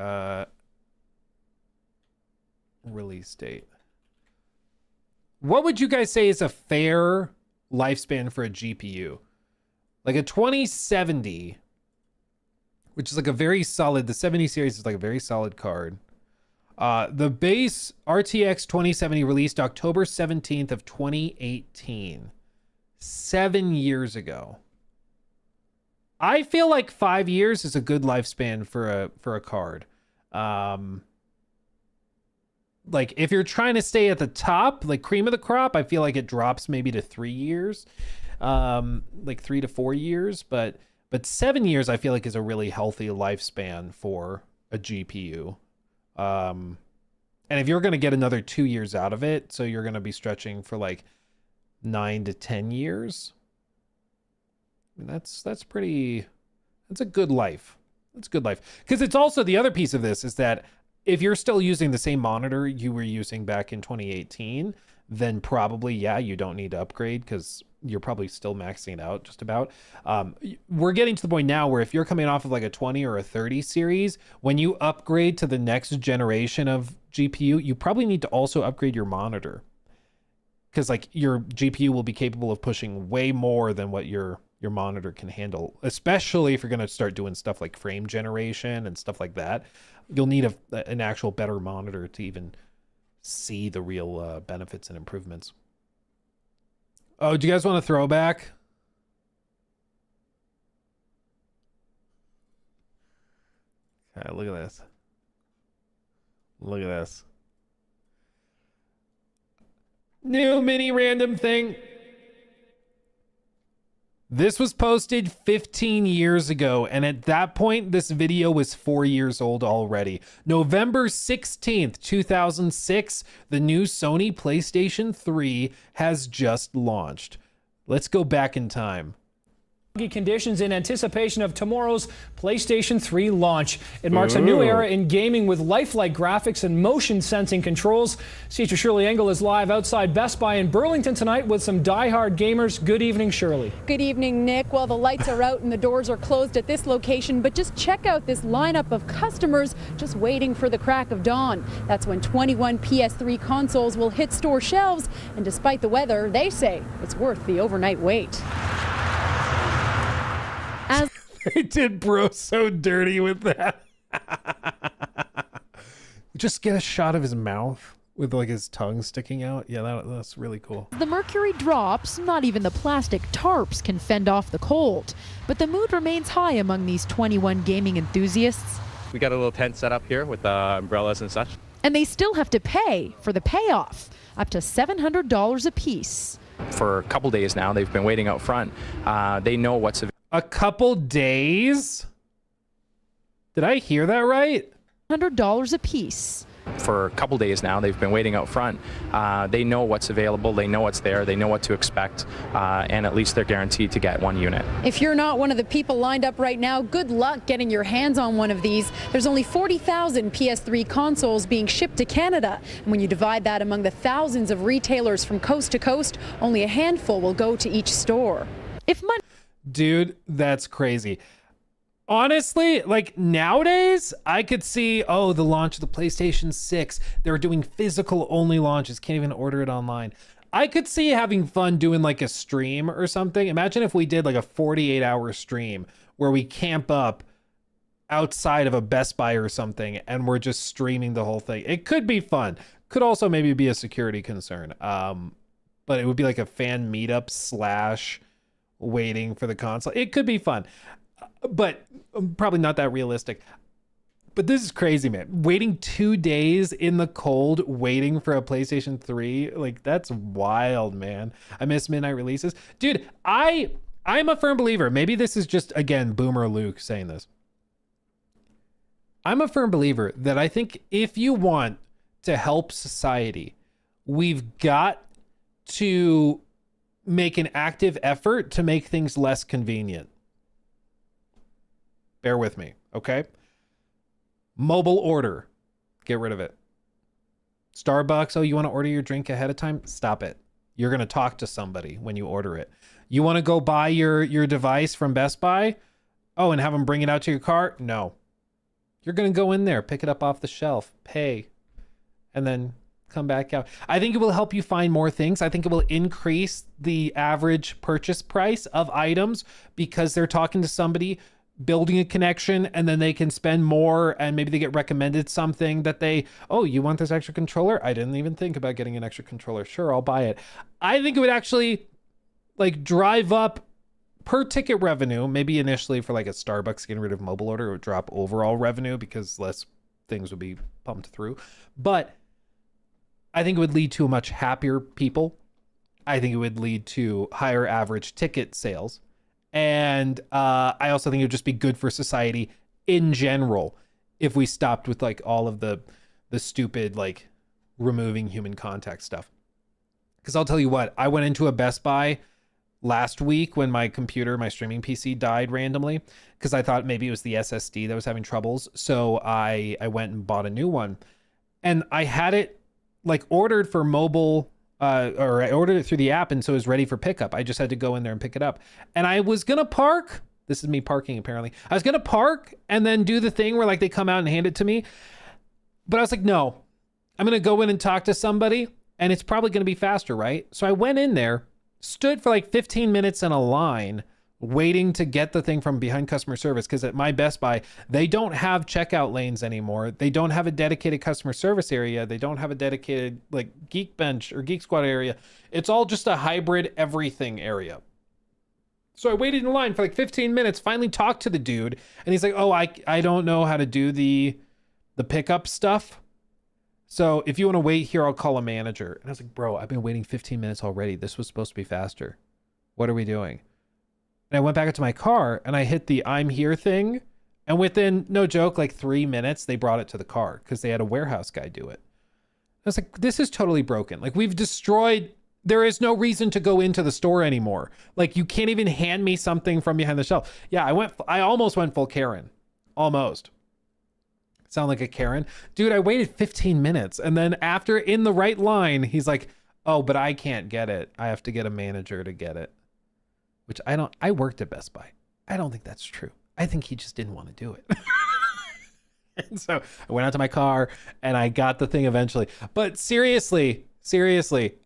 Speaker 4: release date. What would you guys say is a fair lifespan for a GPU? Like a 2070, which is like a very solid, the 70 series is like a very solid card. The base RTX 2070 released October 17th of 2018. 7 years ago. I feel like 5 years is a good lifespan for a card. Like if you're trying to stay at the top, like cream of the crop, I feel like it drops maybe to 3 years. Like 3 to 4 years, but 7 years I feel like is a really healthy lifespan for a GPU. And if you're going to get another 2 years out of it, so you're going to be stretching for like 9 to 10 years. I mean, that's a good life. That's a good life. Because it's also the other piece of this is that if you're still using the same monitor you were using back in 2018, then probably, yeah, you don't need to upgrade because you're probably still maxing it out just about. We're getting to the point now where if you're coming off of like a 20 or a 30 series, when you upgrade to the next generation of GPU, you probably need to also upgrade your monitor. Because like your GPU will be capable of pushing way more than what your monitor can handle, especially if you're going to start doing stuff like frame generation and stuff like that. You'll need an actual better monitor to even see the real benefits and improvements. Oh, do you guys want a throwback? Okay, look at this. Look at this. New mini random thing. This was posted 15 years ago, and at that point, this video was 4 years old already. November 16th, 2006, the new Sony PlayStation 3 has just launched. Let's go back in time.
Speaker 11: conditions in anticipation of tomorrow's PlayStation 3 launch. It marks a new era in gaming with lifelike graphics and motion sensing controls. Teacher Shirley Engel is live outside Best Buy in Burlington tonight with some diehard gamers. Good evening, Shirley.
Speaker 12: Good evening, Nick. Well, the lights are out and the doors are closed at this location, but just check out this lineup of customers just waiting for the crack of dawn. That's when 21 PS3 consoles will hit store shelves, and despite the weather, they say it's worth the overnight wait.
Speaker 4: They did bro so dirty with that. Just get a shot of his mouth with like his tongue sticking out. Yeah, that's really cool.
Speaker 12: The mercury drops, not even the plastic tarps can fend off the cold. But the mood remains high among these 21 gaming enthusiasts.
Speaker 13: We got a little tent set up here with umbrellas and such.
Speaker 12: And they still have to pay for the payoff, up to $700 a piece.
Speaker 13: For a couple days now, they've been waiting out front. They know what's available.
Speaker 4: A couple days? Did I hear that right?
Speaker 12: $100 a piece.
Speaker 13: For a couple days now, they've been waiting out front. They know what's available, they know what's there, they know what to expect, and at least they're guaranteed to get one unit.
Speaker 12: If you're not one of the people lined up right now, good luck getting your hands on one of these. There's only 40,000 PS3 consoles being shipped to Canada. And when you divide that among the thousands of retailers from coast to coast, only a handful will go to each store. If money...
Speaker 4: Dude, that's crazy. Honestly, like nowadays, I could see, oh, the launch of the PlayStation 6. They're doing physical only launches. Can't even order it online. I could see having fun doing like a stream or something. Imagine if we did like a 48-hour stream where we camp up outside of a Best Buy or something and we're just streaming the whole thing. It could be fun. Could also maybe be a security concern. But it would be like a fan meetup / waiting for the console. It could be fun, but probably not that realistic. But this is crazy, man. Waiting 2 days in the cold, waiting for a PlayStation 3. Like, that's wild, man. I miss midnight releases. Dude, I'm a firm believer. Maybe this is just, again, Boomer Luke saying this. I'm a firm believer that I think if you want to help society, we've got to make an active effort to make things less convenient. Bear with me, okay? Mobile order. Get rid of it. Starbucks, oh, you want to order your drink ahead of time? Stop it. You're going to talk to somebody when you order it. You want to go buy your device from Best Buy? Oh, and have them bring it out to your car? No. You're going to go in there, pick it up off the shelf, pay, and then come back out. I think it will help you find more things. I think it will increase the average purchase price of items because they're talking to somebody, building a connection, and then they can spend more and maybe they get recommended something that they, oh, you want this extra controller? I didn't even think about getting an extra controller. Sure, I'll buy it. I think it would actually like drive up per ticket revenue, maybe initially for like a Starbucks getting rid of mobile order, it would drop overall revenue because less things would be pumped through. But I think it would lead to a much happier people. I think it would lead to higher average ticket sales. And I also think it would just be good for society in general if we stopped with like all of the stupid like removing human contact stuff. Because I'll tell you what, I went into a Best Buy last week when my computer, my streaming PC died randomly because I thought maybe it was the SSD that was having troubles. So I went and bought a new one. And I had it like ordered for mobile, or I ordered it through the app, and so it was ready for pickup. I just had to go in there and pick it up. And I was gonna park. This is me parking, apparently. I was gonna park and then do the thing where like they come out and hand it to me. But I was like, no, I'm gonna go in and talk to somebody, and it's probably gonna be faster, right? So I went in there, stood for like 15 minutes in a line, waiting to get the thing from behind customer service, because at my Best Buy, they don't have checkout lanes anymore. They don't have a dedicated customer service area. They don't have a dedicated like Geek Bench or Geek Squad area. It's all just a hybrid everything area. So I waited in line for like 15 minutes, finally talked to the dude, and he's like, oh, I don't know how to do the pickup stuff. So if you want to wait here, I'll call a manager. And I was like, bro, I've been waiting 15 minutes already. This was supposed to be faster. What are we doing? And I went back into my car and I hit the I'm here thing. And within, no joke, like 3 minutes, they brought it to the car because they had a warehouse guy do it. I was like, this is totally broken. Like, we've destroyed There is no reason to go into the store anymore. Like, you can't even hand me something from behind the shelf. Yeah, I almost went full Karen. Almost. Sound like a Karen? Dude, I waited 15 minutes. And then after, in the right line, he's like, oh, but I can't get it. I have to get a manager to get it. Which I worked at Best Buy. I don't think that's true. I think he just didn't want to do it. And so I went out to my car and I got the thing eventually. But seriously,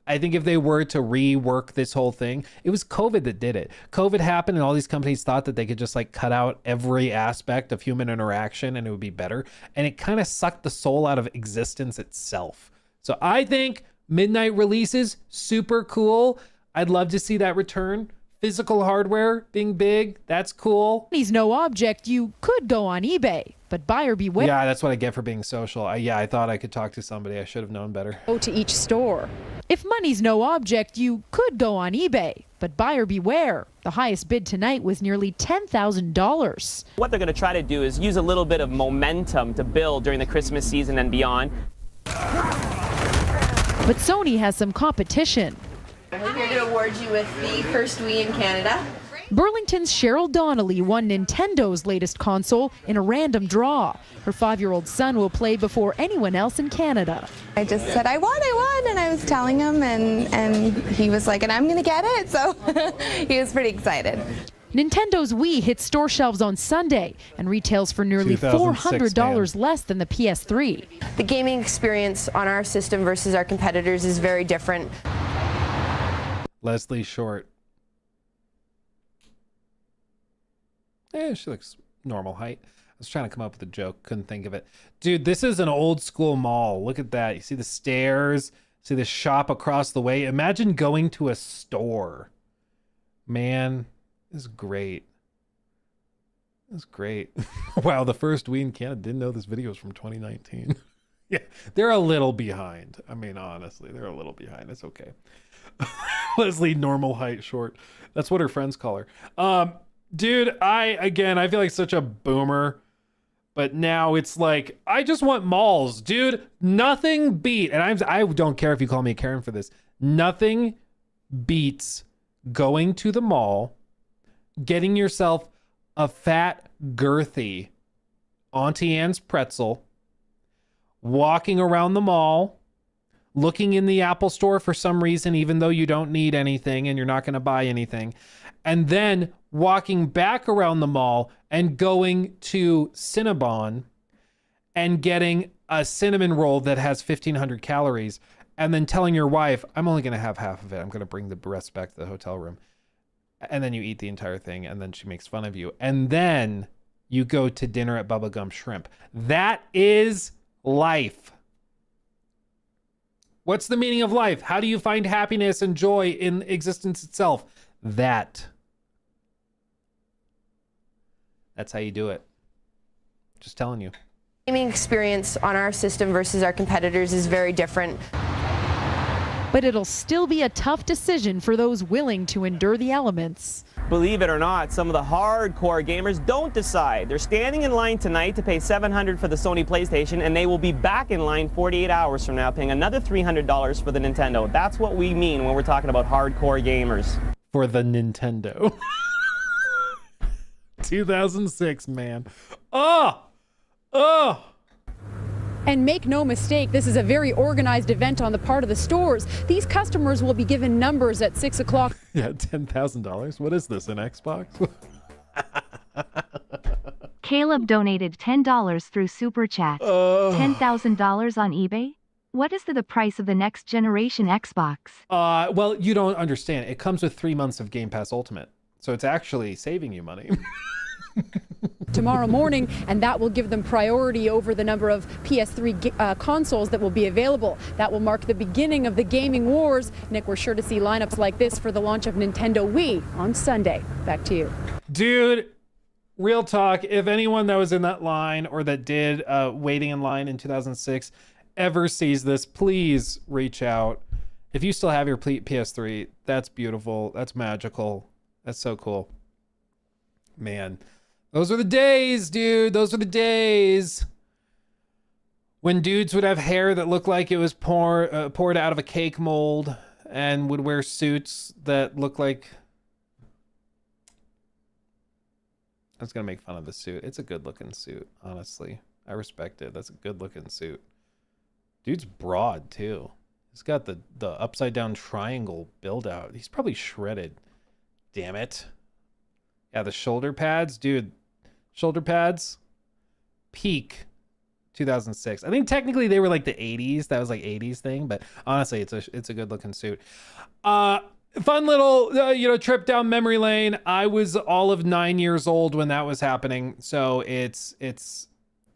Speaker 4: I think if they were to rework this whole thing, it was COVID that did it. COVID happened and all these companies thought that they could just like cut out every aspect of human interaction and it would be better. And it kind of sucked the soul out of existence itself. So I think midnight releases, super cool. I'd love to see that return. Physical hardware being big, that's cool.
Speaker 12: Money's no object, you could go on eBay, but buyer beware.
Speaker 4: Yeah, that's what I get for being social. I thought I could talk to somebody. I should have known better.
Speaker 12: Go to each store. If money's no object, you could go on eBay, but buyer beware. The highest bid tonight was nearly $10,000.
Speaker 14: What they're going to try to do is use a little bit of momentum to build during the Christmas season and beyond.
Speaker 12: But Sony has some competition.
Speaker 15: We're here to award you with the first Wii in Canada.
Speaker 12: Burlington's Cheryl Donnelly won Nintendo's latest console in a random draw. Her 5-year-old son will play before anyone else in Canada.
Speaker 15: I just said, I won, and I was telling him, and he was like, and I'm going to get it, so he was pretty excited.
Speaker 12: Nintendo's Wii hits store shelves on Sunday and retails for nearly $400 less than the PS3.
Speaker 15: The gaming experience on our system versus our competitors is very different.
Speaker 4: Leslie Short. Yeah, she looks normal height. I was trying to come up with a joke, couldn't think of it. Dude, this is an old school mall. Look at that. You see the stairs, see the shop across the way. Imagine going to a store. Man, this is great. This is great. Wow, the first Wii in Canada. Didn't know this video was from 2019. Yeah, they're a little behind. I mean, honestly, they're a little behind. It's okay. Leslie, normal height, short. That's what her friends call her. Dude, I feel like such a boomer, but now it's like, I just want malls, dude. Nothing beat, and I don't care if you call me a Karen for this. Nothing beats going to the mall, getting yourself a fat, girthy Auntie Anne's pretzel, walking around the mall, looking in the Apple store for some reason, even though you don't need anything and you're not going to buy anything, and then walking back around the mall and going to Cinnabon and getting a cinnamon roll that has 1,500 calories, and then telling your wife, I'm only going to have half of it. I'm going to bring the rest back to the hotel room. And then you eat the entire thing, and then she makes fun of you. And then you go to dinner at Bubba Gump Shrimp. That is life. What's the meaning of life? How do you find happiness and joy in existence itself? That's how you do it. Just telling you.
Speaker 15: Gaming experience on our system versus our competitors is very different.
Speaker 12: But it'll still be a tough decision for those willing to endure the elements.
Speaker 14: Believe it or not, some of the hardcore gamers don't decide. They're standing in line tonight to pay $700 for the Sony PlayStation, and they will be back in line 48 hours from now paying another $300 for the Nintendo. That's what we mean when we're talking about hardcore gamers.
Speaker 4: For the Nintendo. 2006, man. Oh!
Speaker 12: And make no mistake, this is a very organized event on the part of the stores. These customers will be given numbers at 6 o'clock.
Speaker 4: Yeah, $10,000. What is this, an Xbox?
Speaker 7: Caleb donated $10 through Super Chat. $10,000 on eBay? What is the price of the next generation Xbox?
Speaker 4: Well, you don't understand. It comes with 3 months of Game Pass Ultimate. So it's actually saving you money.
Speaker 12: Tomorrow morning, and that will give them priority over the number of PS3 consoles that will be available. That will mark the beginning of the gaming wars. Nick, we're sure to see lineups like this for the launch of Nintendo Wii on Sunday. Back to you.
Speaker 4: Dude, real talk, if anyone that was in that line or that did waiting in line in 2006 ever sees this, please reach out. If you still have your PS3, that's beautiful. That's magical. That's so cool. Man. Those were the days, dude. Those were the days when dudes would have hair that looked like it was poured out of a cake mold, and would wear suits that look like... I was gonna make fun of the suit. It's a good looking suit, honestly. I respect it. That's a good looking suit. Dude's broad too. He's got the upside down triangle build out. He's probably shredded. Damn it. Yeah, the shoulder pads, dude. Shoulder pads. Peak 2006. I think technically they were like the 80s. That was like 80s thing, but honestly, it's a good looking suit. Fun little trip down memory lane. I was all of 9 years old when that was happening, so it's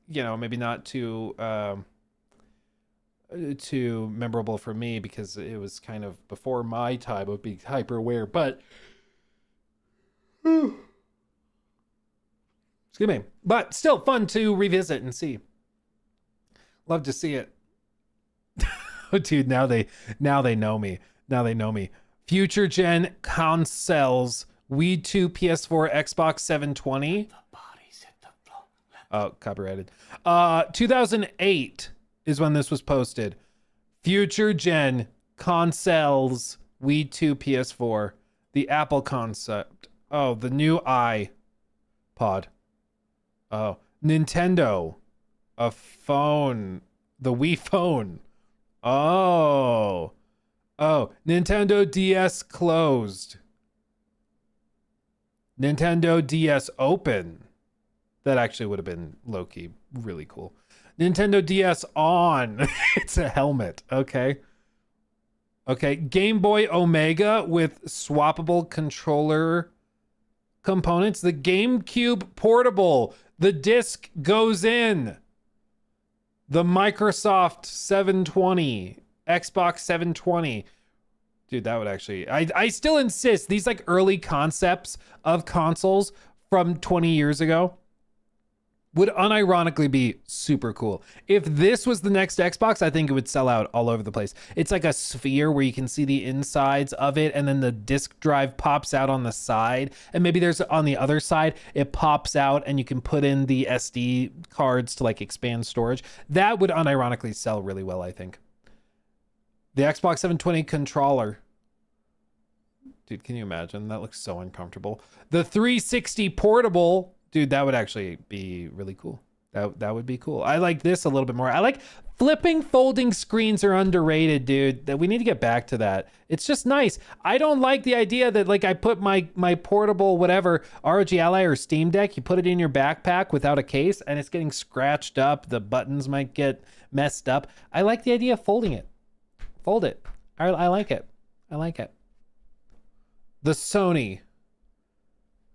Speaker 4: maybe not too memorable for me because it was kind of before my time of being hyper aware, but excuse me, but still fun to revisit and see. Love to see it. Oh, dude, now they know me. Now they know me. Future gen consoles, Wii 2, PS4, Xbox 720. Oh, copyrighted. 2008 is when this was posted. Future gen consoles, Wii 2, PS4, the Apple concept. Oh, the new iPod. Oh, Nintendo, a phone, the Wii phone. Oh, Nintendo DS closed. Nintendo DS open. That actually would have been low-key really cool. Nintendo DS on. It's a helmet. Okay. Game Boy Omega with swappable controller components. The GameCube portable. The disc goes in. The Microsoft 720. Xbox 720. Dude, that would actually... I still insist. These like early concepts of consoles from 20 years ago would unironically be super cool. If this was the next Xbox, I think it would sell out all over the place. It's like a sphere where you can see the insides of it, and then the disk drive pops out on the side, and maybe there's on the other side, it pops out and you can put in the SD cards to like expand storage. That would unironically sell really well, I think. The Xbox 720 controller. Dude, can you imagine? That looks so uncomfortable. The 360 portable. Dude, that would actually be really cool. That would be cool. I like this a little bit more. I like flipping folding screens are underrated, dude. That we need to get back to that. It's just nice. I don't like the idea that like I put my portable whatever ROG Ally or Steam Deck, you put it in your backpack without a case and it's getting scratched up. The buttons might get messed up. I like the idea of folding it. Fold it. I like it. I like it. The Sony.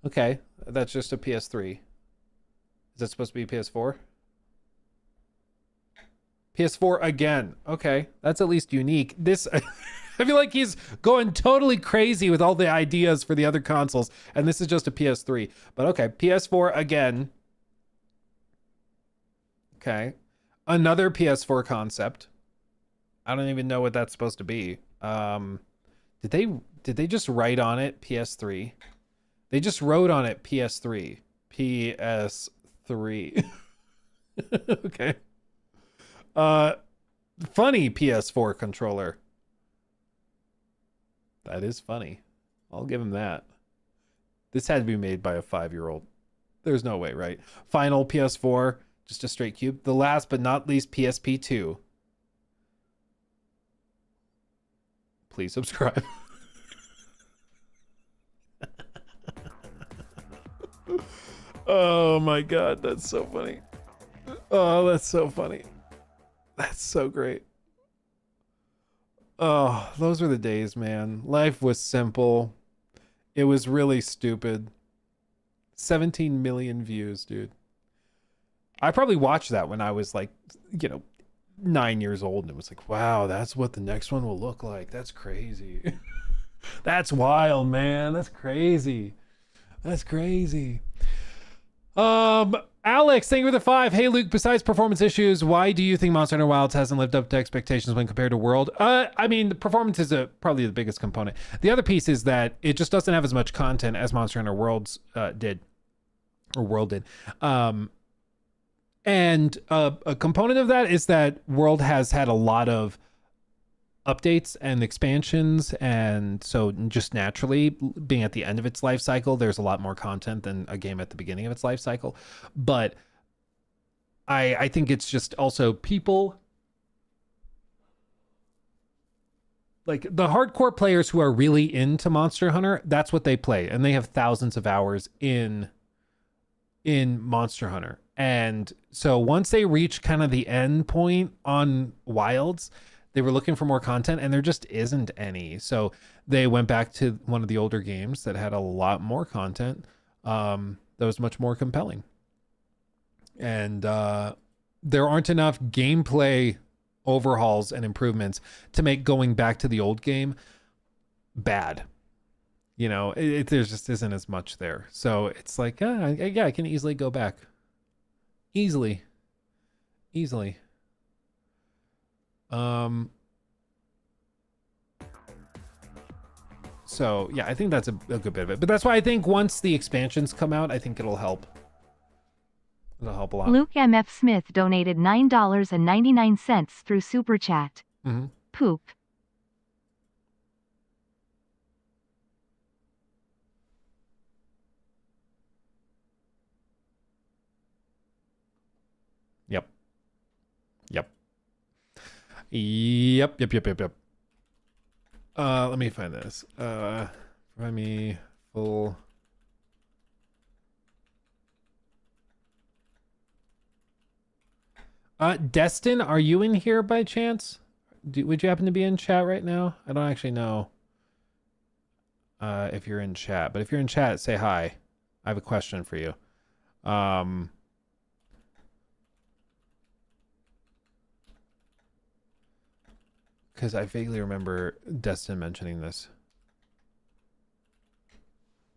Speaker 4: Okay, that's just a PS3. Is that supposed to be PS4? PS4 again. Okay, that's at least unique. This, I feel like he's going totally crazy with all the ideas for the other consoles, and this is just a PS3. But okay, PS4 again. Okay, another PS4 concept. I don't even know what that's supposed to be. Did they just write on it PS3? They just wrote on it PS3. PS3. Okay. Funny PS4 controller. That is funny. I'll give him that. This had to be made by a 5-year-old. There's no way, right? Final PS4, just a straight cube. The last but not least PSP2. Please subscribe. Oh my god, that's so funny. Oh, that's so funny. That's so great. Oh, those were the days, man. Life was simple. It was really stupid. 17 million views, dude. I probably watched that when I was like, 9 years old, and it was like, wow, that's what the next one will look like. That's crazy. That's wild, man. That's crazy. That's crazy. Alex, thank you for the 5. Hey, Luke, besides performance issues, why do you think Monster Hunter Wilds hasn't lived up to expectations when compared to World? I mean, the performance is probably the biggest component. The other piece is that it just doesn't have as much content as Monster Hunter Worlds did. And a component of that is that World has had a lot of updates and expansions, and so just naturally being at the end of its life cycle, there's a lot more content than a game at the beginning of its life cycle. But I think it's just also people like the hardcore players who are really into Monster Hunter, that's what they play, and they have thousands of hours in Monster Hunter. And so once they reach kind of the end point on Wilds, they were looking for more content, and there just isn't any. So they went back to one of the older games that had a lot more content that was much more compelling. And there aren't enough gameplay overhauls and improvements to make going back to the old game bad. You know, there just isn't as much there. So it's like, yeah, I can easily go back. Easily. So yeah, I think that's a good bit of it. But that's why I think once the expansions come out, I think it'll help. It'll help a lot.
Speaker 7: Luke M.F. Smith donated $9.99 through Super Chat.
Speaker 4: Mm-hmm.
Speaker 7: Poop.
Speaker 4: Yep. Let me find this. Provide me full. Destin, are you in here by chance? Would you happen to be in chat right now? I don't actually know if you're in chat, but if you're in chat, say hi. I have a question for you. Because I vaguely remember Destin mentioning this,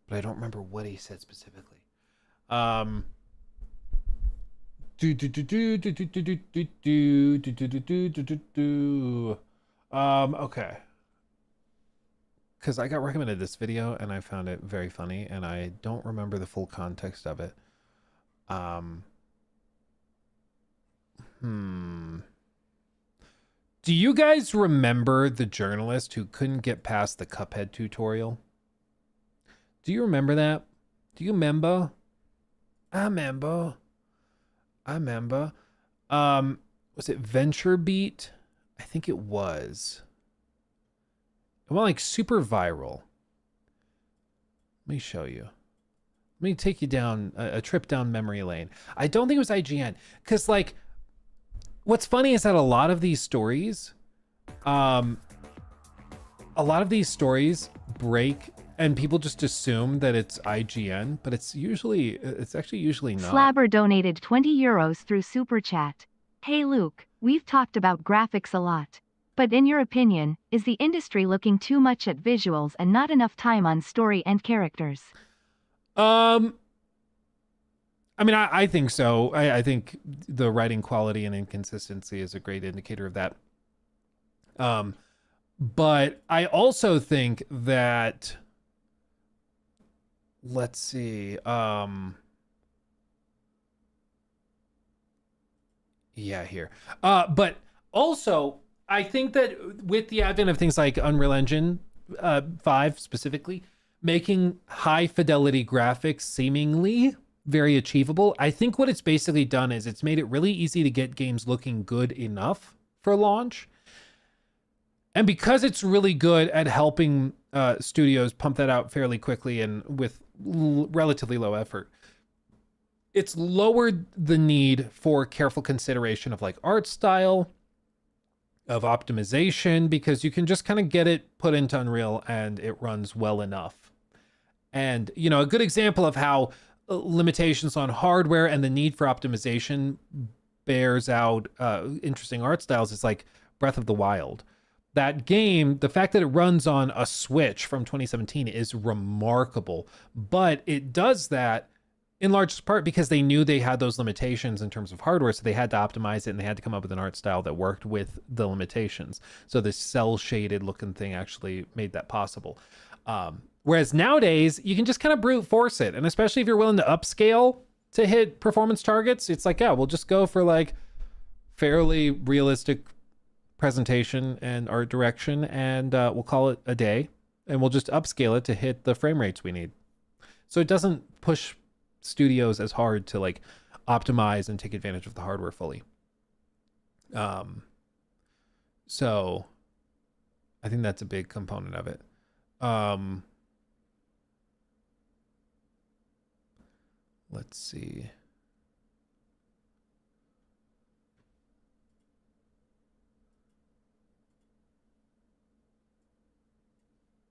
Speaker 4: but I don't remember what he said specifically. Okay. Because I got recommended this video and I found it very funny, and I don't remember the full context of it. Do you guys remember the journalist who couldn't get past the Cuphead tutorial? Do you remember that? Do you remember? I remember. Was it VentureBeat? I think it was. It went like super viral. Let me show you. Let me take you down a trip down memory lane. I don't think it was IGN, because like, what's funny is that a lot of these stories break and people just assume that it's IGN, but it's actually usually not.
Speaker 7: Slabber donated 20 euros through Super Chat. Hey Luke, we've talked about graphics a lot. But in your opinion, is the industry looking too much at visuals and not enough time on story and characters?
Speaker 4: I mean, I think so. I think the writing quality and inconsistency is a great indicator of that. But I also think that, let's see, yeah, here. But also, I think that with the advent of things like Unreal Engine 5 specifically, making high fidelity graphics seemingly very achievable, I think what it's basically done is it's made it really easy to get games looking good enough for launch. And because it's really good at helping studios pump that out fairly quickly and with relatively low effort, it's lowered the need for careful consideration of like art style, of optimization, because you can just kind of get it put into Unreal and it runs well enough. And, you know, a good example of how limitations on hardware and the need for optimization bears out interesting art styles is like Breath of the Wild. That game, the fact that it runs on a Switch from 2017 is remarkable, but it does that in large part because they knew they had those limitations in terms of hardware, so they had to optimize it and they had to come up with an art style that worked with the limitations. So this cel-shaded looking thing actually made that possible. Whereas nowadays, you can just kind of brute force it, and especially if you're willing to upscale to hit performance targets, it's like, yeah, we'll just go for like fairly realistic presentation and art direction, and we'll call it a day, and we'll just upscale it to hit the frame rates we need. So it doesn't push studios as hard to like optimize and take advantage of the hardware fully. So I think that's a big component of it. Let's see.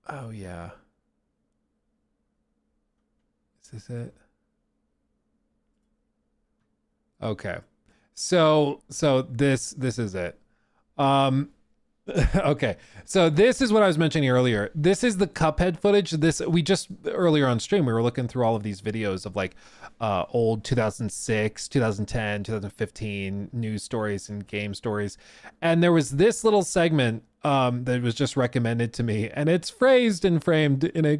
Speaker 4: Oh yeah. Is this it? Okay. So this is it. Okay. So this is what I was mentioning earlier. This is the Cuphead footage. This we just earlier on stream, we were looking through all of these videos of like old 2006, 2010, 2015 news stories and game stories. And there was this little segment that was just recommended to me, and it's phrased and framed in a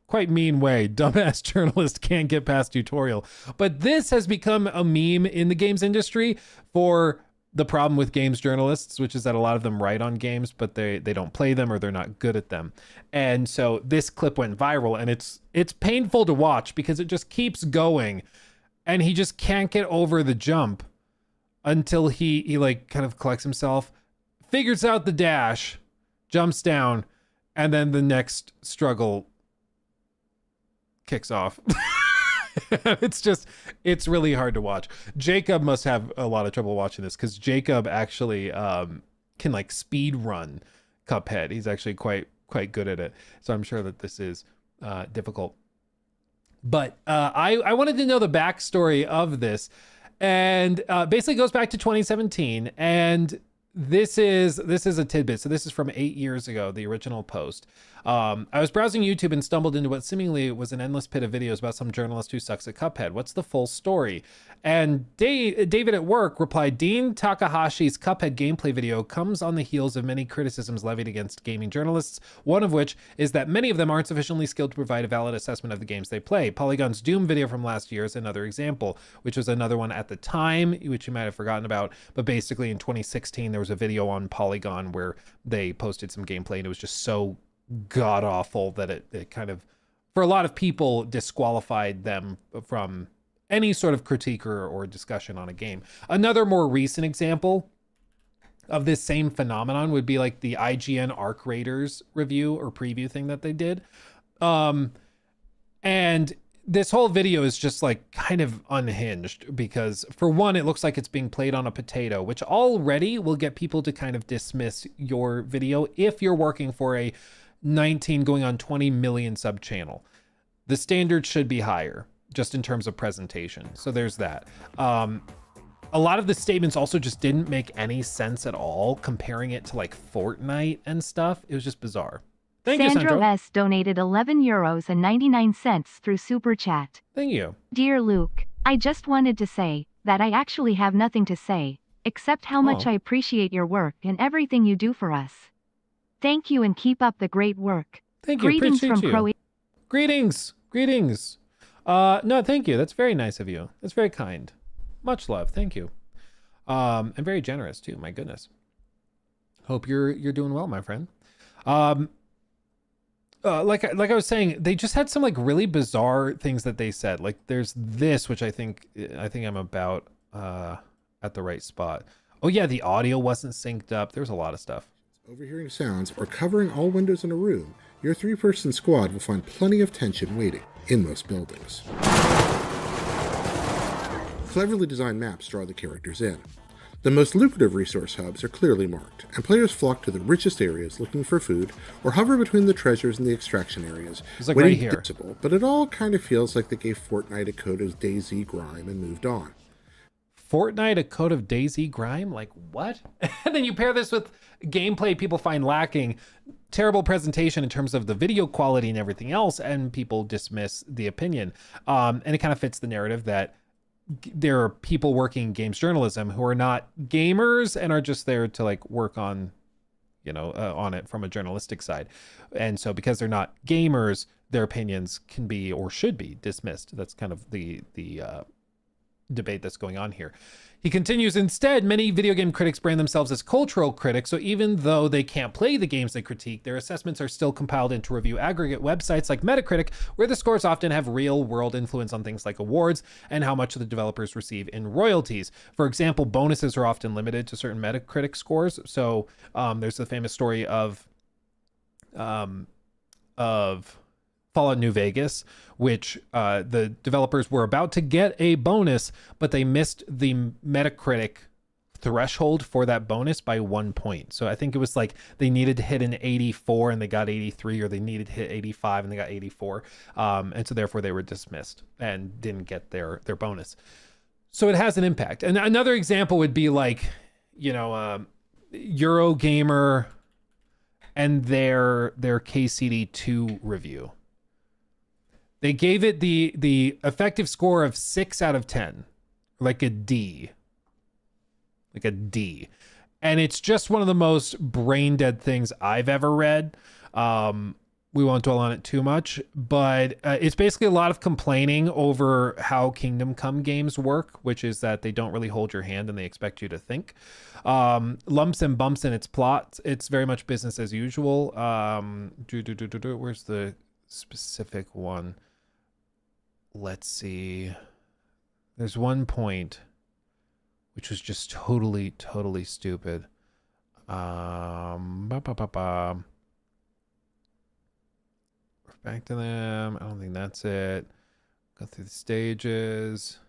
Speaker 4: quite mean way. Dumbass journalist can't get past tutorial. But this has become a meme in the games industry for the problem with games journalists, which is that a lot of them write on games, but they don't play them or they're not good at them. And so this clip went viral, and it's painful to watch because it just keeps going, and he just can't get over the jump until he like kind of collects himself, figures out the dash, jumps down, and then the next struggle kicks off. It's really hard to watch. Jacob must have a lot of trouble watching this because Jacob actually can like speed run Cuphead. He's actually quite good at it. So I'm sure that this is difficult. But I wanted to know the backstory of this, and basically goes back to 2017. And this is a tidbit. So this is from 8 years ago, the original post. I was browsing YouTube and stumbled into what seemingly was an endless pit of videos about some journalist who sucks at Cuphead. What's the full story? And David at work replied, Dean Takahashi's Cuphead gameplay video comes on the heels of many criticisms levied against gaming journalists, one of which is that many of them aren't sufficiently skilled to provide a valid assessment of the games they play. Polygon's Doom video from last year is another example, which was another one at the time, which you might have forgotten about. But basically in 2016, there was a video on Polygon where they posted some gameplay, and it was just so god awful that it kind of, for a lot of people, disqualified them from any sort of critique or discussion on a game. Another more recent example of this same phenomenon would be like the IGN Arc Raiders review or preview thing that they did. And this whole video is just like kind of unhinged because, for one, it looks like it's being played on a potato, which already will get people to kind of dismiss your video if you're working for a 19 going on 20 million sub channel. The standard should be higher just in terms of presentation. So there's that. A lot of the statements also just didn't make any sense at all, comparing it to like Fortnite and stuff. It was just bizarre. Thank you,
Speaker 7: Sandro
Speaker 4: Sandro.
Speaker 7: S. donated €11.99 through Super Chat.
Speaker 4: Thank you.
Speaker 7: Dear Luke, I just wanted to say that I actually have nothing to say, except how much
Speaker 4: Oh.
Speaker 7: I appreciate your work and everything you do for us. Thank you and keep up the great work.
Speaker 4: Thank you.
Speaker 7: Greetings
Speaker 4: Appreciate
Speaker 7: from
Speaker 4: you.
Speaker 7: Croatia.
Speaker 4: Greetings. No, thank you. That's very nice of you. That's very kind. Much love. Thank you. And very generous too. My goodness. Hope you're doing well, my friend. Like I was saying, they just had some like really bizarre things that they said. Like there's this, which I think I'm about at the right spot. Oh yeah, the audio wasn't synced up. There's a lot of stuff.
Speaker 16: Overhearing sounds or covering all windows in a room, your three-person squad will find plenty of tension waiting in most buildings. Cleverly designed maps draw the characters in. The most lucrative resource hubs are clearly marked, and players flock to the richest areas looking for food or hover between the treasures and the extraction areas,
Speaker 4: It's like
Speaker 16: waiting
Speaker 4: right
Speaker 16: to
Speaker 4: here.
Speaker 16: be visible, but it all kind of feels like they gave Fortnite a coat of DayZ grime and moved on.
Speaker 4: Fortnite, a coat of DayZ grime? Like what? And then you pair this with gameplay people find lacking, terrible presentation in terms of the video quality and everything else, and people dismiss the opinion. And it kind of fits the narrative that there are people working games journalism who are not gamers and are just there to like work on, on it from a journalistic side. And so because they're not gamers, their opinions can be or should be dismissed. That's kind of the debate that's going on here. He continues, instead, many video game critics brand themselves as cultural critics, so even though they can't play the games they critique, their assessments are still compiled into review aggregate websites like Metacritic, where the scores often have real-world influence on things like awards and how much the developers receive in royalties. For example, bonuses are often limited to certain Metacritic scores. So there's the famous story of Fallout New Vegas, which the developers were about to get a bonus, but they missed the Metacritic threshold for that bonus by 1 point. So I think it was like they needed to hit an 84 and they got 83, or they needed to hit 85 and they got 84. And so therefore they were dismissed and didn't get their bonus. So it has an impact. And another example would be like, you know, Eurogamer and their KCD2 review. They gave it the effective score of 6 out of 10, like a D. Like a D. And it's just one of the most brain dead things I've ever read. We won't dwell on it too much, but it's basically a lot of complaining over how Kingdom Come games work, which is that they don't really hold your hand and they expect you to think. Lumps and bumps in its plot. It's very much business as usual. Where's the specific one? Let's see. There's one point which was just totally stupid. Back to them. I don't think that's it. Go through the stages.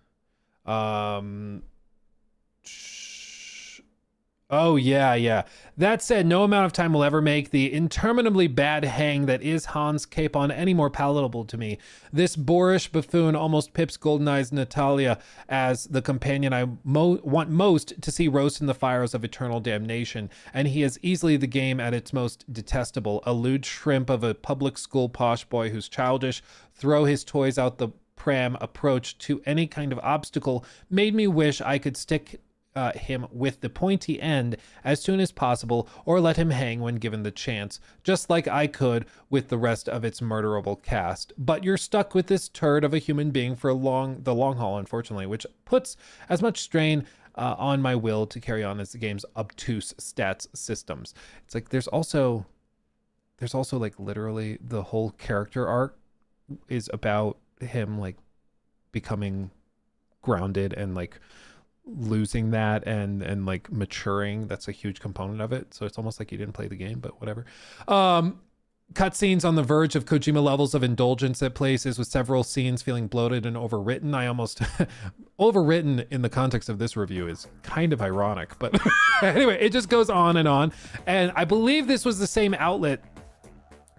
Speaker 4: Oh, yeah. That said, no amount of time will ever make the interminably bad hang that is Hans Capon any more palatable to me. This boorish buffoon almost pips GoldenEye's Natalia as the companion I want most to see roast in the fires of eternal damnation, and he is easily the game at its most detestable, a lewd shrimp of a public school posh boy whose childish, throw his toys out the pram approach to any kind of obstacle made me wish I could stick him with the pointy end as soon as possible, or let him hang when given the chance, just like I could with the rest of its murderable cast. But you're stuck with this turd of a human being for the long haul, unfortunately, which puts as much strain on my will to carry on as the game's obtuse stats systems. It's like there's also like literally the whole character arc is about him like becoming grounded and like losing that and like maturing. That's a huge component of it. So it's almost like you didn't play the game, but whatever. Cutscenes on the verge of Kojima levels of indulgence at places, with several scenes feeling bloated and overwritten. I almost overwritten in the context of this review is kind of ironic, but anyway, it just goes on. And I believe this was the same outlet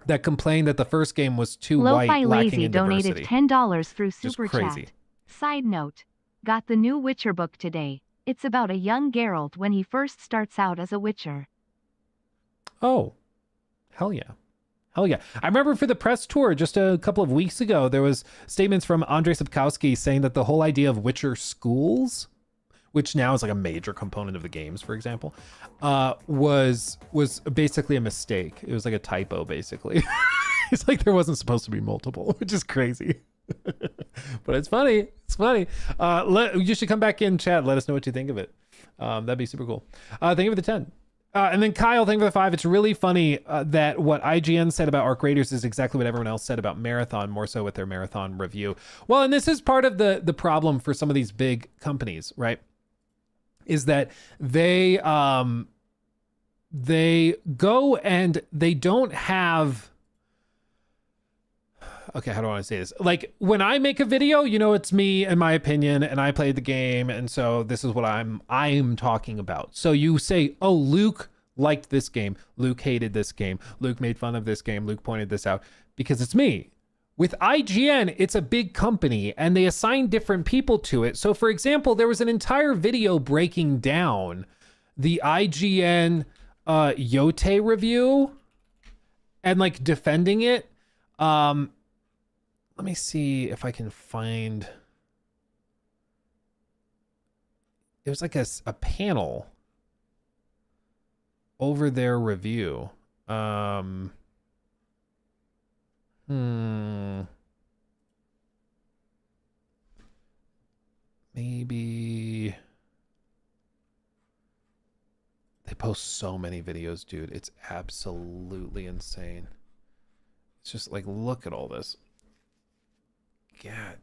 Speaker 4: that complained that the first game was too white, lacking
Speaker 7: Lazy
Speaker 4: in diversity.
Speaker 7: donated $10 through Super
Speaker 4: crazy.
Speaker 7: Chat. Side note. Got the new Witcher book today. It's about a young Geralt when he first starts out as a Witcher.
Speaker 4: Oh, hell yeah. I remember for the press tour just a couple of weeks ago, there was statements from Andrzej Sapkowski saying that the whole idea of Witcher schools, which now is like a major component of the games, for example, was basically a mistake. It was like a typo, basically. It's like there wasn't supposed to be multiple, which is crazy. But it's funny. You should come back in chat. Let us know what you think of it. That'd be super cool. Thank you for the 10. And then Kyle, thank you for the 5. It's really funny that what IGN said about Arc Raiders is exactly what everyone else said about Marathon, more so with their Marathon review. Well, and this is part of the problem for some of these big companies, right? Is that they go and they don't have... Okay, how do I want to say this? Like when I make a video, you know, it's me and my opinion, and I played the game, and so this is what I'm talking about. So you say, oh, Luke liked this game, Luke hated this game, Luke made fun of this game, Luke pointed this out, because it's me. With IGN, it's a big company, and they assign different people to it. So for example, there was an entire video breaking down the IGN Yote review and like defending it. Let me see if I can find... It was like a panel over their review. Maybe maybe they post so many videos, dude. It's absolutely insane. It's just like, look at all this. God.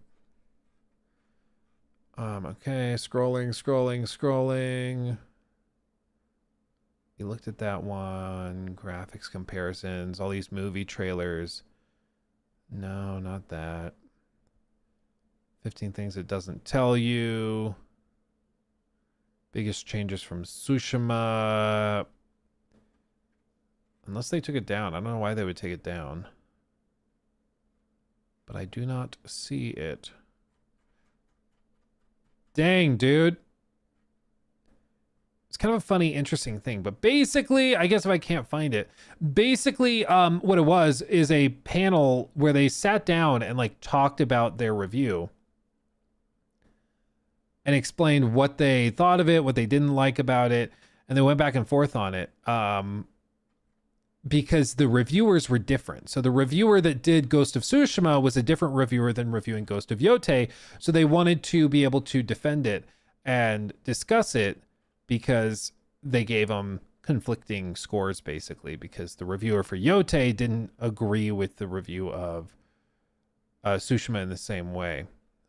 Speaker 4: Okay, scrolling. You looked at that one. Graphics comparisons, all these movie trailers. No, not that. 15 things it doesn't tell you. Biggest changes from Tsushima. Unless they took it down. I don't know why they would take it down. But I do not see it. Dang, dude. It's kind of a funny, interesting thing. But basically, I guess if I can't find it, basically what it was is a panel where they sat down and like talked about their review and explained what they thought of it, what they didn't like about it, and they went back and forth on it because the reviewers were different. So the reviewer that did Ghost of Tsushima was a different reviewer than reviewing Ghost of Yotei, so they wanted to be able to defend it and discuss it because they gave them conflicting scores, basically, because the reviewer for Yotei didn't agree with the review of Tsushima in the same way.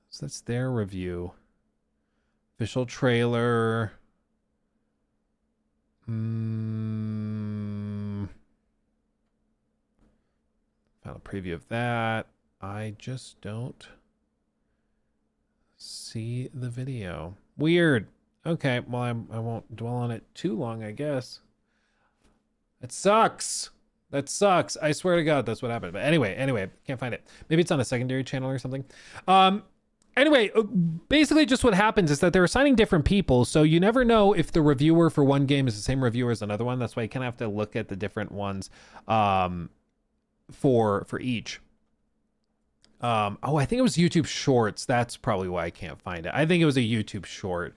Speaker 4: So that's their review. Official trailer. Found a preview of that. I just don't see the video. Weird. Okay, well, I won't dwell on it too long, I guess. It sucks. That sucks. I swear to God, that's what happened. But anyway, can't find it. Maybe it's on a secondary channel or something. Anyway, basically just what happens is that they're assigning different people, so you never know if the reviewer for one game is the same reviewer as another one. That's why you kind of have to look at the different ones for each. Oh, I think it was YouTube Shorts. That's probably why I can't find it. I think it was a YouTube short.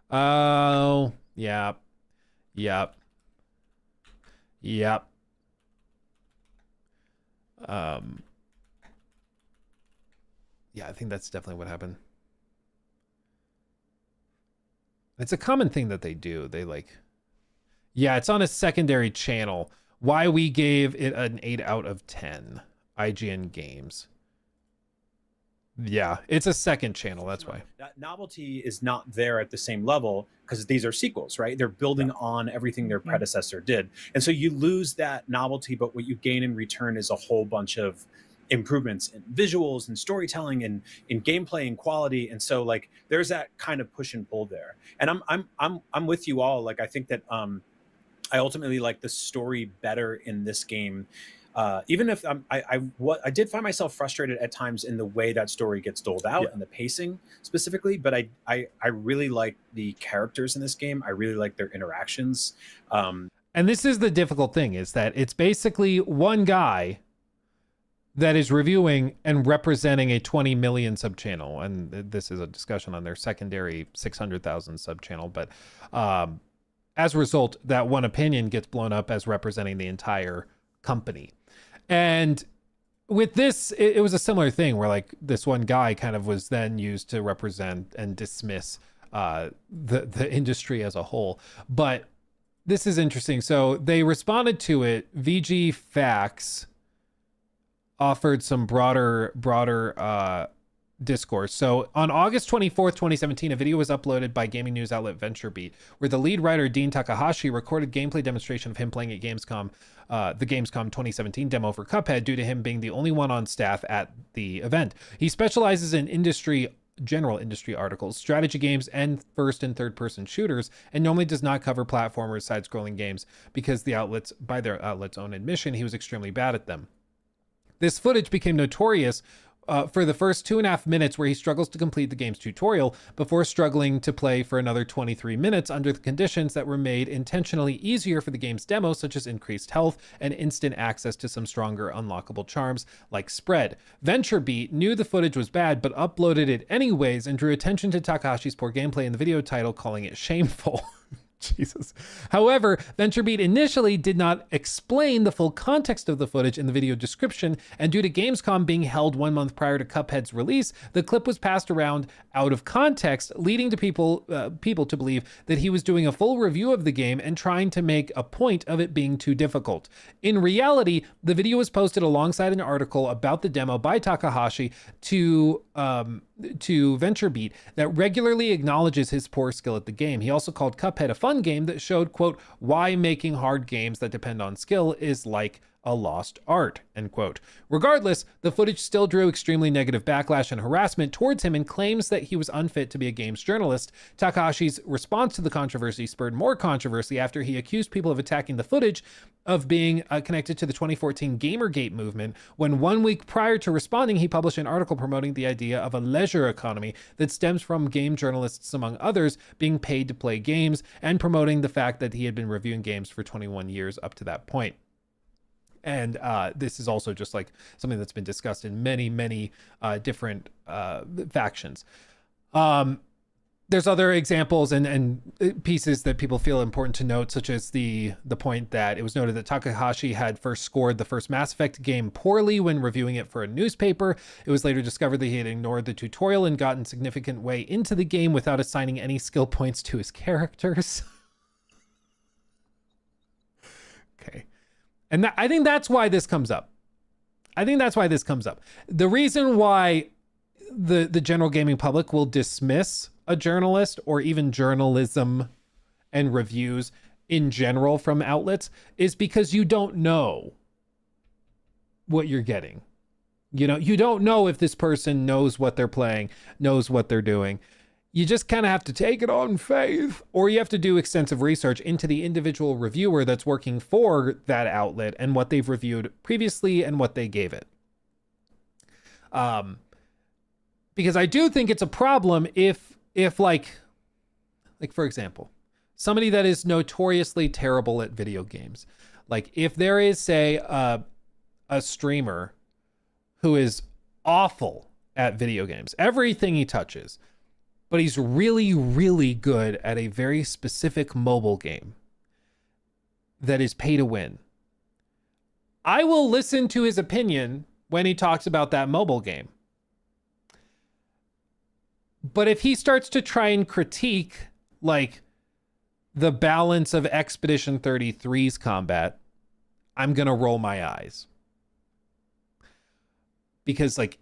Speaker 4: Oh, yep. Yeah, I think that's definitely what happened. It's a common thing that they do. They like, yeah, it's on a secondary channel. Why we gave it an 8 out of 10. IGN Games. Yeah, it's a second channel. That's why.
Speaker 17: That novelty is not there at the same level because these are sequels, right? They're building on everything their predecessor did. And so you lose that novelty, but what you gain in return is a whole bunch of improvements in visuals and storytelling and in gameplay and quality. And so like there's that kind of push and pull there. And I'm with you all. Like I think that I ultimately like the story better in this game. Even if I did find myself frustrated at times in the way that story gets doled out and the pacing specifically, but I really like the characters in this game. I really like their interactions.
Speaker 4: And this is the difficult thing, is that it's basically one guy that is reviewing and representing a 20 million sub channel. And this is a discussion on their secondary 600,000 sub channel. But as a result, that one opinion gets blown up as representing the entire company. And with this, it was a similar thing where like this one guy kind of was then used to represent and dismiss the industry as a whole. But this is interesting. So they responded to it. VG Facts offered some broader discourse. So on August 24th, 2017, a video was uploaded by gaming news outlet VentureBeat, where the lead writer Dean Takahashi recorded gameplay demonstration of him playing at Gamescom, the Gamescom 2017 demo for Cuphead, due to him being the only one on staff at the event. He specializes in general industry articles, strategy games, and first and third person shooters, and normally does not cover platformers, side-scrolling games, because by their outlet's own admission, he was extremely bad at them. This footage became notorious for the first 2.5 minutes, where he struggles to complete the game's tutorial before struggling to play for another 23 minutes under the conditions that were made intentionally easier for the game's demo, such as increased health and instant access to some stronger unlockable charms like spread. VentureBeat knew the footage was bad, but uploaded it anyways and drew attention to Takahashi's poor gameplay in the video title, calling it shameful. Jesus. However, VentureBeat initially did not explain the full context of the footage in the video description, and due to Gamescom being held 1 month prior to Cuphead's release, the clip was passed around out of context, leading to people to believe that he was doing a full review of the game and trying to make a point of it being too difficult. In reality, the video was posted alongside an article about the demo by Takahashi to VentureBeat that regularly acknowledges his poor skill at the game. He also called Cuphead a fun game that showed, quote, why making hard games that depend on skill is like a lost art, end quote. Regardless, the footage still drew extremely negative backlash and harassment towards him and claims that he was unfit to be a games journalist. Takahashi's response to the controversy spurred more controversy after he accused people of attacking the footage of being connected to the 2014 Gamergate movement, when 1 week prior to responding, he published an article promoting the idea of a leisure economy that stems from game journalists, among others, being paid to play games, and promoting the fact that he had been reviewing games for 21 years up to that point. And this is also just like something that's been discussed in many different factions. There's other examples and pieces that people feel important to note, such as the point that it was noted that Takahashi had first scored the first Mass Effect game poorly when reviewing it for a newspaper. It was later discovered that he had ignored the tutorial and gotten significant way into the game without assigning any skill points to his characters. Okay. And I think that's why this comes up. The reason why the general gaming public will dismiss a journalist or even journalism and reviews in general from outlets is because you don't know what you're getting. You know, you don't know if this person knows what they're playing, knows what they're doing. You just kind of have to take it on faith, or you have to do extensive research into the individual reviewer that's working for that outlet and what they've reviewed previously and what they gave it. Because I do think it's a problem if like for example, somebody that is notoriously terrible at video games, like if there is, say, a streamer who is awful at video games, everything he touches, but he's really, really good at a very specific mobile game that is pay to win, I will listen to his opinion when he talks about that mobile game. But if he starts to try and critique, like, the balance of Expedition 33's combat, I'm going to roll my eyes. Because, like,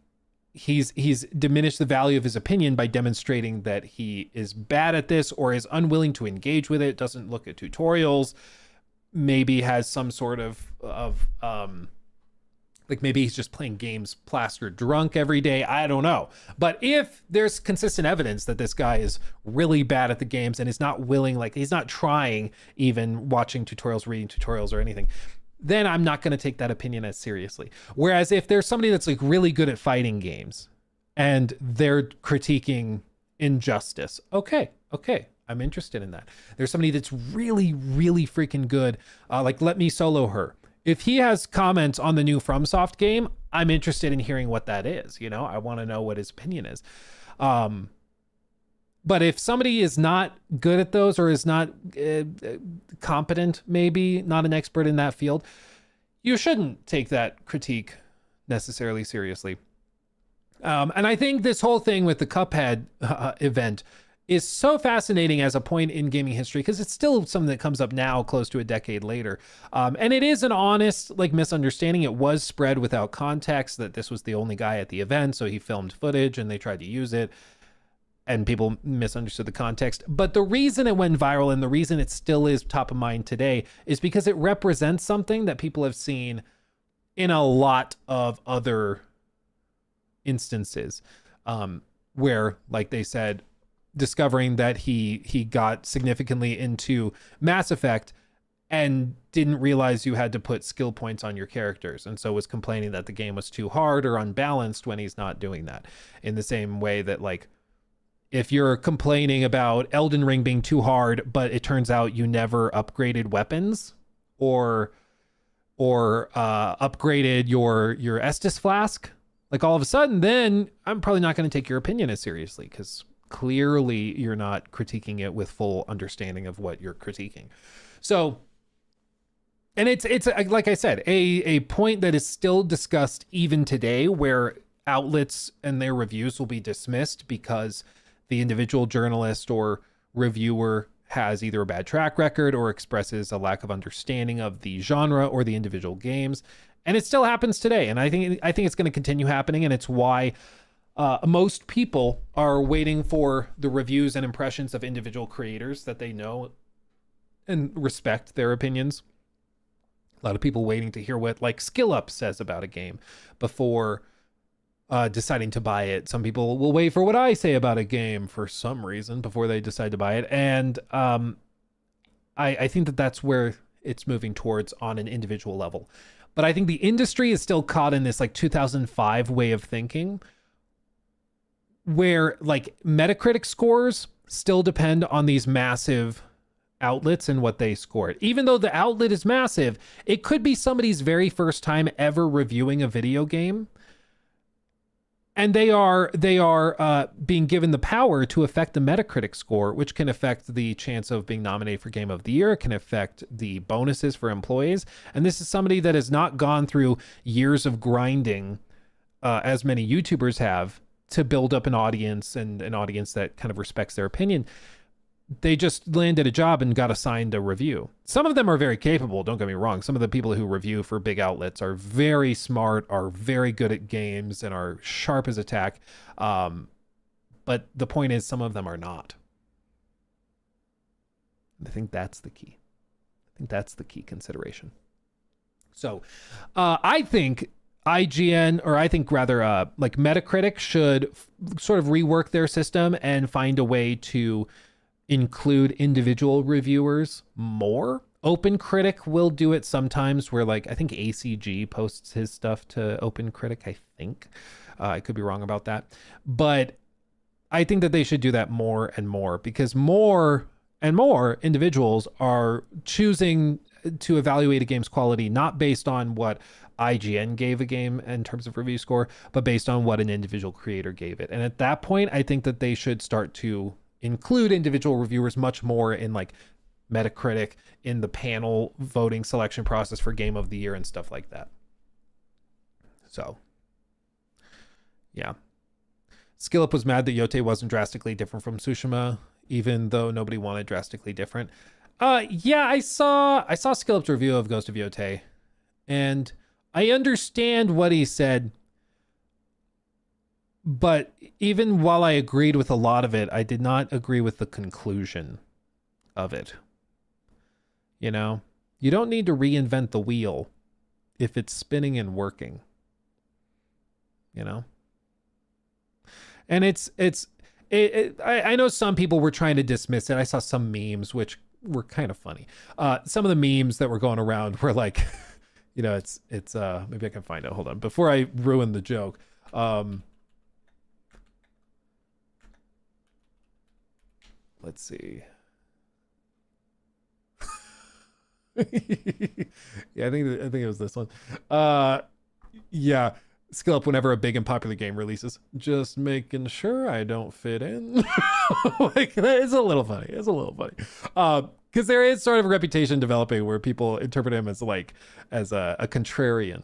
Speaker 4: he's diminished the value of his opinion by demonstrating that he is bad at this or is unwilling to engage with it, doesn't look at tutorials, maybe has some sort of like maybe he's just playing games plastered drunk every day. I don't know. But if there's consistent evidence that this guy is really bad at the games and is not willing, like he's not trying, even watching tutorials, reading tutorials or anything, then I'm not going to take that opinion as seriously. Whereas if there's somebody that's like really good at fighting games and they're critiquing injustice, okay, I'm interested in that. There's somebody that's really, really freaking good, like Let Me Solo Her. If he has comments on the new FromSoft game, I'm interested in hearing what that is. You know, I want to know what his opinion is. But if somebody is not good at those or is not competent, maybe not an expert in that field, you shouldn't take that critique necessarily seriously. And I think this whole thing with the Cuphead event is so fascinating as a point in gaming history because it's still something that comes up now close to a decade later. And it is an honest like misunderstanding. It was spread without context that this was the only guy at the event, so he filmed footage and they tried to use it and people misunderstood the context. But the reason it went viral and the reason it still is top of mind today is because it represents something that people have seen in a lot of other instances where, like they said, discovering that he got significantly into Mass Effect and didn't realize you had to put skill points on your characters, and so was complaining that the game was too hard or unbalanced when he's not doing that. In the same way that, like, if you're complaining about Elden Ring being too hard, but it turns out you never upgraded weapons or upgraded your Estus flask, like all of a sudden, then I'm probably not going to take your opinion as seriously because clearly you're not critiquing it with full understanding of what you're critiquing. So, and it's like I said, a point that is still discussed even today, where outlets and their reviews will be dismissed because the individual journalist or reviewer has either a bad track record or expresses a lack of understanding of the genre or the individual games. And it still happens today. And I think it's going to continue happening. And it's why most people are waiting for the reviews and impressions of individual creators that they know and respect their opinions. A lot of people waiting to hear what like SkillUp says about a game before deciding to buy it. Some people will wait for what I say about a game for some reason before they decide to buy it. And I think that that's where it's moving towards on an individual level. But I think the industry is still caught in this like 2005 way of thinking, where like Metacritic scores still depend on these massive outlets and what they scored. Even though the outlet is massive, it could be somebody's very first time ever reviewing a video game, and they are being given the power to affect the Metacritic score, which can affect the chance of being nominated for Game of the Year. It can affect the bonuses for employees. And this is somebody that has not gone through years of grinding, as many YouTubers have, to build up an audience and an audience that kind of respects their opinion. They just landed a job and got assigned a review. Some of them are very capable, don't get me wrong. Some of the people who review for big outlets are very smart, are very good at games, and are sharp as a tack. But the point is, some of them are not. I think that's the key. I think that's the key consideration. So I think IGN, or I think rather like Metacritic, should sort of rework their system and find a way to include individual reviewers more. OpenCritic will do it sometimes, where like I think ACG posts his stuff to OpenCritic, I think. I could be wrong about that. But I think that they should do that more and more, because more and more individuals are choosing to evaluate a game's quality not based on what IGN gave a game in terms of review score, but based on what an individual creator gave it. And at that point, I think that they should start to include individual reviewers much more in like Metacritic, in the panel voting selection process for Game of the Year and stuff like that. So, yeah. SkillUp was mad that Yote wasn't drastically different from Tsushima, even though nobody wanted drastically different. Yeah, I saw SkillUp's review of Ghost of Yote, and I understand what he said. But even while I agreed with a lot of it, I did not agree with the conclusion of it. You know, you don't need to reinvent the wheel if it's spinning and working. You know? And I know some people were trying to dismiss it. I saw some memes which were kind of funny. Some of the memes that were going around were like, you know, it's maybe I can find it. Hold on. Before I ruin the joke. Let's see. Yeah, I think it was this one. Yeah, SkillUp whenever a big and popular game releases, just making sure I don't fit in. Like, it's a little funny. It's a little funny. Because there is sort of a reputation developing where people interpret him as like as a contrarian.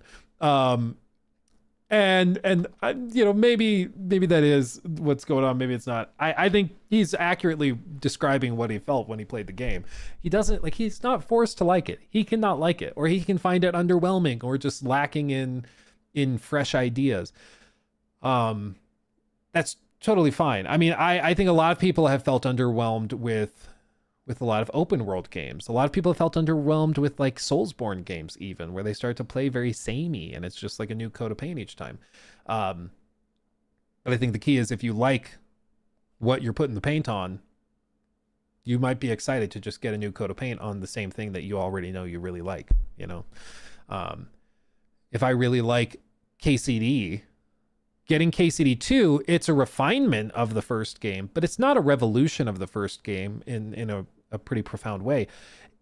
Speaker 4: And you know, maybe that is what's going on. Maybe it's not. I think he's accurately describing what he felt when he played the game. He doesn't like, he's not forced to like it. He cannot like it, or he can find it underwhelming or just lacking in fresh ideas. That's totally fine. I mean, I think a lot of people have felt underwhelmed with a lot of open world games. A lot of people have felt underwhelmed with like Soulsborne games, even, where they start to play very samey and it's just like a new coat of paint each time. But I think the key is, if you like what you're putting the paint on, you might be excited to just get a new coat of paint on the same thing that you already know you really like, you know? If I really like KCD, getting KCD 2, it's a refinement of the first game, but it's not a revolution of the first game in a pretty profound way.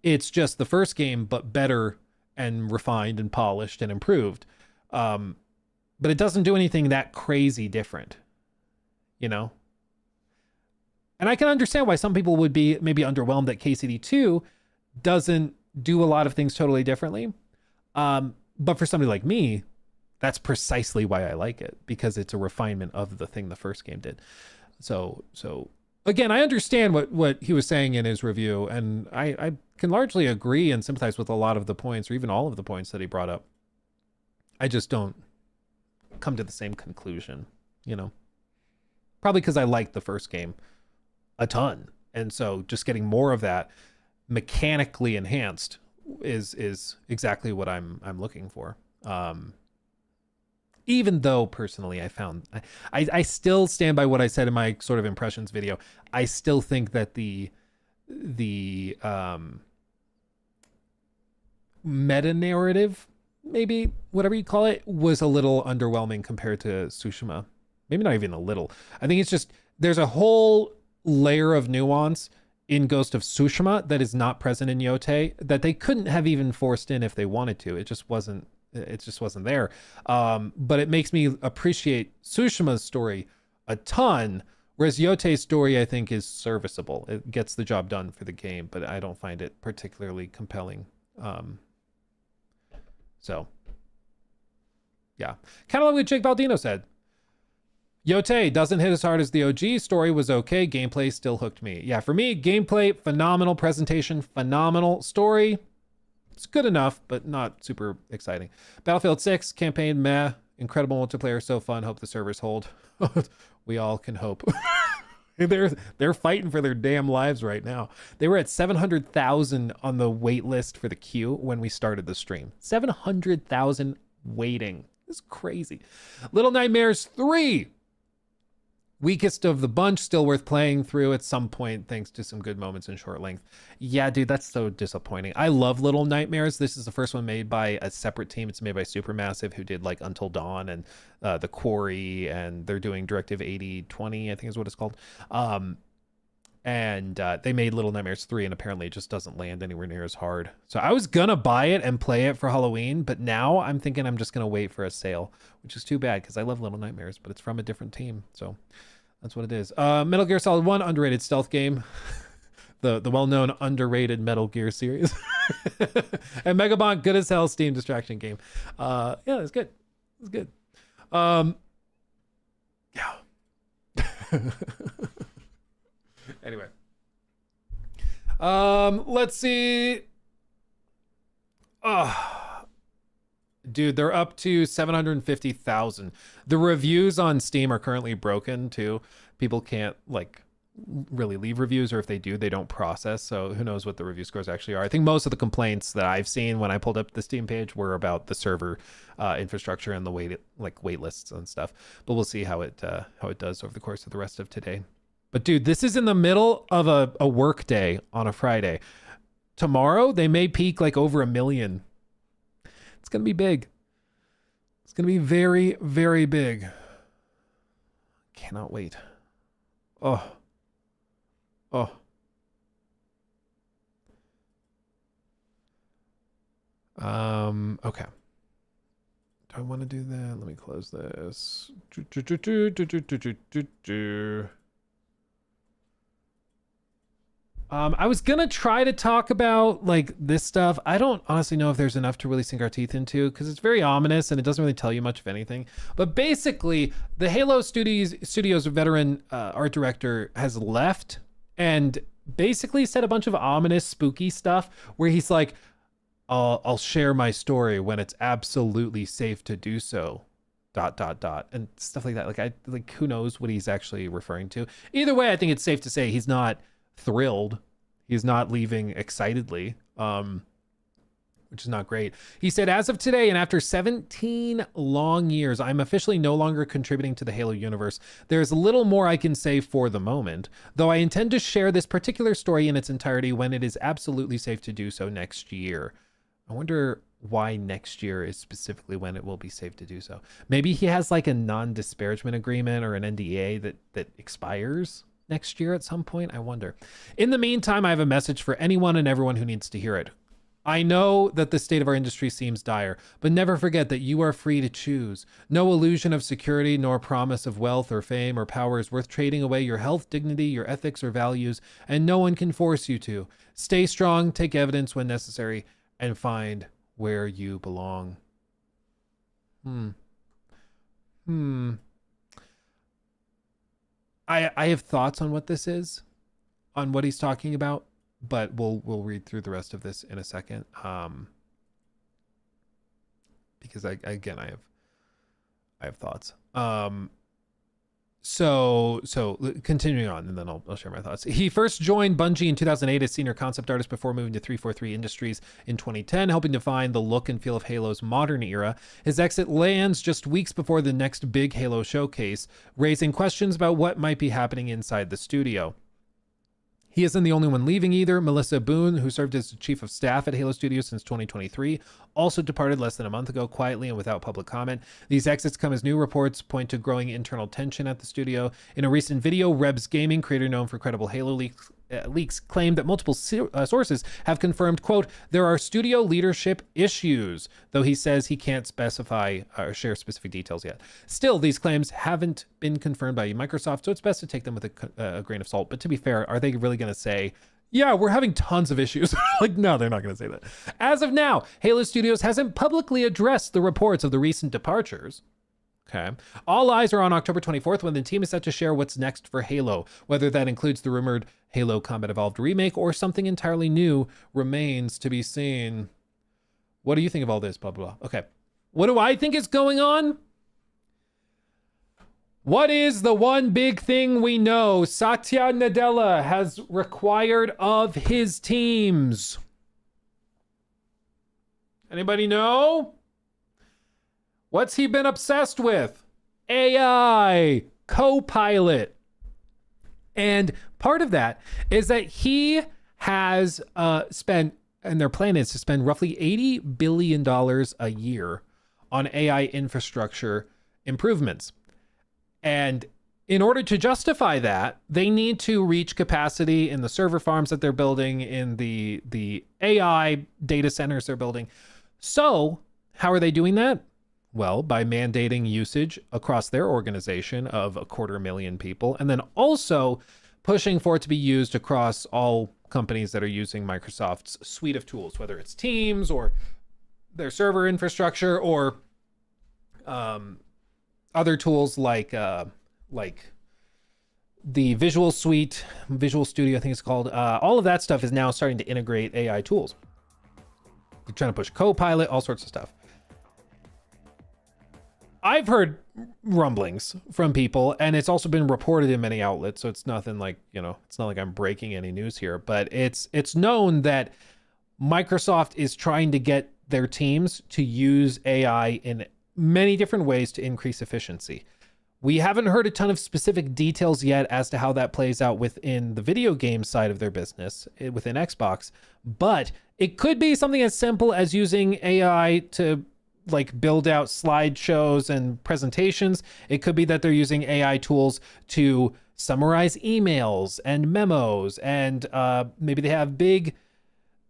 Speaker 4: It's just the first game, but better and refined and polished and improved. But it doesn't do anything that crazy different, you know? And I can understand why some people would be maybe underwhelmed that KCD2 doesn't do a lot of things totally differently. But for somebody like me, that's precisely why I like it, because it's a refinement of the thing the first game did. So again, I understand what he was saying in his review, and I can largely agree and sympathize with a lot of the points, or even all of the points that he brought up. I just don't come to the same conclusion, you know? Probably because I liked the first game a ton. And so just getting more of that mechanically enhanced is exactly what I'm looking for. Even though personally I still stand by what I said in my sort of impressions video. I still think that the meta narrative, maybe whatever you call it, was a little underwhelming compared to Tsushima. Maybe not even a little. I think it's just there's a whole layer of nuance in Ghost of Tsushima that is not present in Yote that they couldn't have even forced in if they wanted to. It just wasn't there. But it makes me appreciate Tsushima's story a ton, whereas Yote's story, I think, is serviceable. It gets the job done for the game, but I don't find it particularly compelling. So, yeah. Kind of like what Jake Baldino said. Yote doesn't hit as hard as the OG. Story was okay. Gameplay still hooked me. Yeah, for me, gameplay, phenomenal. Presentation, phenomenal. Story, it's good enough, but not super exciting. Battlefield 6, campaign, meh. Incredible multiplayer, so fun. Hope the servers hold. We all can hope. They're fighting for their damn lives right now. They were at 700,000 on the wait list for the queue when we started the stream. 700,000 waiting. This is crazy. Little Nightmares 3. Weakest of the bunch, still worth playing through at some point thanks to some good moments in short length. Yeah, dude, that's so disappointing. I love Little Nightmares. This is the first one made by a separate team. It's made by Supermassive, who did like Until Dawn and The Quarry, and they're doing Directive 8020, I think is what it's called. And they made Little Nightmares 3, and apparently it just doesn't land anywhere near as hard. So I was gonna buy it and play it for Halloween, but now I'm thinking I'm just gonna wait for a sale, which is too bad because I love Little Nightmares, but it's from a different team. So that's what it is. Metal Gear Solid 1, underrated stealth game. The well-known underrated Metal Gear series. And Megabonk, good as hell Steam distraction game. Yeah, it's good. It's good. Yeah. Anyway. Let's see. Dude, they're up to 750,000. The reviews on Steam are currently broken too. People can't like really leave reviews, or if they do, they don't process. So who knows what the review scores actually are. I think most of the complaints that I've seen when I pulled up the Steam page were about the server infrastructure and the wait lists and stuff. But we'll see how it does over the course of the rest of today. But dude, this is in the middle of a work day on a Friday. Tomorrow they may peak like over 1 million. It's going to be big. It's going to be very, very big. Cannot wait. Oh. Okay. Do I want to do that? Let me close this. I was gonna try to talk about like this stuff. I don't honestly know if there's enough to really sink our teeth into because it's very ominous and it doesn't really tell you much of anything. But basically, the Halo Studios veteran art director has left and basically said a bunch of ominous, spooky stuff where he's like, I'll share my story when it's absolutely safe to do so. ... and stuff like that. Like who knows what he's actually referring to. Either way, I think it's safe to say he's not thrilled. He's not leaving excitedly, which is not great. He said, as of today and after 17 long years, I'm officially no longer contributing to the Halo universe. There's little more I can say for the moment, though I intend to share this particular story in its entirety when it is absolutely safe to do so next year. I wonder why next year is specifically when it will be safe to do so. Maybe he has like a non-disparagement agreement or an NDA that expires next year at some point. I wonder. In the meantime, I have a message for anyone and everyone who needs to hear it. I know that the state of our industry seems dire, but never forget that you are free to choose. No illusion of security nor promise of wealth or fame or power is worth trading away your health, dignity, your ethics, or values, and no one can force you to. Stay strong, take evidence when necessary, and find where you belong. I have thoughts on what this is, on what he's talking about, but we'll read through the rest of this in a second. Because I have thoughts. So continuing on, and then I'll share my thoughts. He first joined Bungie in 2008 as senior concept artist before moving to 343 Industries in 2010, helping define the look and feel of Halo's modern era. His exit lands just weeks before the next big Halo showcase, raising questions about what might be happening inside the studio. He isn't the only one leaving either. Melissa Boone, who served as chief of staff at Halo Studios since 2023, also departed less than a month ago, quietly and without public comment. These exits come as new reports point to growing internal tension at the studio. In a recent video, Rebs Gaming, creator known for credible Halo leaks, claimed that multiple sources have confirmed, quote, there are studio leadership issues, though he says he can't specify or share specific details yet. Still, these claims haven't been confirmed by Microsoft, so it's best to take them with a grain of salt. But to be fair, are they really going to say, yeah, we're having tons of issues? Like, no, they're not going to say that. As of now, Halo Studios hasn't publicly addressed the reports of the recent departures. Okay. All eyes are on October 24th when the team is set to share what's next for Halo. Whether that includes the rumored Halo Combat Evolved remake or something entirely new remains to be seen. What do you think of all this? Blah, blah, blah. Okay. What do I think is going on? What is the one big thing we know Satya Nadella has required of his teams? Anybody know? What's he been obsessed with? AI, Copilot. And part of that is that he has spent, and their plan is to spend roughly $80 billion a year on AI infrastructure improvements. And in order to justify that, they need to reach capacity in the server farms that they're building, in the AI data centers they're building. So how are they doing that? Well, by mandating usage across their organization of 250,000 people, and then also pushing for it to be used across all companies that are using Microsoft's suite of tools, whether it's Teams or their server infrastructure or other tools like the Visual Suite, Visual Studio, I think it's called. All of that stuff is now starting to integrate AI tools. They're trying to push Copilot, all sorts of stuff. I've heard rumblings from people, and it's also been reported in many outlets, so it's nothing like, it's not like I'm breaking any news here, but it's known that Microsoft is trying to get their teams to use AI in many different ways to increase efficiency. We haven't heard a ton of specific details yet as to how that plays out within the video game side of their business, within Xbox, but it could be something as simple as using AI to build out slideshows and presentations. It could be that they're using AI tools to summarize emails and memos, and maybe they have big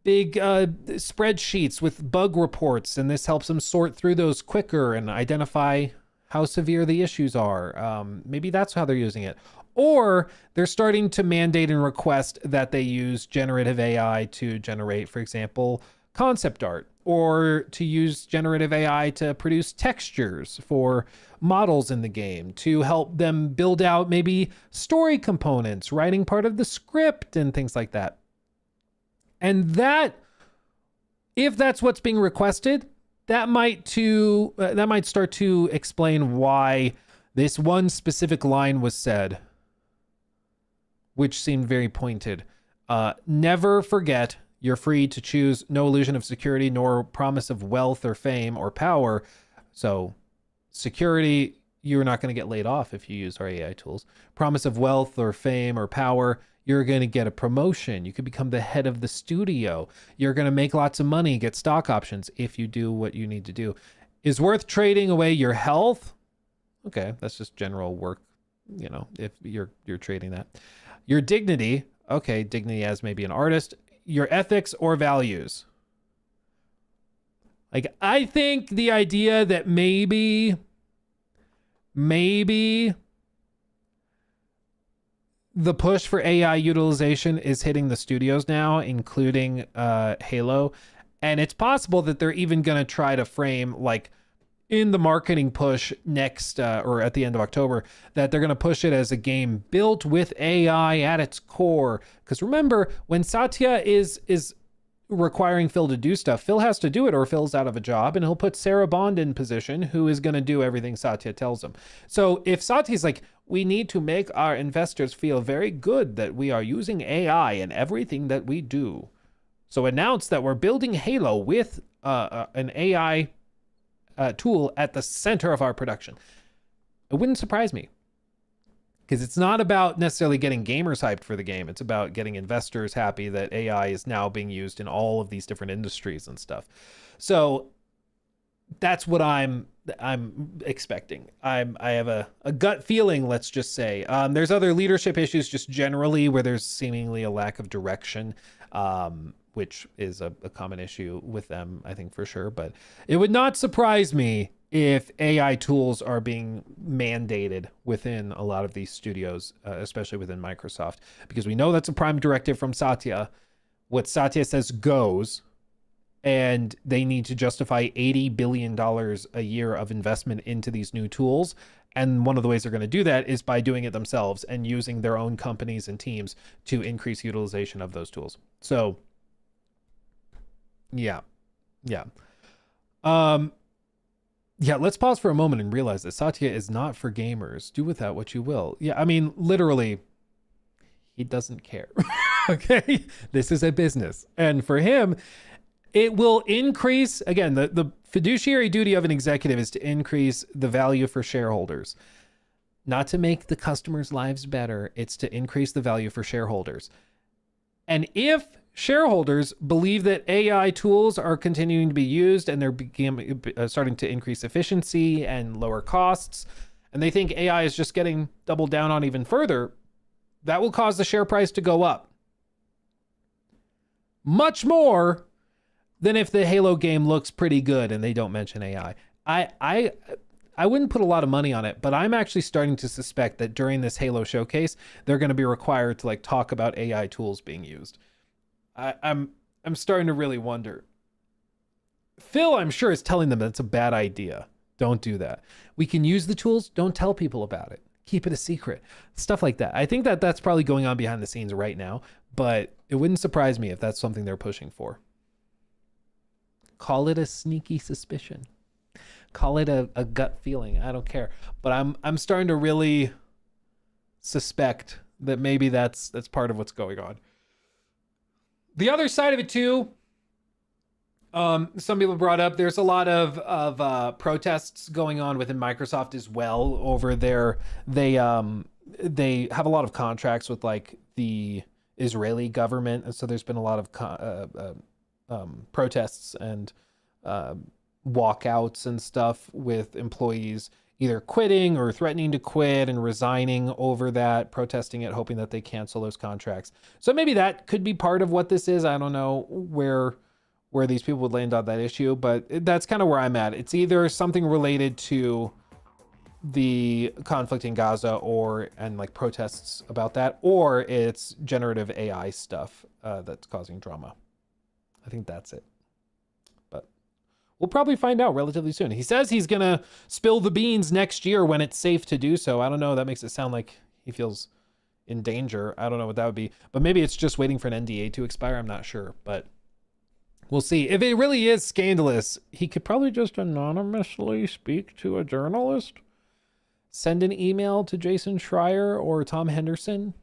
Speaker 4: spreadsheets with bug reports, and this helps them sort through those quicker and identify how severe the issues are. Maybe that's how they're using it. Or they're starting to mandate and request that they use generative AI to generate, for example, concept art, or to use generative AI to produce textures for models in the game, to help them build out maybe story components, writing part of the script and things like that. And that, if that's what's being requested, that might start to explain why this one specific line was said, which seemed very pointed. Never forget, you're free to choose. No illusion of security, nor promise of wealth or fame or power. So security, you're not going to get laid off if you use our AI tools. Promise of wealth or fame or power, you're going to get a promotion. You could become the head of the studio. You're going to make lots of money, get stock options if you do what you need to do. Is worth trading away your health? Okay, that's just general work, if you're trading that. Your dignity, okay, dignity as maybe an artist. Your ethics or values. Like, I think the idea that maybe the push for AI utilization is hitting the studios now, including Halo. And it's possible that they're even going to try to frame, like, in the marketing push next or at the end of October, that they're going to push it as a game built with AI at its core. Because remember, when Satya is requiring Phil to do stuff, Phil has to do it or Phil's out of a job, and he'll put Sarah Bond in position, who is going to do everything Satya tells him. So if Satya's like, we need to make our investors feel very good that we are using AI in everything that we do, so announce that we're building Halo with an AI tool at the center of our production, it wouldn't surprise me. Because it's not about necessarily getting gamers hyped for the game. It's about getting investors happy that AI is now being used in all of these different industries and stuff. So that's what I'm expecting. I have a gut feeling, let's just say. There's other leadership issues just generally where there's seemingly a lack of direction, which is a common issue with them, I think, for sure. But it would not surprise me if AI tools are being mandated within a lot of these studios, especially within Microsoft, because we know that's a prime directive from Satya. What Satya says goes, and they need to justify $80 billion a year of investment into these new tools. And one of the ways they're going to do that is by doing it themselves and using their own companies and teams to increase utilization of those tools. So, yeah. Yeah, let's pause for a moment and realize that Satya is not for gamers. Do with that what you will. Yeah, I mean, literally, he doesn't care. Okay? This is a business. And for him, it will increase, again, the fiduciary duty of an executive is to increase the value for shareholders. Not to make the customers' lives better, it's to increase the value for shareholders. And if shareholders believe that AI tools are continuing to be used and they're starting to increase efficiency and lower costs, and they think AI is just getting doubled down on even further, that will cause the share price to go up. Much more than if the Halo game looks pretty good and they don't mention AI. I wouldn't put a lot of money on it, but I'm actually starting to suspect that during this Halo showcase, they're going to be required to like talk about AI tools being used. I'm starting to really wonder. Phil, I'm sure, is telling them that's a bad idea. Don't do that. We can use the tools. Don't tell people about it. Keep it a secret. Stuff like that. I think that that's probably going on behind the scenes right now, but it wouldn't surprise me if that's something they're pushing for. Call it a sneaky suspicion. Call it a gut feeling. I don't care. But I'm starting to really suspect that maybe that's part of what's going on. The other side of it too, some people brought up, there's a lot of protests going on within Microsoft as well over there. They have a lot of contracts with like the Israeli government, and so there's been a lot of protests and walkouts and stuff with employees either quitting or threatening to quit and resigning over that, protesting it, hoping that they cancel those contracts. So maybe that could be part of what this is. I don't know where these people would land on that issue, but that's kind of where I'm at. It's either something related to the conflict in Gaza and like protests about that, or it's generative AI stuff that's causing drama. I think that's it. We'll probably find out relatively soon. He says he's going to spill the beans next year when it's safe to do so. I don't know. That makes it sound like he feels in danger. I don't know what that would be. But maybe it's just waiting for an NDA to expire. I'm not sure. But we'll see. If it really is scandalous, he could probably just anonymously speak to a journalist. Send an email to Jason Schreier or Tom Henderson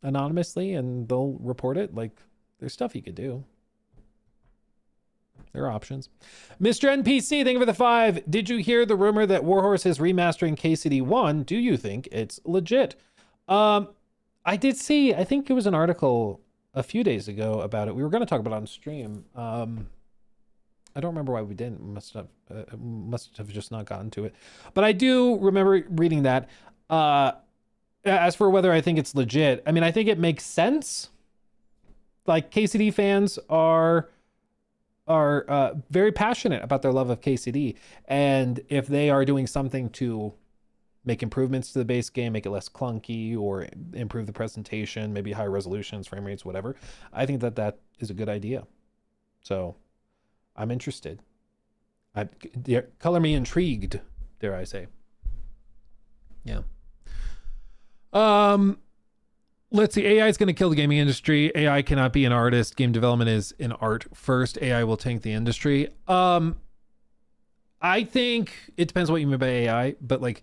Speaker 4: anonymously, and they'll report it. Like, there's stuff he could do. There are options. Mr. NPC, thank you for the 5. Did you hear the rumor that Warhorse is remastering KCD1? Do you think it's legit? I did see, I think it was an article a few days ago about it. We were going to talk about it on stream. I don't remember why we didn't. Must have just not gotten to it. But I do remember reading that. As for whether I think it's legit, I mean, I think it makes sense. Like, KCD fans are are very passionate about their love of KCD, and if they are doing something to make improvements to the base game, make it less clunky, or improve the presentation, maybe higher resolutions, frame rates, whatever, I think that that is a good idea. So I'm interested. Color me intrigued, dare I say. Yeah. Let's see. AI is going to kill the gaming industry. AI cannot be an artist. Game development is an art first. AI will tank the industry. I think it depends what you mean by AI, but like,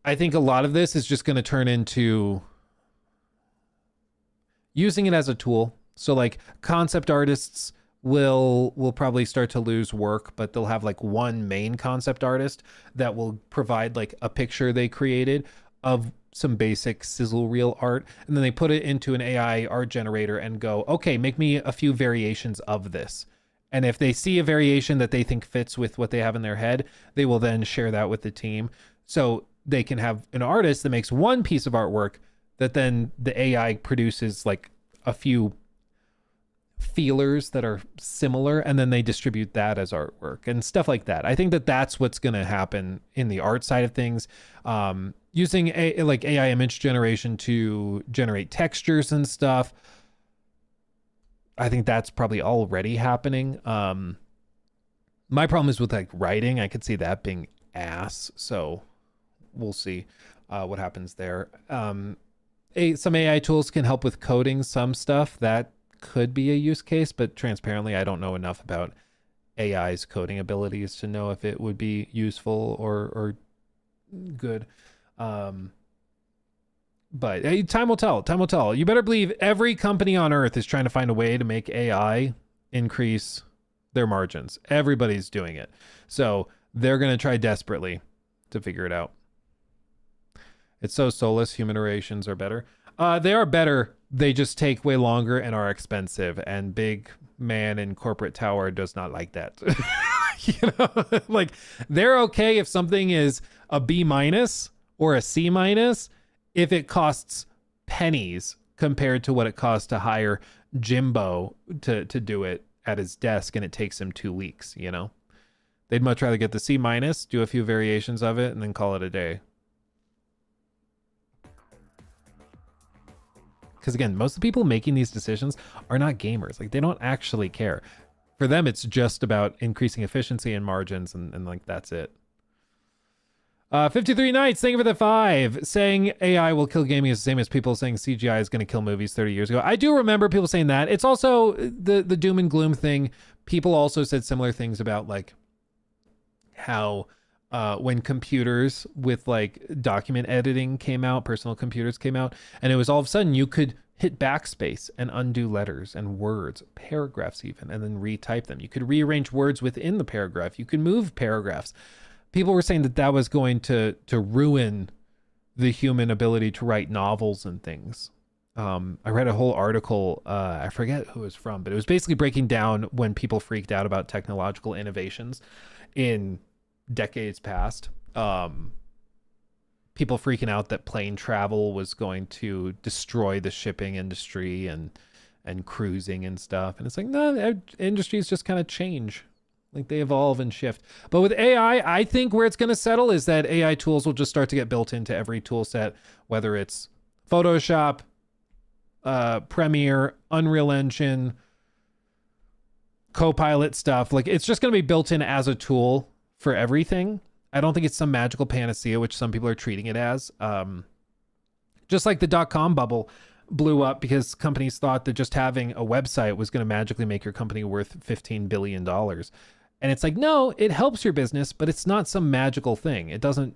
Speaker 4: I think a lot of this is just going to turn into using it as a tool. So like concept artists will probably start to lose work, but they'll have like one main concept artist that will provide like a picture they created of some basic sizzle reel art, and then they put it into an AI art generator and go, okay, make me a few variations of this. And if they see a variation that they think fits with what they have in their head, they will then share that with the team. So they can have an artist that makes one piece of artwork that then the AI produces like a few feelers that are similar, and then they distribute that as artwork and stuff like that. I think that that's what's going to happen in the art side of things. Using like AI image generation to generate textures and stuff, I think that's probably already happening. My problem is with like writing. I could see that being ass, so we'll see what happens there. Some AI tools can help with coding some stuff. That could be a use case, but transparently, I don't know enough about AI's coding abilities to know if it would be useful or good. But hey, time will tell. Time will tell. You better believe every company on earth is trying to find a way to make AI increase their margins. Everybody's doing it. So they're going to try desperately to figure it out. It's so soulless. Human iterations are better. They are better. They just take way longer and are expensive. And big man in corporate tower does not like that. You know, like they're okay if something is a B- or a C- if it costs pennies compared to what it costs to hire Jimbo to do it at his desk, and it takes him 2 weeks, you know? They'd much rather get the C-, do a few variations of it, and then call it a day. Because again, most of the people making these decisions are not gamers. Like, they don't actually care. For them, it's just about increasing efficiency and margins, and like, that's it. 53 Nights, thank you for the 5. Saying AI will kill gaming is the same as people saying CGI is going to kill movies 30 years ago. I do remember people saying that. It's also the doom and gloom thing. People also said similar things about like how when computers with like document editing came out, personal computers came out, and it was all of a sudden you could hit backspace and undo letters and words, paragraphs even, and then retype them. You could rearrange words within the paragraph. You could move paragraphs. People were saying that that was going to ruin the human ability to write novels and things. I read a whole article, I forget who it was from, but it was basically breaking down when people freaked out about technological innovations in decades past. People freaking out that plane travel was going to destroy the shipping industry and cruising and stuff. And it's like, no, industries just kind of change. Like, they evolve and shift. But with AI, I think where it's going to settle is that AI tools will just start to get built into every tool set, whether it's Photoshop, Premiere, Unreal Engine, Copilot stuff. Like, it's just going to be built in as a tool for everything. I don't think it's some magical panacea, which some people are treating it as. Just like the .com bubble blew up because companies thought that just having a website was going to magically make your company worth $15 billion. And it's like, no, it helps your business, but it's not some magical thing. It doesn't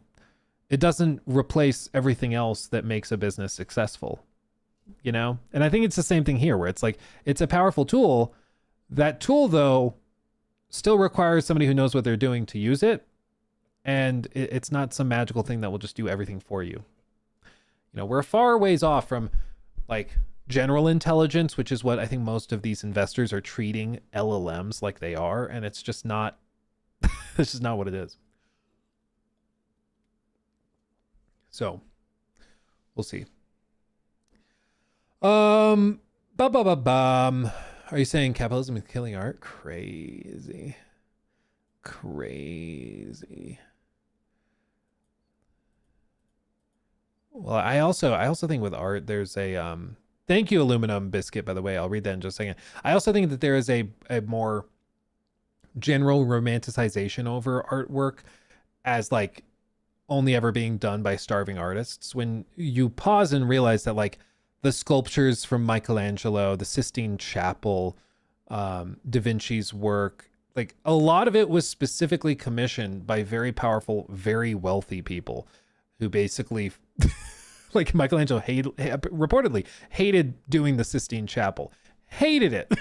Speaker 4: replace everything else that makes a business successful, you know? And I think it's the same thing here, where it's like, it's a powerful tool. That tool, though, still requires somebody who knows what they're doing to use it. And it's not some magical thing that will just do everything for you. You know, we're a far ways off from like general intelligence, which is what I think most of these investors are treating LLMs like they are. And it's just not, it's just not what it is. So we'll see. Are you saying capitalism is killing art? Crazy. Crazy. Well, I also think with art, there's a thank you, Aluminum Biscuit, by the way. I'll read that in just a second. I also think that there is a more general romanticization over artwork as like only ever being done by starving artists. When you pause and realize that like the sculptures from Michelangelo, the Sistine Chapel, Da Vinci's work, like a lot of it was specifically commissioned by very powerful, very wealthy people who basically like Michelangelo reportedly hated doing the Sistine Chapel, hated it.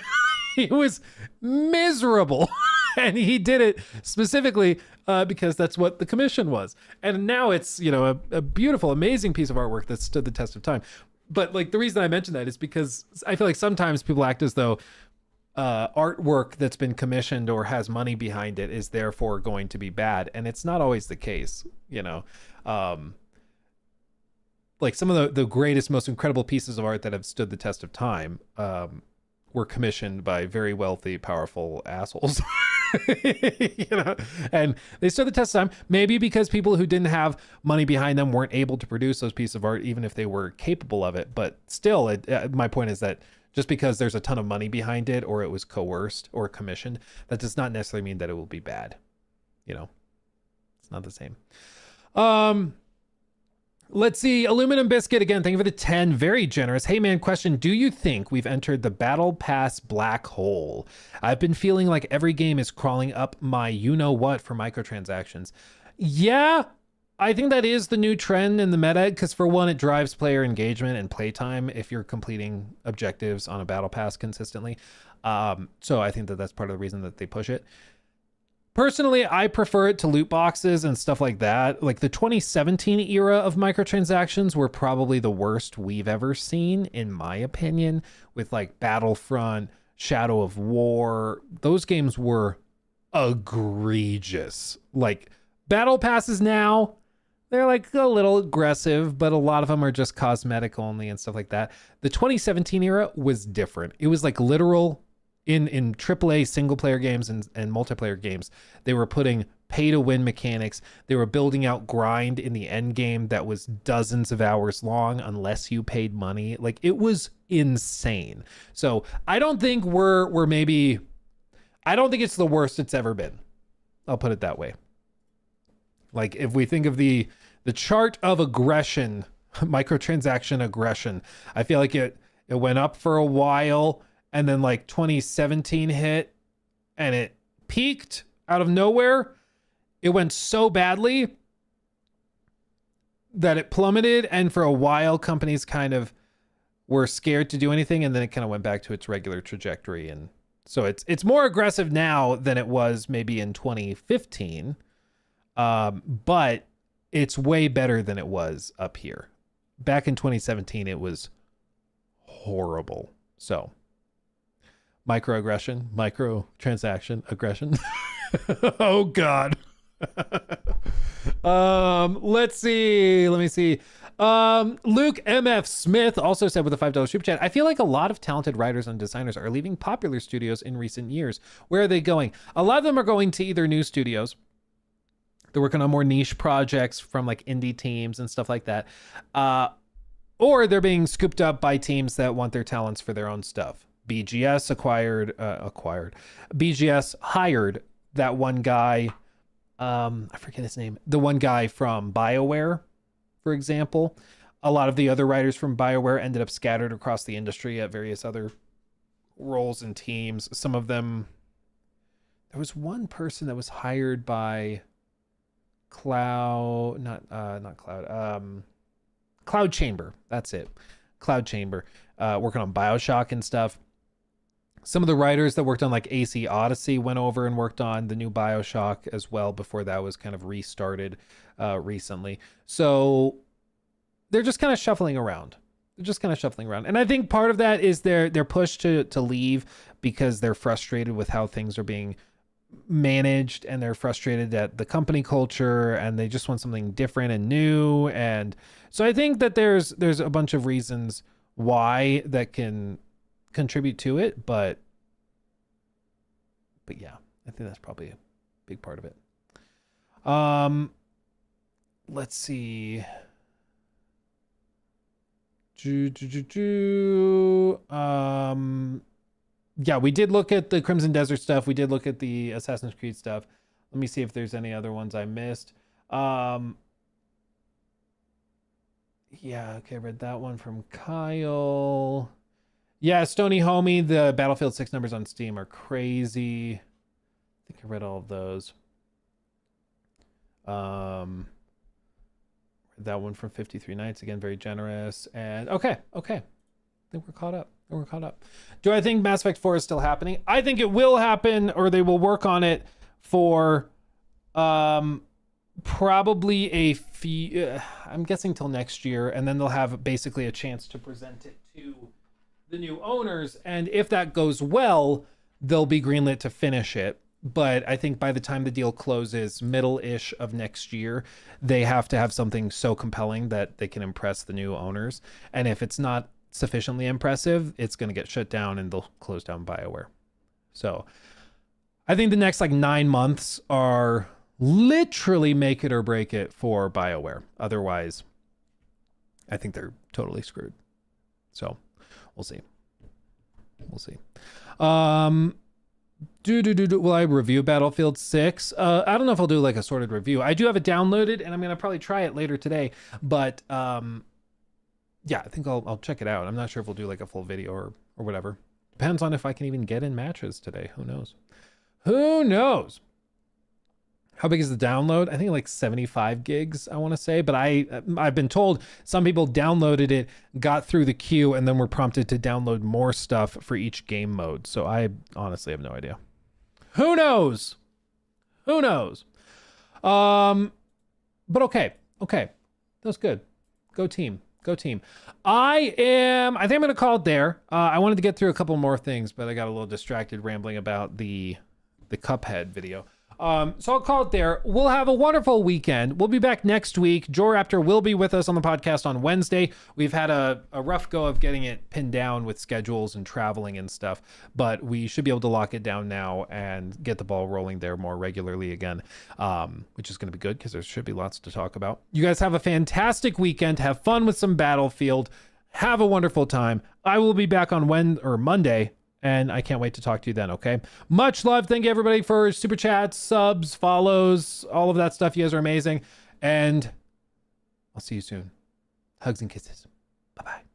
Speaker 4: It was miserable. And he did it specifically because that's what the commission was. And now it's, you know, a beautiful, amazing piece of artwork that stood the test of time. But like the reason I mention that is because I feel like sometimes people act as though artwork that's been commissioned or has money behind it is therefore going to be bad. And it's not always the case, you know. Like some of the greatest, most incredible pieces of art that have stood the test of time were commissioned by very wealthy, powerful assholes. You know, and they stood the test of time, maybe because people who didn't have money behind them weren't able to produce those pieces of art, even if they were capable of it. But still, my point is that just because there's a ton of money behind it, or it was coerced or commissioned, that does not necessarily mean that it will be bad. You know, it's not the same. Let's see. Aluminum Biscuit, again, thank you for the 10. Very generous. Hey, man, question. Do you think we've entered the Battle Pass black hole? I've been feeling like every game is crawling up my you-know-what for microtransactions. Yeah, I think that is the new trend in the meta, because for one, it drives player engagement and playtime if you're completing objectives on a Battle Pass consistently. So I think that that's part of the reason that they push it. Personally, I prefer it to loot boxes and stuff like that. Like the 2017 era of microtransactions were probably the worst we've ever seen, in my opinion, with like Battlefront, Shadow of War. Those games were egregious. Like battle passes now, they're like a little aggressive, but a lot of them are just cosmetic only and stuff like that. The 2017 era was different. It was like literal. In AAA single player games and multiplayer games, they were putting pay to win mechanics. They were building out grind in the end game that was dozens of hours long unless you paid money. Like it was insane. So I don't think I don't think it's the worst it's ever been. I'll put it that way. Like if we think of the chart of aggression, microtransaction aggression, I feel like it went up for a while. And then like 2017 hit and it peaked out of nowhere. It went so badly that it plummeted. And for a while, companies kind of were scared to do anything. And then it kind of went back to its regular trajectory. And so it's more aggressive now than it was maybe in 2015. But it's way better than it was up here. Back in 2017, it was horrible. So microaggression, microtransaction aggression. Oh God. Let's see. Let me see. Luke MF Smith also said with a $5 super chat, I feel like a lot of talented writers and designers are leaving popular studios in recent years. Where are they going? A lot of them are going to either new studios. They're working on more niche projects from like indie teams and stuff like that. Or they're being scooped up by teams that want their talents for their own stuff. BGS BGS hired that one guy. I forget his name. The one guy from BioWare, for example. A lot of the other writers from BioWare ended up scattered across the industry at various other roles and teams. Some of them, there was one person that was hired by Cloud Chamber. That's it. Cloud Chamber, working on BioShock and stuff. Some of the writers that worked on like AC Odyssey went over and worked on the new BioShock as well before that was kind of restarted recently. So they're just kind of shuffling around. And I think part of that is their push to leave because they're frustrated with how things are being managed, and they're frustrated at the company culture, and they just want something different and new. And so I think that there's a bunch of reasons why that can contribute to it, but yeah, I think that's probably a big part of it. Let's see. Yeah, we did look at the Crimson Desert stuff. We did look at the Assassin's Creed stuff. Let me see if there's any other ones I missed. Yeah, okay, read that one from Kyle. Yeah, Stony Homie, the Battlefield 6 numbers on Steam are crazy. I think I read all of those. That one from 53 Nights, again, very generous. And okay. I think we're caught up. Do I think Mass Effect 4 is still happening? I think it will happen, or they will work on it for probably a few, I'm guessing till next year, and then they'll have basically a chance to present it to the new owners. And if that goes well, they'll be greenlit to finish it. But I think by the time the deal closes, middle-ish of next year, they have to have something so compelling that they can impress the new owners. And if it's not sufficiently impressive, it's going to get shut down and they'll close down BioWare. So I think the next 9 months are literally make it or break it for BioWare. Otherwise, I think they're totally screwed. So we'll see. Will I review Battlefield 6? I don't know if I'll do a sorted review. I do have it downloaded and I'm going to probably try it later today, but yeah, I think I'll check it out. I'm not sure if we'll do a full video or whatever. Depends on if I can even get in matches today. Who knows? How big is the download? I think 75 gigs, I want to say, but I've been told some people downloaded it, got through the queue, and then were prompted to download more stuff for each game mode. So I honestly have no idea. Who knows? But okay. That's good. Go team. I think I'm going to call it there. I wanted to get through a couple more things, but I got a little distracted rambling about the Cuphead video. So I'll call it there. We'll have a wonderful weekend. We'll be back next week. Joe Raptor will be with us on the podcast on Wednesday. We've had a rough go of getting it pinned down with schedules and traveling and stuff, but we should be able to lock it down now and get the ball rolling there more regularly again, which is going to be good because there should be lots to talk about. You guys have a fantastic weekend. Have fun with some Battlefield. Have a wonderful time. I will be back on Monday. And I can't wait to talk to you then, okay? Much love. Thank you, everybody, for super chats, subs, follows, all of that stuff. You guys are amazing. And I'll see you soon. Hugs and kisses. Bye-bye.